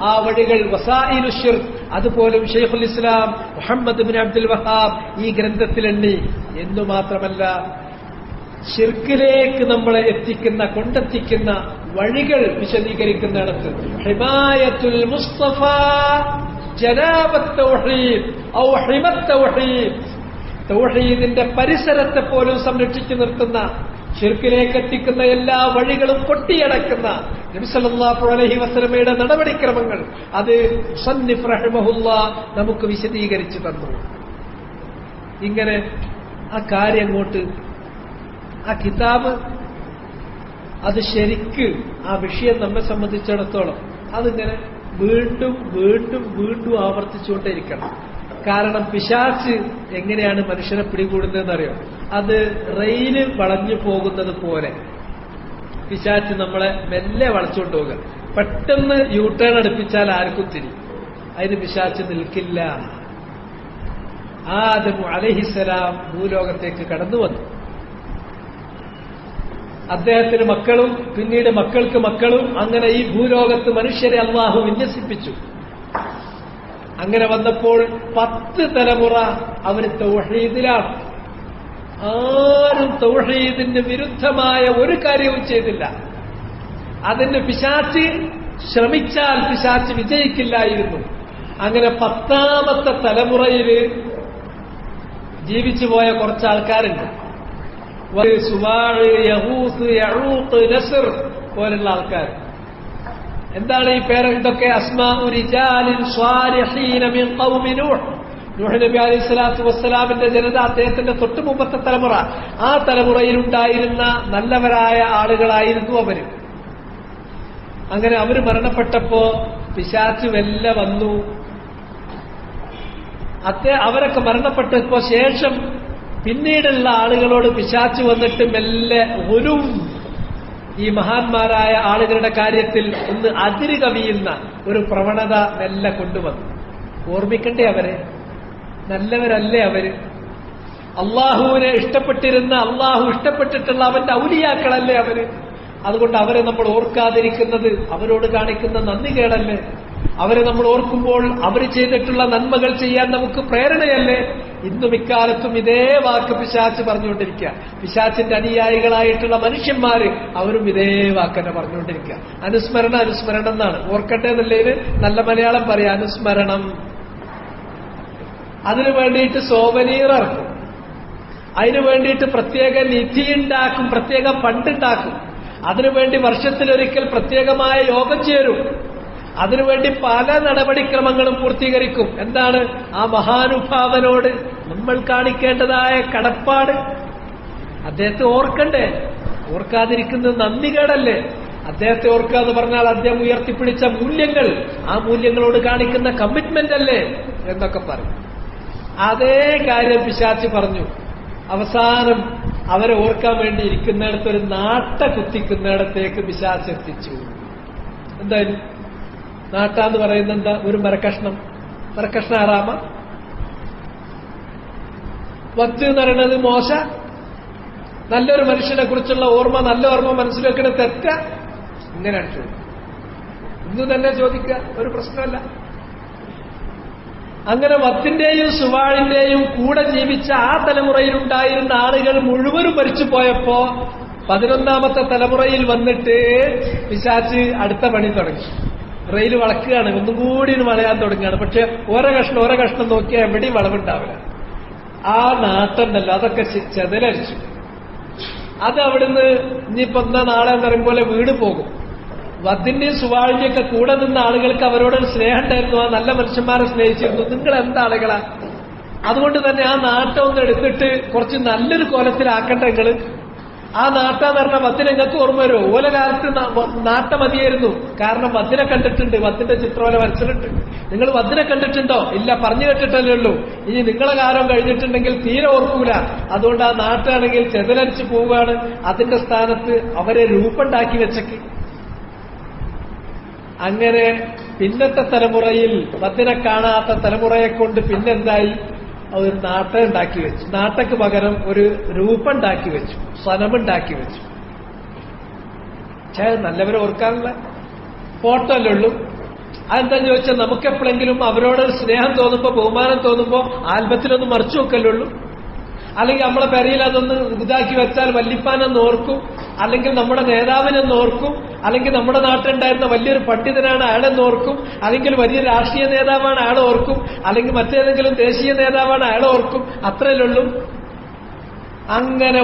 ആ വഴികൾ വസായിലു ശിർക്ക്, അതുപോലും ശൈഖുൽ ഇസ്ലാം മുഹമ്മദ് ബിൻ അബ്ദുൽ വഹാബ് ഈ ഗ്രന്ഥത്തിലെണ്ണി. എന്നു മാത്രമല്ല ശിർക്കിലേക്ക് നമ്മളെ കൊണ്ടെത്തിക്കുന്ന വഴികൾ വിശദീകരിക്കുന്നിടത്ത് ഹിമായത്തുൽ മുസ്തഫ ജനാബത്ത് തൗഹീദ് ഔ ഹിമത്ത് തൗഹീദ്, തൗഹീദിന്റെ പരിസരത്തെ പോലും സംരക്ഷിച്ചു നിർത്തുന്ന, ശിർക്കിലേക്ക് എത്തിക്കുന്ന എല്ലാ വഴികളും കൊട്ടിയടക്കുന്ന നബി സല്ലല്ലാഹു അലൈഹി വസല്ലമയുടെ നടപടിക്രമങ്ങൾ അത് മുസന്നിഫ് റഹിമഹുല്ലാഹ് നമുക്ക് വിശദീകരിച്ചു തന്നു. ഇങ്ങനെ ആ കാര്യം അങ്ങോട്ട്, ആ കിതാബ് അത് ശരിക്ക് ആ വിഷയം നമ്മെ സംബന്ധിച്ചിടത്തോളം അതിങ്ങനെ വീണ്ടും വീണ്ടും വീണ്ടും ആവർത്തിച്ചുകൊണ്ടേയിരിക്കണം. കാരണം പിശാച് എങ്ങനെയാണ് മനുഷ്യനെ പിടികൂടുന്നതെന്നറിയോ? അത് റെയില് വളഞ്ഞു പോകുന്നത് പോലെ പിശാച് നമ്മളെ മെല്ലെ വളച്ചുകൊണ്ട് പോകുക. പെട്ടെന്ന് യൂട്ടേൺ അടുപ്പിച്ചാൽ ആർക്കും തിരിയും. അതിന് പിശാച് നിൽക്കില്ല. ആദം അലൈഹിസ്സലാം ഭൂലോകത്തേക്ക് കടന്നു വന്നു. അദ്ദേഹത്തിന് മക്കളും പിന്നീട് മക്കൾക്ക് മക്കളും, അങ്ങനെ ഈ ഭൂലോകത്ത് മനുഷ്യരെ അള്ളാഹു വിന്യസിപ്പിച്ചു. അങ്ങനെ വന്നപ്പോൾ 10 തലമുറ അവർ തൗഹീദിലാണ്. ആരും തൗഹീദിന് വിരുദ്ധമായ ഒരു കാര്യവും ചെയ്തില്ല. അതിന് പിശാച് ശ്രമിച്ചാൽ പിശാച് വിജയിക്കില്ലായിരുന്നു. അങ്ങനെ 10ാമത്തെ തലമുറയിൽ ജീവിച്ചു പോയ കുറച്ച് ആൾക്കാരുണ്ട്. സുവാഴ്, യഹൂത്ത്, യഊഖ്, നസ്ർ പോലുള്ള ആൾക്കാർ. എന്താണ് ഈ പേര്? ഇതൊക്കെ അസ്മാഉ റിജാലിൻ സ്വാലിഹീന മിൻ ഖൗമി നൂഹ്. നൂഹ് നബി അലൈഹി സ്വലാത്തു വസ്സലാമിന്റെ ജനത, അദ്ദേഹത്തിന്റെ തൊട്ടു മുമ്പത്തെ തലമുറ, ആ തലമുറയിലുണ്ടായിരുന്ന നല്ലവരായ ആളുകളായിരുന്നു അവര്. അങ്ങനെ അവര് മരണപ്പെട്ടപ്പോ പിശാച് വെല്ല വന്നു. അവരൊക്കെ മരണപ്പെട്ടപ്പോ ശേഷം പിന്നീടുള്ള ആളുകളോട് പിശാച് വന്നിട്ട് മെല്ലെ ഒരു ഈ മഹാന്മാരായ ആളുകളുടെ കാര്യത്തിൽ ഒന്ന് അതിര് കവിയുന്ന ഒരു പ്രവണത മെല്ലെ കൊണ്ടുവന്നു. ഓർമ്മിക്കണ്ടേ അവരെ? നല്ലവരല്ലേ അവര്? അള്ളാഹുവിനെ ഇഷ്ടപ്പെട്ടിരുന്ന, അള്ളാഹു ഇഷ്ടപ്പെട്ടിട്ടുള്ള അവന്റെ ഔലിയാക്കളല്ലേ അവര്? അതുകൊണ്ട് അവരെ നമ്മൾ ഓർക്കാതിരിക്കുന്നത് അവരോട് കാണിക്കുന്ന നന്ദികേടല്ലേ? അവരെ നമ്മൾ ഓർക്കുമ്പോൾ അവർ ചെയ്തിട്ടുള്ള നന്മകൾ ചെയ്യാൻ നമുക്ക് പ്രേരണയല്ലേ? ഇന്നും ഇക്കാലത്തും ഇതേ വാക്ക് പിശാച് പറഞ്ഞുകൊണ്ടിരിക്കുക. പിശാചിന്റെ അനുയായികളായിട്ടുള്ള മനുഷ്യന്മാര് അവരും ഇതേ വാക്കന്നെ പറഞ്ഞുകൊണ്ടിരിക്കുക. അനുസ്മരണം, അനുസ്മരണം എന്നാണ്. ഓർക്കട്ടെ എന്നല്ലേന് നല്ല മലയാളം പറയാം, അനുസ്മരണം. അതിനു വേണ്ടിയിട്ട് സോവനീർ ഇറക്കും, അതിനു വേണ്ടിയിട്ട് പ്രത്യേക നിധി ഉണ്ടാക്കും, പ്രത്യേക ഫണ്ടുണ്ടാക്കും. അതിനുവേണ്ടി വർഷത്തിലൊരിക്കൽ പ്രത്യേകമായ യോഗം ചേരും. അതിനുവേണ്ടി പല നടപടിക്രമങ്ങളും പൂർത്തീകരിക്കും. എന്താണ്? ആ മഹാനുഭാവനോട് നമ്മൾ കാണിക്കേണ്ടതായ കടപ്പാട്. അദ്ദേഹത്തെ ഓർക്കണ്ടേ? ഓർക്കാതിരിക്കുന്നത് നന്ദികേടല്ലേ? അദ്ദേഹത്തെ ഓർക്കുക എന്ന് പറഞ്ഞാൽ അദ്ദേഹം ഉയർത്തിപ്പിടിച്ച മൂല്യങ്ങൾ, ആ മൂല്യങ്ങളോട് കാണിക്കുന്ന കമ്മിറ്റ്മെന്റ് അല്ലേ എന്നൊക്കെ പറയും. അതേ കാര്യം പിശാച് പറഞ്ഞു. അവസാനം അവരെ ഓർക്കാൻ വേണ്ടി ഇരിക്കുന്നിടത്ത് ഒരു നാട്ട കുത്തിക്കുന്നിടത്തേക്ക് പിശാച് എത്തിച്ചു. എന്തായാലും നാട്ടാന്ന് പറയുന്നത് എന്താ? ഒരു മരക്കഷ്ണം. മരക്കഷ്ണം ആറാമ. വത്ത് എന്ന് പറയുന്നത് മോശ. നല്ലൊരു മനുഷ്യനെ കുറിച്ചുള്ള ഓർമ്മ, നല്ല ഓർമ്മ മനസ്സിൽ വെക്കണ തെറ്റ. ഇങ്ങനെയാണ് ചോദിക്കുക. ഇന്ന് തന്നെ ചോദിക്കുക, ഒരു പ്രശ്നമല്ല. അങ്ങനെ വത്തിന്റെയും സുവാഴിന്റെയും കൂടെ ജീവിച്ച ആ തലമുറയിലുണ്ടായിരുന്ന ആളുകൾ മുഴുവനും മരിച്ചു പോയപ്പോ 11ാമത്തെ തലമുറയിൽ വന്നിട്ട് പിശാച് അടുത്ത പണി തുടങ്ങി. റെയിൽ വളക്കുകയാണ്, ഒന്നും കൂടി വളയാൻ തുടങ്ങുകയാണ്. പക്ഷെ ഓരോ കഷ്ണം നോക്കിയാൽ എവിടെയും വളവുണ്ടാവില്ല. ആ നാട്ടുണ്ടല്ലോ, അതൊക്കെ ചെതലരിച്ചു. അത് അവിടുന്ന് ഇനിയിപ്പോ എന്നാ നാളെ എന്ന് പറയും പോലെ വീട് പോകും. വത്തിന്റെയും സുവാഴിന്റെയും ഒക്കെ കൂടെ നിന്ന ആളുകൾക്ക് അവരോടൊരു സ്നേഹം ഉണ്ടായിരുന്നു. ആ നല്ല മനുഷ്യന്മാരെ സ്നേഹിച്ചിരുന്നു. നിങ്ങൾ എന്താളുകളാ? അതുകൊണ്ട് തന്നെ ആ നാട്ടം ഒന്ന് എടുത്തിട്ട് കുറച്ച് നല്ലൊരു കോലത്തിലാക്കണ്ട നിങ്ങള്. ആ നാട്ടാന്ന് പറഞ്ഞാൽ വത്തിന് നിങ്ങൾക്ക് ഓർമ്മ വരുമോ? ഓല കാലത്ത് നാട്ട മതിയായിരുന്നു. കാരണം വത്തിനെ കണ്ടിട്ടുണ്ട്, വത്തിന്റെ ചിത്രോല വരച്ചിട്ടുണ്ട്. നിങ്ങൾ വത്തിനെ കണ്ടിട്ടുണ്ടോ? ഇല്ല, പറഞ്ഞു കേട്ടിട്ടല്ലേ ഉള്ളൂ. ഇനി നിങ്ങളെ കാലം കഴിഞ്ഞിട്ടുണ്ടെങ്കിൽ തീരെ ഓർക്കൂല. അതുകൊണ്ട് ആ നാട്ടാണെങ്കിൽ ചെതലരിച്ച് പോവുകയാണ്. അതിന്റെ സ്ഥാനത്ത് അവരെ രൂപമുണ്ടാക്കി വെച്ചക്ക്. അങ്ങനെ പിന്നത്തെ തലമുറയിൽ വത്തിനെ കാണാത്ത തലമുറയെ കൊണ്ട് പിന്നെന്തായി? ഒരു നാട്ട ഉണ്ടാക്കി വെച്ചു. നാട്ടയ്ക്ക് പകരം ഒരു രൂപമുണ്ടാക്കി വെച്ചു, സനമുണ്ടാക്കി വെച്ചു. നല്ലവരെ ഓർക്കാനുള്ള ഫോട്ടോ അല്ലേ ഉള്ളൂ. അതെന്താന്ന് ചോദിച്ചാൽ നമുക്കെപ്പോഴെങ്കിലും അവരോട് സ്നേഹം തോന്നുമ്പോ, ബഹുമാനം തോന്നുമ്പോ ആൽബത്തിലൊന്ന് മറിച്ചു വെക്കല്ലേ ഉള്ളൂ. അല്ലെങ്കിൽ നമ്മളെ പെരയിൽ അതൊന്ന് ഇതാക്കി വെച്ചാൽ വല്ലിപ്പാനെന്ന് ഓർക്കും, അല്ലെങ്കിൽ നമ്മുടെ നേതാവിനെന്ന് ഓർക്കും, അല്ലെങ്കിൽ നമ്മുടെ നാട്ടിലുണ്ടായിരുന്ന വലിയൊരു പണ്ഡിതനാണ് അയാളെന്ന് ഓർക്കും, അല്ലെങ്കിൽ വലിയ രാഷ്ട്രീയ നേതാവാണ് അയാളെ ഓർക്കും, അല്ലെങ്കിൽ മറ്റേതെങ്കിലും ദേശീയ നേതാവാണ് അയാളെ ഓർക്കും. അത്രയല്ലുള്ളൂ. അങ്ങനെ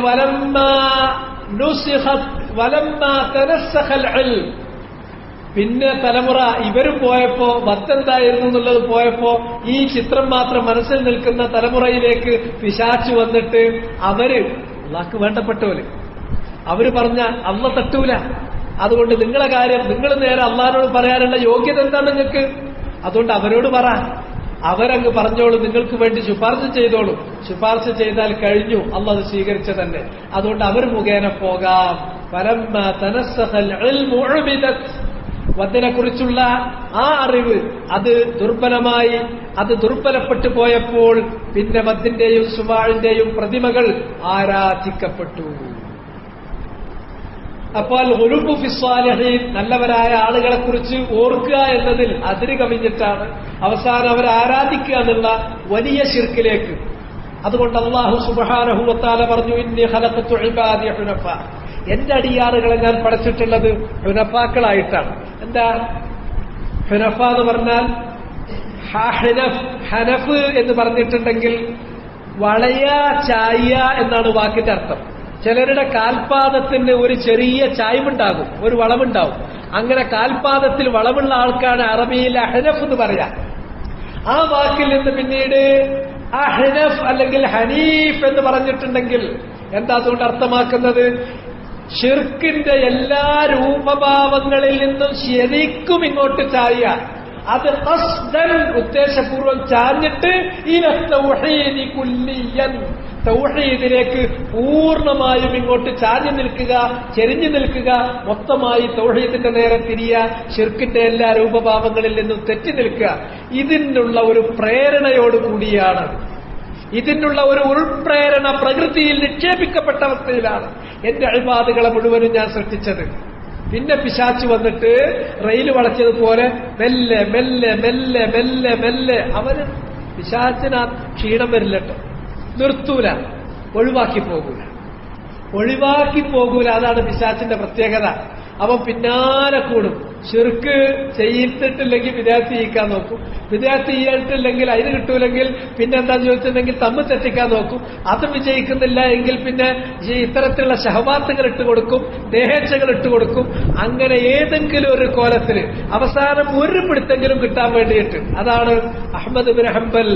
പിന്നെ തലമുറ ഇവരും പോയപ്പോ വത്തെന്തായിരുന്നു എന്നുള്ളത് പോയപ്പോ ഈ ചിത്രം മാത്രം മനസ്സിൽ നിൽക്കുന്ന തലമുറയിലേക്ക് പിശാച് വന്നിട്ട് അവര് അള്ളാഹ്ക്ക് വേണ്ടപ്പെട്ടവര്, അവര് പറഞ്ഞ അള്ള തട്ടൂല. അതുകൊണ്ട് നിങ്ങളെ കാര്യം നിങ്ങൾ നേരെ അള്ളാഹിനോട് പറയാനുള്ള യോഗ്യത എന്താണ് നിങ്ങൾക്ക്? അതുകൊണ്ട് അവരോട് പറ, അവരങ്ങ് പറഞ്ഞോളൂ, നിങ്ങൾക്ക് വേണ്ടി ശുപാർശ ചെയ്തോളൂ. ശുപാർശ ചെയ്താൽ കഴിഞ്ഞു, അള്ളാഹ് അത് സ്വീകരിച്ച തന്നെ. അതുകൊണ്ട് അവർ മുഖേന പോകാം. വത്തിനെ കുറിച്ചുള്ള ആ അറിവ് അത് ദുർബലമായി, അത് ദുർബലപ്പെട്ടു പോയപ്പോൾ പിന്നെ വത്തിന്റെയും സുവാഴിന്റെയും പ്രതിമകൾ ആരാധിക്കപ്പെട്ടു. അപ്പോൾ ഖുലൂബു ഫിസ്സാലിഹീൻ, നല്ലവരായ ആളുകളെ കുറിച്ച് ഓർക്കുക എന്നതിൽ അതിര് കവിഞ്ഞിട്ടാണ് അവസാനം അവരെ ആരാധിക്കുക എന്നുള്ള വലിയ ശിർക്കിലേക്ക്. അതുകൊണ്ട് അല്ലാഹു സുബ്ഹാനഹു വ തആല പറഞ്ഞു, ഇന്നി ഖലഖതു ഇബാദി ഹുനഫാ, എന്റെ അടിയാറുകളെ ഞാൻ പടച്ചിട്ടുള്ളത് ഹുനഫാക്കളായിട്ടാണ്. എന്താ ഹുനഫ എന്ന് പറഞ്ഞാൽ? ഹനഫ് എന്ന് പറഞ്ഞിട്ടുണ്ടെങ്കിൽ വളയ ചായ എന്നാണ് വാക്കിന്റെ അർത്ഥം. ചിലരുടെ കാൽപാദത്തിന് ഒരു ചെറിയ ചായ്വുണ്ടാകും, ഒരു വളവുണ്ടാവും. അങ്ങനെ കാൽപാദത്തിൽ വളവുള്ള ആൾക്കാണ് അറബിയിൽ അഹ്നഫ് എന്ന് പറയാം. ആ വാക്കിൽ നിന്ന് പിന്നീട് അഹ്നഫ് അല്ലെങ്കിൽ ഹനീഫ് എന്ന് പറഞ്ഞിട്ടുണ്ടെങ്കിൽ എന്താ അതുകൊണ്ട് അർത്ഥമാക്കുന്നത്? ഷിർക്കിന്റെ എല്ലാ രൂപഭാവങ്ങളിൽ നിന്നും ശരിക്കും ഇങ്ങോട്ട് ചായ, അത് ഖസ്ദൻ ഉദ്ദേശപൂർവ്വം ചാഞ്ഞിട്ട് ഇല തൗഹീദി കുല്ലിയൻ, തൗഹീദിലേക്ക് പൂർണ്ണമായും ഇങ്ങോട്ട് ചാഞ്ഞു നിൽക്കുക, ചെരിഞ്ഞു നിൽക്കുക, മൊത്തമായി തൗഹീദിന്റെ നേരെ തിരിയുക, ഷിർക്കിന്റെ എല്ലാ രൂപഭാവങ്ങളിൽ നിന്നും തെറ്റി നിൽക്കുക. ഇതിനുള്ള ഒരു പ്രേരണയോടുകൂടിയാണ്, ഇതിനുള്ള ഒരു ഉൾപ്രേരണ പ്രകൃതിയിൽ നിക്ഷേപിക്കപ്പെട്ട അവസ്ഥയിലാണ് എന്റെ ഇബാദുകളെ മുഴുവനും ഞാൻ സൃഷ്ടിച്ചത്. പിന്നെ പിശാച്ച് വന്നിട്ട് റെയിൽ വളച്ചതുപോലെ മെല്ലെ മെല്ലെ മെല്ലെ മെല്ലെ മെല്ലെ അവന് പിശാച്ചിന് ക്ഷീണം വരില്ലട്ടോ, നിർത്തൂല, ഒഴിവാക്കി പോകൂല. അതാണ് പിശാച്ചിന്റെ പ്രത്യേകത. അവൻ പിന്നാലെ കൂടും. ഷിർക്ക് ചെയ്തിട്ടില്ലെങ്കിൽ വിദ്യാർത്ഥി ചെയ്യിക്കാൻ നോക്കും, വിദ്യാർത്ഥി ചെയ്തിട്ടില്ലെങ്കിൽ അതിന് കിട്ടൂലെങ്കിൽ പിന്നെന്താന്ന് ചോദിച്ചിട്ടുണ്ടെങ്കിൽ തമ്മിൽ തെറ്റിക്കാൻ നോക്കും. അത് വിജയിക്കുന്നില്ല എങ്കിൽ പിന്നെ ഇത്തരത്തിലുള്ള ശഹവാത്തുകൾ ഇട്ടുകൊടുക്കും, ദേഹേച്ഛകൾ ഇട്ടുകൊടുക്കും. അങ്ങനെ ഏതെങ്കിലും ഒരു കോലത്തിൽ അവസാനം ഒരു പിടുത്തെങ്കിലും കിട്ടാൻ വേണ്ടിയിട്ട്. അതാണ് അഹ്മദ് ബിൻ ഹംബൽ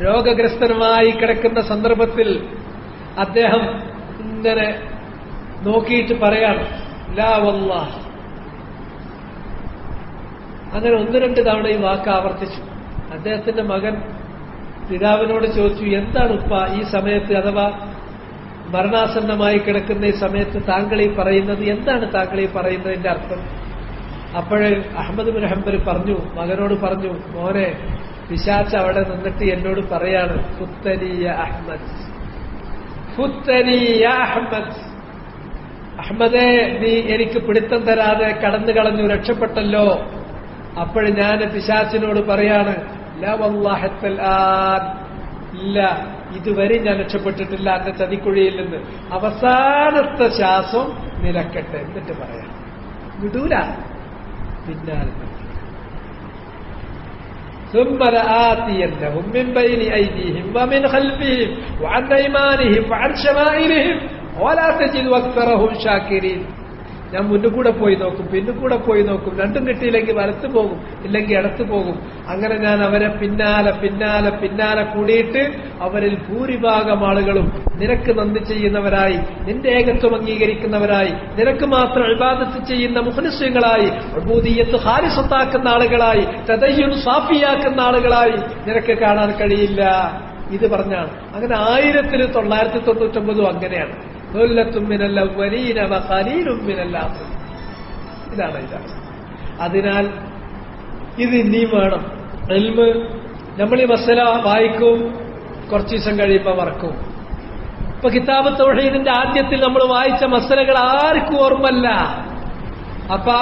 രോഗഗ്രസ്തനുമായി കിടക്കുന്ന സന്ദർഭത്തിൽ അദ്ദേഹം ഇങ്ങനെ നോക്കിയിട്ട് പറയാണ്, ലാ വല്ലാഹ്. അങ്ങനെ 1-2 തവണ ഈ വാക്ക് ആവർത്തിച്ചു. അദ്ദേഹത്തിന്റെ മകൻ പിതാവിനോട് ചോദിച്ചു, എന്താണ് ഉപ്പ ഈ സമയത്ത്, അഥവാ മരണാസന്നമായി കിടക്കുന്ന ഈ സമയത്ത് താങ്കൾ ഈ പറയുന്നത് എന്താണ്, താങ്കൾ ഈ പറയുന്നതിന്റെ അർത്ഥം? അപ്പോഴ് അഹ്മദ് ബിൻ ഹംബൽ മകനോട് പറഞ്ഞു, മോനെ, പിശാച്ച് അവിടെ നിന്നിട്ട് എന്നോട് പറയാണ്, ഫുത്തനി യാ അഹ്മദ്, അഹ്മദേ, നീ എനിക്ക് പിടുത്തം തരാതെ കടന്നു കളഞ്ഞു, രക്ഷപ്പെട്ടല്ലോ. അപ്പോൾ ഞാൻ പിശാച്ചിനോട് പറയാണ്, ലാ വല്ലാഹത്തൽ ആൻ, ഇല്ല, ഇതുവരെ ഞാൻ രക്ഷപ്പെട്ടിട്ടില്ല എന്റെ ചതിക്കുഴിയിൽ നിന്ന്. അവസാനത്തെ ശ്വാസം നിലക്കട്ടെ, എന്നിട്ട് പറയാം, വിടൂല. പിന്നാലെ ثم لآتينهم من بين أيديهم ومن خلفهم وعن أيمانهم وعن شمائلهم ولا تجد أكثرهم شاكرين. ഞാൻ മുന്നുകൂടെ പോയി നോക്കും, പിന്നുകൂടെ പോയി നോക്കും, രണ്ടും കിട്ടിയില്ലെങ്കിൽ വലത്ത് പോകും, ഇല്ലെങ്കിൽ ഇടത്ത് പോകും. അങ്ങനെ ഞാൻ അവരെ പിന്നാലെ പിന്നാലെ പിന്നാലെ കൂടിയിട്ട് അവരിൽ ഭൂരിഭാഗം ആളുകളും നിനക്ക് നന്ദി ചെയ്യുന്നവരായി, നിന്റെ ഏകത്വം അംഗീകരിക്കുന്നവരായി, നിനക്ക് മാത്രം ഇബാദത്ത് ചെയ്യുന്ന മുഖ്ലിസുകളായി, ഉബൂദിയ്യത്ത് ഖാലിസത്താക്കുന്ന ആളുകളായി, തദയ്യുൻ സാഫിയാക്കുന്ന ആളുകളായി നിനക്ക് കാണാൻ കഴിയില്ല. ഇത് പറഞ്ഞാണ്. അങ്ങനെ 1999 അങ്ങനെയാണ്. ഇതാണ്. അതിനാൽ ഇത് ഇനിയും വേണം. ഇൽമ് നമ്മൾ ഈ മസല വായിക്കും, കുറച്ചു ദിവസം കഴിയുമ്പോൾ മറക്കും. ഇപ്പൊ കിതാബ് തൗഹീദിന്റെ ആദ്യത്തിൽ നമ്മൾ വായിച്ച മസലകൾ ആർക്കും ഓർമ്മല്ല. അപ്പൊ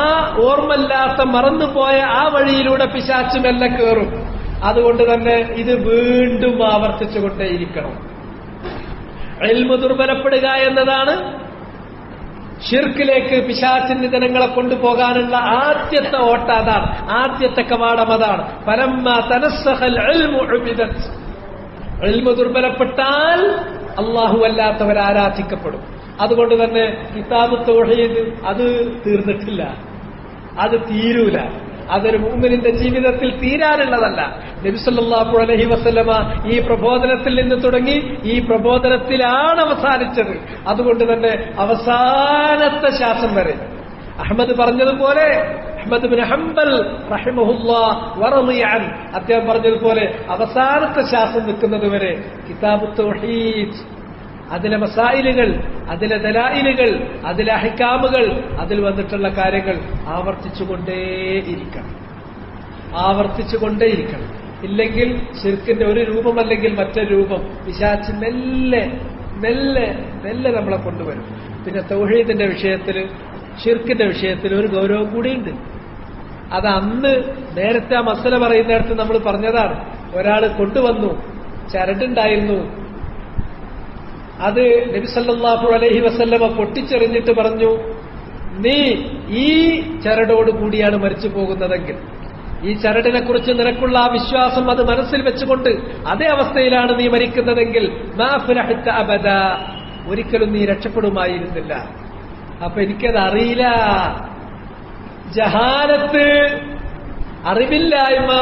ആ ഓർമ്മല്ലാത്ത മറന്നുപോയ ആ വഴിയിലൂടെ പിശാച് മെല്ലെ കയറും. അതുകൊണ്ട് തന്നെ ഇത് വീണ്ടും ആവർത്തിച്ചുകൊണ്ടേയിരിക്കണം. ഇൽമ് ദുർബലപ്പെടുക എന്നതാണ് ഷിർക്കിലേക്ക് പിശാചിന്റെ ജനങ്ങളെ കൊണ്ടുപോകാനുള്ള ആദ്യത്തെ ഓട്ട. അതാണ് ആദ്യത്തെ കവാടം. അതാണ് ഫലമ്മ തനസ്സഖൽ ഇൽമു ഉബിദത്. ഇൽമു ദുർബലപ്പെട്ടാൽ അല്ലാഹു അല്ലാത്തവർ ആരാധിക്കപ്പെടും. അതുകൊണ്ട് തന്നെ കിതാബ് തൗഹീദ് അത് തീർന്നിട്ടില്ല, അത് തീരൂല. അതൊരു മുഅ്മിനിന്റെ ജീവിതത്തിൽ തീരാനുള്ളതല്ല. നബി സല്ലല്ലാഹു അലൈഹി വസല്ലമ ഈ പ്രബോധനത്തിൽ നിന്ന് തുടങ്ങി ഈ പ്രബോധനത്തിലാണ് അവസാനിച്ചത്. അതുകൊണ്ട് തന്നെ അവസാനത്തെ ശ്വാസം വരെ അഹ്മദ് പറഞ്ഞതുപോലെ, അഹ്മദ് ബിൻ ഹംബൽ റഹിമഹുല്ലാഹ് വറളിയ അൻ, അദ്ദേഹം പറഞ്ഞതുപോലെ അവസാനത്തെ ശ്വാസം നിൽക്കുന്നത് വരെ കിതാബ് തൗഹീദ്, അതിലെ മസായിലുകൾ, അതിലെ ദലായിലുകൾ, അതിലെ അഹ്കാമുകൾ, അതിൽ വന്നിട്ടുള്ള കാര്യങ്ങൾ ആവർത്തിച്ചുകൊണ്ടേയിരിക്കണം. ഇല്ലെങ്കിൽ ശിർക്കിന്റെ ഒരു രൂപമല്ലെങ്കിൽ മറ്റൊരു രൂപം പിശാച് മെല്ലെ മെല്ലെ മെല്ലെ നമ്മളെ കൊണ്ടുവരും. പിന്നെ തൗഹീദിന്റെ വിഷയത്തിൽ, ഷിർക്കിന്റെ വിഷയത്തിൽ ഒരു ഗൗരവം കൂടിയുണ്ട്. അത് അന്ന് നേരത്തെ ആ മസല പറയുന്നിടത്ത് നമ്മൾ പറഞ്ഞതാണ്. ഒരാൾ കൊണ്ടുവന്നു, ചരടുണ്ടായിരുന്നു, അത് നബി സല്ലല്ലാഹു അലൈഹി വസല്ലമ പൊട്ടിച്ചെറിഞ്ഞിട്ട് പറഞ്ഞു, നീ ഈ ചരടോട് കൂടിയാണ് മരിച്ചു പോകുന്നതെങ്കിൽ, ഈ ചരടിനെ കുറിച്ച് നിനക്കുള്ള ആ വിശ്വാസം അത് മനസ്സിൽ വെച്ചുകൊണ്ട് അതേ അവസ്ഥയിലാണ് നീ മരിക്കുന്നതെങ്കിൽ മാ ഫലഹ്ത അബദ, ഒരിക്കലും നീ രക്ഷപ്പെടുമായിരുന്നില്ല. അപ്പൊ എനിക്കത് അറിയില്ല. ജഹാലത്ത്, അറിവില്ലായ്മ,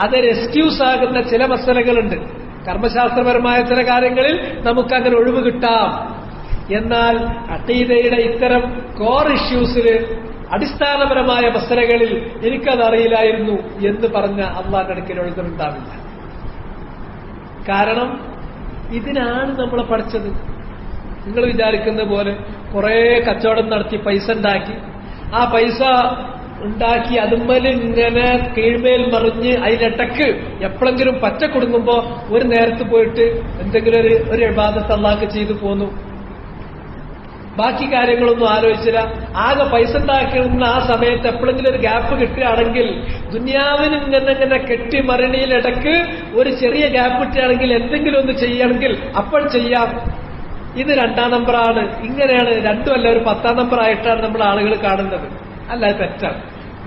അതൊരു എക്സ്ക്യൂസ് ആകുന്ന ചില മസലകളുണ്ട്. കർമ്മശാസ്ത്രപരമായ ചില കാര്യങ്ങളിൽ നമുക്കങ്ങനെ ഒഴിവ് കിട്ടാം. എന്നാൽ അഖീദയുടെ ഇത്തരം കോർ ഇഷ്യൂസിൽ, അടിസ്ഥാനപരമായ മസലകളിൽ എനിക്കതറിയില്ലായിരുന്നു എന്ന് പറഞ്ഞ അള്ളാന്റെ അടുക്കൽ എഴുതുന്നുണ്ടാവില്ല. കാരണം ഇതിനാണ് നമ്മളെ പഠിച്ചത്. നിങ്ങൾ വിചാരിക്കുന്ന പോലെ കുറെ കച്ചവടം നടത്തി പൈസ ഉണ്ടാക്കി, ആ പൈസ ഉണ്ടാക്കി അതുമ്മൽ ഇങ്ങനെ കീഴ്മേൽ മറിഞ്ഞ് അതിലിടക്ക് എപ്പോഴെങ്കിലും പറ്റ കൊടുക്കുമ്പോ ഒരു നേരത്ത് പോയിട്ട് എന്തെങ്കിലും ഒരു ഇബാദത്ത് അല്ലാഹ്ക്ക് ചെയ്തു പോന്നു. ബാക്കി കാര്യങ്ങളൊന്നും ആലോചിച്ചില്ല. ആകെ പൈസ ഉണ്ടാക്കുന്ന ആ സമയത്ത് എപ്പോഴെങ്കിലും ഒരു ഗ്യാപ്പ് കിട്ടുകയാണെങ്കിൽ, ദുനിയാവിന് ഇങ്ങനെ കെട്ടി മരണിയിലിടക്ക് ഒരു ചെറിയ ഗ്യാപ്പ് കിട്ടുകയാണെങ്കിൽ എന്തെങ്കിലും ഒന്ന് ചെയ്യണമെങ്കിൽ അപ്പോൾ ചെയ്യാം. ഇത് 2ാം നമ്പറാണ്. ഇങ്ങനെയാണ്, രണ്ടുമല്ല ഒരു 10ാം നമ്പർ ആയിട്ടാണ് നമ്മൾ ആളുകൾ കാണുന്നത്. അല്ല, തെറ്റാണ്.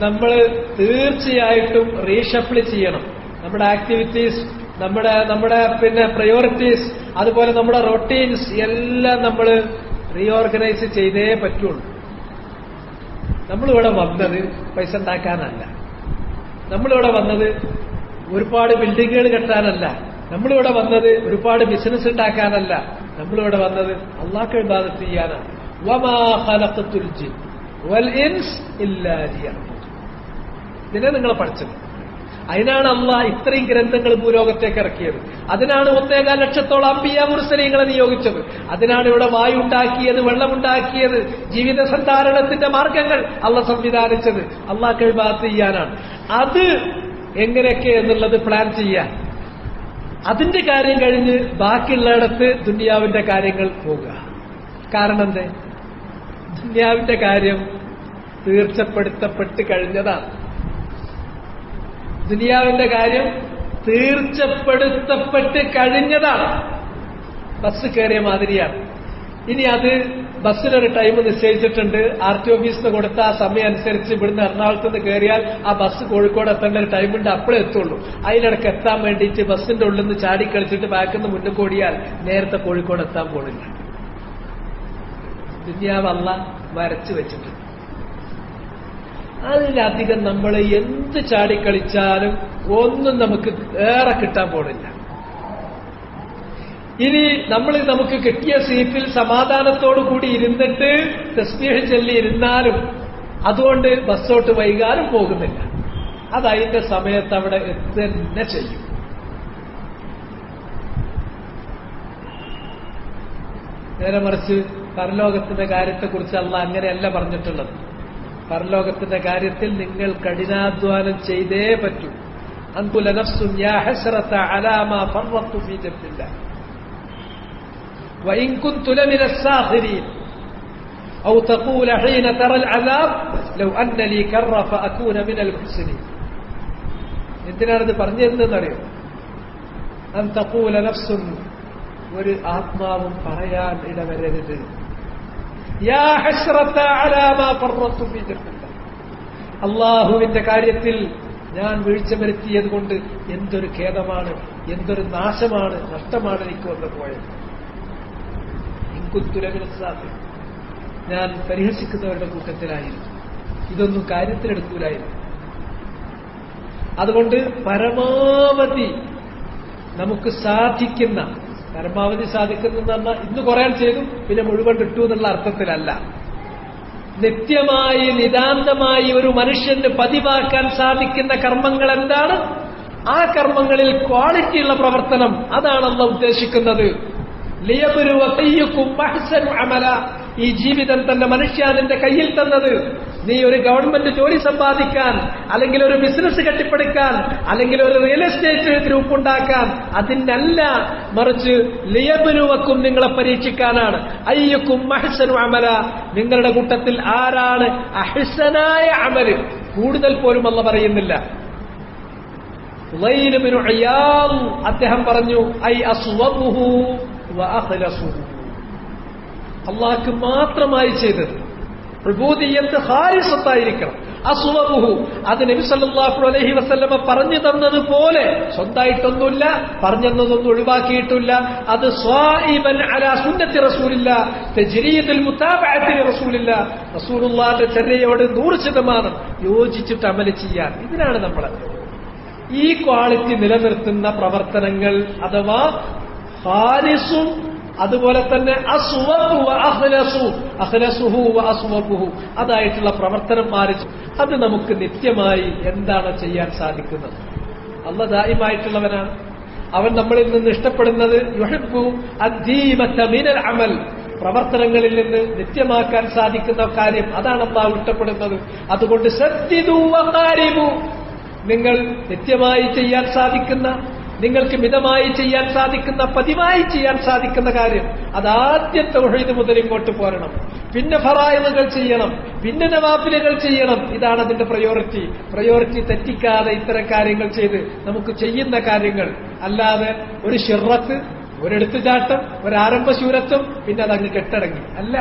നമ്മൾ തീർച്ചയായിട്ടും റീഷഫിൾ ചെയ്യണം. നമ്മുടെ ആക്ടിവിറ്റീസ്, നമ്മുടെ പിന്നെ പ്രയോറിറ്റീസ്, അതുപോലെ നമ്മുടെ റൊട്ടീൻസ് എല്ലാം നമ്മൾ റീഓർഗനൈസ് ചെയ്തേ പറ്റുള്ളൂ. നമ്മളിവിടെ വന്നത് പൈസ ഉണ്ടാക്കാനല്ല. നമ്മളിവിടെ വന്നത് ഒരുപാട് ബിൽഡിങ്ങുകൾ കെട്ടാനല്ല. നമ്മളിവിടെ വന്നത് ഒരുപാട് ബിസിനസ് ഉണ്ടാക്കാനല്ല. നമ്മളിവിടെ വന്നത് അല്ലാഹ്ക്ക് ഇബാദത്ത് ചെയ്യാനാണ്. വമാ ഖലഖതുൽ ജിന്ന വൽ ഇൻസ് ഇല്ലാ ലിയഅ്ബുദൂൻ. ഇതിനെ നിങ്ങളെ പഠിച്ചത്. അതിനാണ് അള്ളാഹ് ഇത്രയും ഗ്രന്ഥങ്ങൾ ഭൂലോകത്തേക്ക് ഇറക്കിയത്. അതിനാണ് 1.25 ലക്ഷത്തോളം അംബിയാ മുർസലീങ്ങളെ നിയോഗിച്ചത്. അതിനാണ് ഇവിടെ വായുണ്ടാക്കിയത്, വെള്ളമുണ്ടാക്കിയത്, ജീവിത സന്ധാരണത്തിന്റെ മാർഗങ്ങൾ അള്ളാഹ് സംവിധാനിച്ചത്. അള്ളാഹ്ക്ക് ഇബാദത്ത് ചെയ്യാനാണ്. അത് എങ്ങനെയൊക്കെ എന്നുള്ളത് പ്ലാൻ ചെയ്യാൻ, അതിന്റെ കാര്യം കഴിഞ്ഞ് ബാക്കിയുള്ളിടത്ത് ദുനിയാവിന്റെ കാര്യങ്ങൾ പോകുക. കാരണം എന്തേ? ദുനിയാവിന്റെ കാര്യം തീർച്ചപ്പെടുത്തപ്പെട്ട് കഴിഞ്ഞതാണ്. ദുനിയാവിന്റെ കാര്യം തീർച്ചപ്പെടുത്തപ്പെട്ട് കഴിഞ്ഞതാണ്. ബസ് കയറിയ മാതിരിയാണ്. ഇനി അത് ബസ്സിനൊരു ടൈം നിശ്ചയിച്ചിട്ടുണ്ട്. RT ഓഫീസിന് കൊടുത്ത ആ സമയം അനുസരിച്ച് ഇവിടുന്ന് എറണാകുളത്ത് നിന്ന് കയറിയാൽ ആ ബസ് കോഴിക്കോട് എത്തേണ്ട ഒരു ടൈമുണ്ട്, അപ്പോഴേ എത്തുള്ളൂ. അതിനിടയ്ക്ക് എത്താൻ വേണ്ടിയിട്ട് ബസ്സിന്റെ ഉള്ളിൽ നിന്ന് ചാടിക്കളിച്ചിട്ട് ബാക്കിൽ നിന്ന് മുന്നിൽ കൂടിയാൽ നേരത്തെ കോഴിക്കോട് എത്താൻ പോണില്ല. ദുനിയാവ് അല്ലാഹ് വരച്ചു വെച്ചിട്ടുണ്ട്. അതിലധികം നമ്മൾ എന്ത് ചാടിക്കളിച്ചാലും ഒന്നും നമുക്ക് ഏറെ കിട്ടാൻ പോണില്ല. ഇനി നമുക്ക് കിട്ടിയ സീറ്റിൽ സമാധാനത്തോടു കൂടി ഇരുന്നിട്ട് തസ്ബീഹ് ചൊല്ലി ഇരുന്നാലും അതുകൊണ്ട് ബസ്സോട്ട് വൈകാനും പോകുന്നില്ല. അത് അതിന്റെ സമയത്ത് അവിടെ എത്തുന്നെ ചെയ്യും. നേരെ മറിച്ച് പരലോകത്തിന്റെ കാര്യത്തെക്കുറിച്ച് അല്ലാഹ് അങ്ങനെയല്ല പറഞ്ഞിട്ടുള്ളത്. പരലോകത്തിന്റെ കാര്യത്തിൽ നിങ്ങൾ കഠിനാധ്വാനം ചെയ്തേ പറ്റൂ. അൻകുല നഫ്സുൻ യാ ഹസ്റത അലാ മാ ഫറത്തു ഫീ ജംബില്ലാഹ് വഇൻ കുൻതു ലമിന الساخرين أو تقول حين ترى العذاب لو أن لي كرة فأكون من المحسنين. എന്തിനാണിത് പറഞ്ഞിരുന്നതെന്നറിയോ? അൻ തഖൂല നഫ്സുൻ, ഒരു ആത്മാവും പറയാൻ ഇടവരരുത്, യാ ഹസ്റത അലാ മാ ഫറത്തു ഫീ ജംബില്ലാഹ്, അല്ലാഹുവിന്റെ കാര്യത്തിൽ ഞാൻ വീഴ്ച വരുത്തിയത് കൊണ്ട് എന്തൊരു ഖേദമാണ്, എന്തൊരു നാശമാണ്, നഷ്ടമാണ് എനിക്ക് വന്നു പോയത്. ഞാൻ പരിഹസിക്കുന്നവരുടെ കൂട്ടത്തിലായിരുന്നു. ഇതൊന്നും കാര്യത്തിലെടുക്കൂലായിരുന്നു. അതുകൊണ്ട് പരമാവധി നമുക്ക് സാധിക്കുന്ന, പരമാവധി സാധിക്കുന്ന പറഞ്ഞാൽ ഇന്ന് കുറയാൻ ചെയ്തു പിന്നെ മുഴുവൻ കിട്ടൂ എന്നുള്ള അർത്ഥത്തിലല്ല. നിത്യമായി നിതാന്തമായി ഒരു മനുഷ്യന് പതിവാക്കാൻ സാധിക്കുന്ന കർമ്മങ്ങൾ എന്താണ്? ആ കർമ്മങ്ങളിൽ ക്വാളിറ്റിയുള്ള പ്രവർത്തനം, അതാണ് അല്ലാഹ് ഉദ്ദേശിക്കുന്നത്. ലിയബ്ലുവക്കും അഹ്സനു അമല. ഈ ജീവിതം തന്നെ മനുഷ്യ നിന്റെ കയ്യിൽ തന്നത് നീ ഒരു ഗവൺമെന്റ് ജോലി സമ്പാദിക്കാൻ, അല്ലെങ്കിൽ ഒരു ബിസിനസ് കെട്ടിപ്പടുക്കാൻ, അല്ലെങ്കിൽ ഒരു റിയൽ എസ്റ്റേറ്റ് ഗ്രൂപ്പ് ഉണ്ടാക്കാൻ, അതിനല്ല. മറിച്ച് ലിയബ്ലുവക്കും, നിങ്ങളെ പരീക്ഷിക്കാനാണ്. അയ്യക്കും അഹ്സനു അമല, നിങ്ങളുടെ കൂട്ടത്തിൽ ആരാണ് അഹ്സനായ അമല്, കൂടുതൽ പോലും അല്ലാഹ് പറയുന്നില്ല. ഉളൈൽ ഇബ്നു ഇയാദ് അദ്ദേഹം പറഞ്ഞു, ഐ അസ്വബുഹു വഅഖ്ലസുഹു, അല്ലാഹ്ക്ക് മാത്രമായി ചെയ്തത്. ഉബൂദിയ്യത്ത് ഖാലിസത്തായിരിക്കണം. അസ്വബുഹു, അത് നബി സല്ലല്ലാഹു അലൈഹി വസല്ലമ പറഞ്ഞു തന്നതുപോലെ സ്വന്തമായിട്ടൊന്നുമില്ല, പറഞ്ഞതൊന്നും ഒഴിവാക്കിയിട്ടില്ല. അത് സ്വാഇബൻ അലാ സുന്നത്തി റസൂലില്ലാ തജ്രീദുൽ മുതാബഅത്തി റസൂലില്ലാ, റസൂലുള്ളാഹിന്റെ ചര്യയോട് 100% യോജിച്ചിട്ട് അമൽ ചെയ്യാൻ. ഇതിനാണ് നമ്മൾ ഈ ക്വാളിറ്റി നിലനിർത്തുന്ന പ്രവർത്തനങ്ങൾ അഥവാ ഖാലിസും അതുപോലെ തന്നെ അസ്വബു വ അഖ്ലസു, അഖ്ലസുഹു വ അസ്വബുഹു, അതായിട്ടുള്ള പ്രവർത്തനം മാറിച്ചു. അത് നമുക്ക് നിത്യമായി എന്താണ് ചെയ്യാൻ സാധിക്കുന്നത്? അല്ലാഹ് ദായിമായിട്ടുള്ളവനാണ്. അവൻ നമ്മളിൽ നിന്ന് ഇഷ്ടപ്പെടുന്നത് യുഹിബ്ബു അദ്ദീമത മിനൽ അമൽ, പ്രവർത്തനങ്ങളിൽ നിന്ന് നിത്യമാക്കാൻ സാധിക്കുന്ന കാര്യം, അതാണ് അല്ലാഹു ഇഷ്ടപ്പെടുന്നത്. അതുകൊണ്ട് സദ്ദിദു വഖാരിബു, നിങ്ങൾ നിത്യമായി ചെയ്യാൻ സാധിക്കുന്ന, നിങ്ങൾക്ക് മിതമായി ചെയ്യാൻ സാധിക്കുന്ന, പതിവായി ചെയ്യാൻ സാധിക്കുന്ന കാര്യം, അതാദ്യം തൗഹീദ് മുതൽ ഇങ്ങോട്ട് പോരണം. പിന്നെ ഫറായിദുകൾ ചെയ്യണം, പിന്നെ നവാഫിലുകൾ ചെയ്യണം. ഇതാണ് അതിന്റെ പ്രയോറിറ്റി തെറ്റിക്കാതെ ഇത്തരം കാര്യങ്ങൾ ചെയ്ത് നമുക്ക് ചെയ്യുന്ന കാര്യങ്ങൾ. അല്ലാതെ ഒരു ശിർറത്ത്, ഒരെടുത്തുചാട്ടം, ഒരാരംഭശൂരത്വം, പിന്നെ അതങ്ങ് കെട്ടടങ്ങി അല്ല.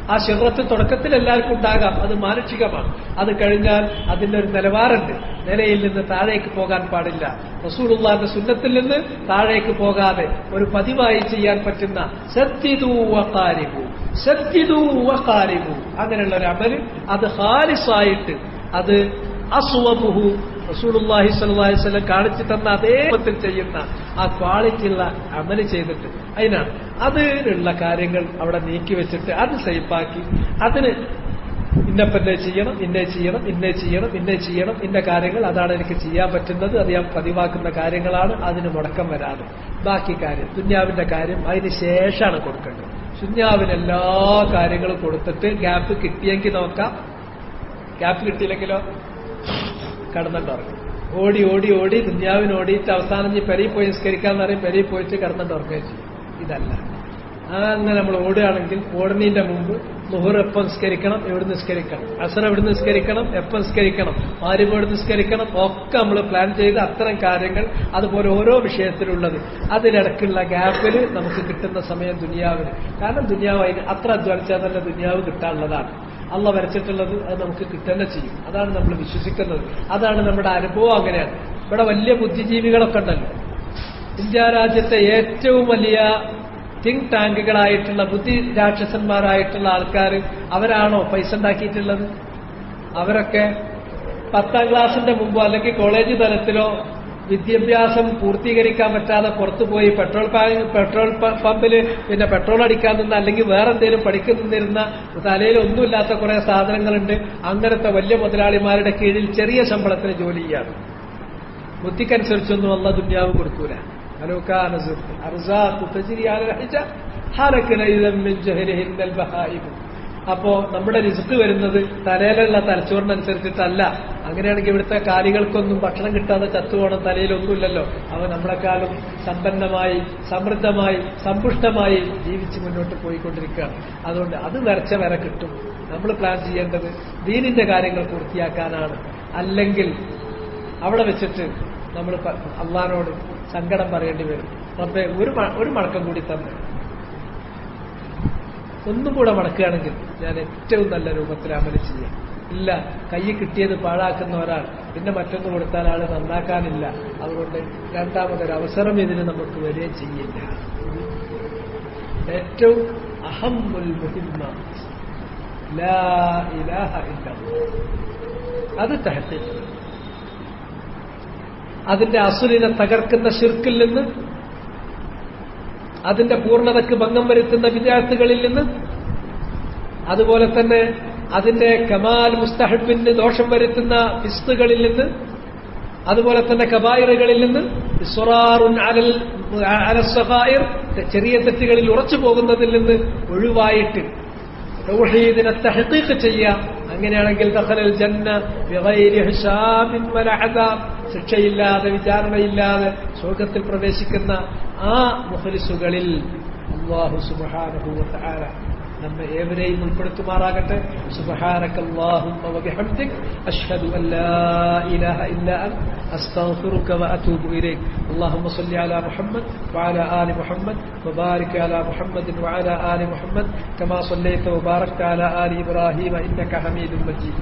ആ ശിർറത്ത് തുടക്കത്തിൽ എല്ലാവർക്കും ഉണ്ടാകാം, അത് മാനുഷികമാണ്. അത് കഴിഞ്ഞാൽ അതിന്റെ ഒരു നിലവാരമുണ്ട്. നിലയിൽ നിന്ന് താഴേക്ക് പോകാൻ പാടില്ല. റസൂലുള്ളാഹിന്റെ സുന്നത്തിൽ നിന്ന് താഴേക്ക് പോകാതെ ഒരു പതിവായി ചെയ്യാൻ പറ്റുന്ന സദ്ദിദു വഖാരിബു അങ്ങനെയുള്ള ഒരു അമല്, അത് ഖാലിസായിട്ട്, അത് അസ്വബുഹു, റസൂലുള്ളാഹി സ്വല്ലല്ലാഹി അലൈഹി വസല്ലം കാണിച്ചു തന്ന അതേ രൂപത്തിൽ ചെയ്യുന്ന ആ ക്വാളിറ്റിയുള്ള അമല് ചെയ്തിട്ട് അതിനാണ്. അതിനുള്ള കാര്യങ്ങൾ അവിടെ നീക്കി വെച്ചിട്ട് അത് സേഫാക്കി, അതിന് ഇന്നപ്പന്നെ ചെയ്യണം, ഇന്നേ ചെയ്യണം, ഇന്ന കാര്യങ്ങൾ, അതാണ് എനിക്ക് ചെയ്യാൻ പറ്റുന്നത്, അത് ഞാൻ പതിവാക്കുന്ന കാര്യങ്ങളാണ്. അതിന് മുടക്കം വരാതെ ബാക്കി കാര്യം, ദുന്യാവിന്റെ കാര്യം അതിന് ശേഷമാണ് കൊടുക്കേണ്ടത്. ദുന്യാവിന് എല്ലാ കാര്യങ്ങളും കൊടുത്തിട്ട് ഗ്യാപ്പ് കിട്ടിയെങ്കിൽ നോക്കാം, ഗ്യാപ്പ് കിട്ടിയില്ലെങ്കിലോ കടന്നിട്ടുറങ്ങും. ഓടി ദുന്യാവിന് ഓടിയിട്ട് അവസാനം ഈ പെരയിൽ പോയി നിസ്കരിക്കാന്ന് പറയും, പെരയിൽ പോയിട്ട് കടന്നിട്ടുറങ്ങുകയും ചെയ്യും. ഇതല്ല. അങ്ങനെ നമ്മൾ ഓടുകയാണെങ്കിൽ ഓടുന്നതിന്റെ മുമ്പ് ളുഹർ എപ്പം നിസ്കരിക്കണം, എവിടെ നിസ്കരിക്കണം, അസർ എവിടെ നിസ്കരിക്കണം, എപ്പം നിസ്കരിക്കണം, മഗ്‌രിബ് എവിടെ നിസ്കരിക്കണം, ഒക്കെ നമ്മൾ പ്ലാൻ ചെയ്ത് അത്തരം കാര്യങ്ങൾ, അതുപോലെ ഓരോ വിഷയത്തിലുള്ളത് അതിനിടയ്ക്കുള്ള ഗ്യാപ്പിൽ നമുക്ക് കിട്ടുന്ന സമയം ദുനിയാവിന്. കാരണം ദുനിയാവ് അതിന് അത്ര അധ്വാനിച്ചാൽ തന്നെ ദുനിയാവ് കിട്ടാനുള്ളതാണ്. അള്ളാഹ് വരച്ചിട്ടുള്ളത് അത് നമുക്ക് കിട്ടുന്ന ചെയ്യും. അതാണ് നമ്മൾ വിശ്വസിക്കുന്നത്, അതാണ് നമ്മുടെ അനുഭവം. അങ്ങനെയാണ്. ഇവിടെ വലിയ ബുദ്ധിജീവികളൊക്കെ ഉണ്ടല്ലോ. ഇന്ത്യ രാജ്യത്തെ ഏറ്റവും വലിയ തിങ്ക് ടാങ്കുകളായിട്ടുള്ള ബുദ്ധി രാക്ഷസന്മാരായിട്ടുള്ള ആൾക്കാർ അവരാണോ പൈസ ഉണ്ടാക്കിയിട്ടുള്ളത്? അവരൊക്കെ 10ാം ക്ലാസിന്റെ മുമ്പോ അല്ലെങ്കിൽ കോളേജ് തലത്തിലോ വിദ്യാഭ്യാസം പൂർത്തീകരിക്കാൻ പറ്റാതെ പുറത്തുപോയി പെട്രോൾ പമ്പിൽ പിന്നെ പെട്രോൾ അടിക്കാൻ നിന്ന് അല്ലെങ്കിൽ വേറെ എന്തെങ്കിലും പഠിക്കുന്നിരുന്ന തലയിൽ ഒന്നുമില്ലാത്ത കുറെ സാധനങ്ങളുണ്ട്. അങ്ങനത്തെ വലിയ മുതലാളിമാരുടെ കീഴിൽ ചെറിയ ശമ്പളത്തിന് ജോലി ചെയ്യാണ്. ബുദ്ധിക്കനുസരിച്ചൊന്നും അല്ലാഹ് ദുനിയാവ് കൊടുക്കൂല. അപ്പോ നമ്മുടെ റിസ്ക് വരുന്നത് തലയിലുള്ള തലച്ചോറിനനുസരിച്ചിട്ടല്ല. അങ്ങനെയാണെങ്കിൽ ഇവിടുത്തെ കാലികൾക്കൊന്നും ഭക്ഷണം കിട്ടാതെ ചത്തുപോകണം, തലയിലൊന്നുമില്ലല്ലോ. അവ നമ്മളെക്കാളും സമ്പന്നമായി, സമൃദ്ധമായി, സമ്പുഷ്ടമായി ജീവിച്ച് മുന്നോട്ട് പോയിക്കൊണ്ടിരിക്കുകയാണ്. അതുകൊണ്ട് അത് വരച്ച വര കിട്ടും. നമ്മൾ പ്ലാൻ ചെയ്യേണ്ടത് ദീനിന്റെ കാര്യങ്ങൾ പൂർത്തിയാക്കാനാണ്. അല്ലെങ്കിൽ അവിടെ വെച്ചിട്ട് നമ്മൾ അള്ളാഹിനോട് സങ്കടം പറയേണ്ടി വരും. റബ്ബേ ഒരു മടക്കം കൂടി തന്നെ, ഒന്നും കൂടെ മടക്കുകയാണെങ്കിൽ ഞാൻ ഏറ്റവും നല്ല രൂപത്തിൽ അമല് ചെയ്യാം. ഇല്ല, കൈ കിട്ടിയത് പാഴാക്കുന്ന ഒരാൾ പിന്നെ മറ്റൊന്ന് കൊടുത്താൽ ആള് നന്നാക്കാനില്ല. അതുകൊണ്ട് രണ്ടാമതൊരവസരം ഇതിന് നമുക്ക് വരികയും ചെയ്യില്ല. ഏറ്റവും അഹമ്മുൽ മുഹിമ്മാത്ത് ലാ ഇലാഹ ഇല്ലല്ലാഹ്, അത് തഹ്ഖീഖ്. അതിന്റെ അസുലിനെ തകർക്കുന്ന ശിർക്കിൽ നിന്ന്, അതിന്റെ പൂർണ്ണതയ്ക്ക് ഭംഗം വരുത്തുന്ന വിദ്യാർത്ഥികളിൽ നിന്ന്, അതുപോലെ തന്നെ അതിന്റെ കമാൽ മുസ്തഹബിന് ദോഷം വരുത്തുന്ന ഫിസ്ഖുകളിൽ നിന്ന്, അതുപോലെ തന്നെ കബായിറുകളിൽ നിന്ന്, ഇസ്റാറുൻ അലൽ സഗായിർ ചെറിയ തെറ്റുകളിൽ ഉറച്ചു പോകുന്നതിൽ നിന്ന് ഒഴിവായിട്ട് തൗഹീദിനെ തഹ്ഖീഖ് ചെയ്യാം. അങ്ങനെയാണെങ്കിൽ ദഖലൽ ജന്ന ബിഗൈരി ഹിസാബിൻ വലാ അദാബ്, ശിക്ഷയില്ലാതെ വിചാരണയില്ലാതെ സ്വർഗത്തിൽ പ്രവേശിക്കുന്ന ആ മുഖ്ലിസുകളിൽ അല്ലാഹു സുബ്ഹാനഹു വ തആല നമ്മെ ഏവരെയും ഉൾപ്പെടുത്തുമാറാകട്ടെ. സുബ്ഹാനകല്ലാഹുമ്മ വബിഹംദിക അശ്ഹദു അൻ ലാ ഇലാഹ ഇല്ലാ അൻത അസ്തഗ്ഫിറുക വഅതൂബു ഇലൈക്. اللهم صل على محمد وعلى آل محمد وبارك على محمد وعلى آل محمد كما صليت وباركت على آل إبراهيم إنك حميد مجيد.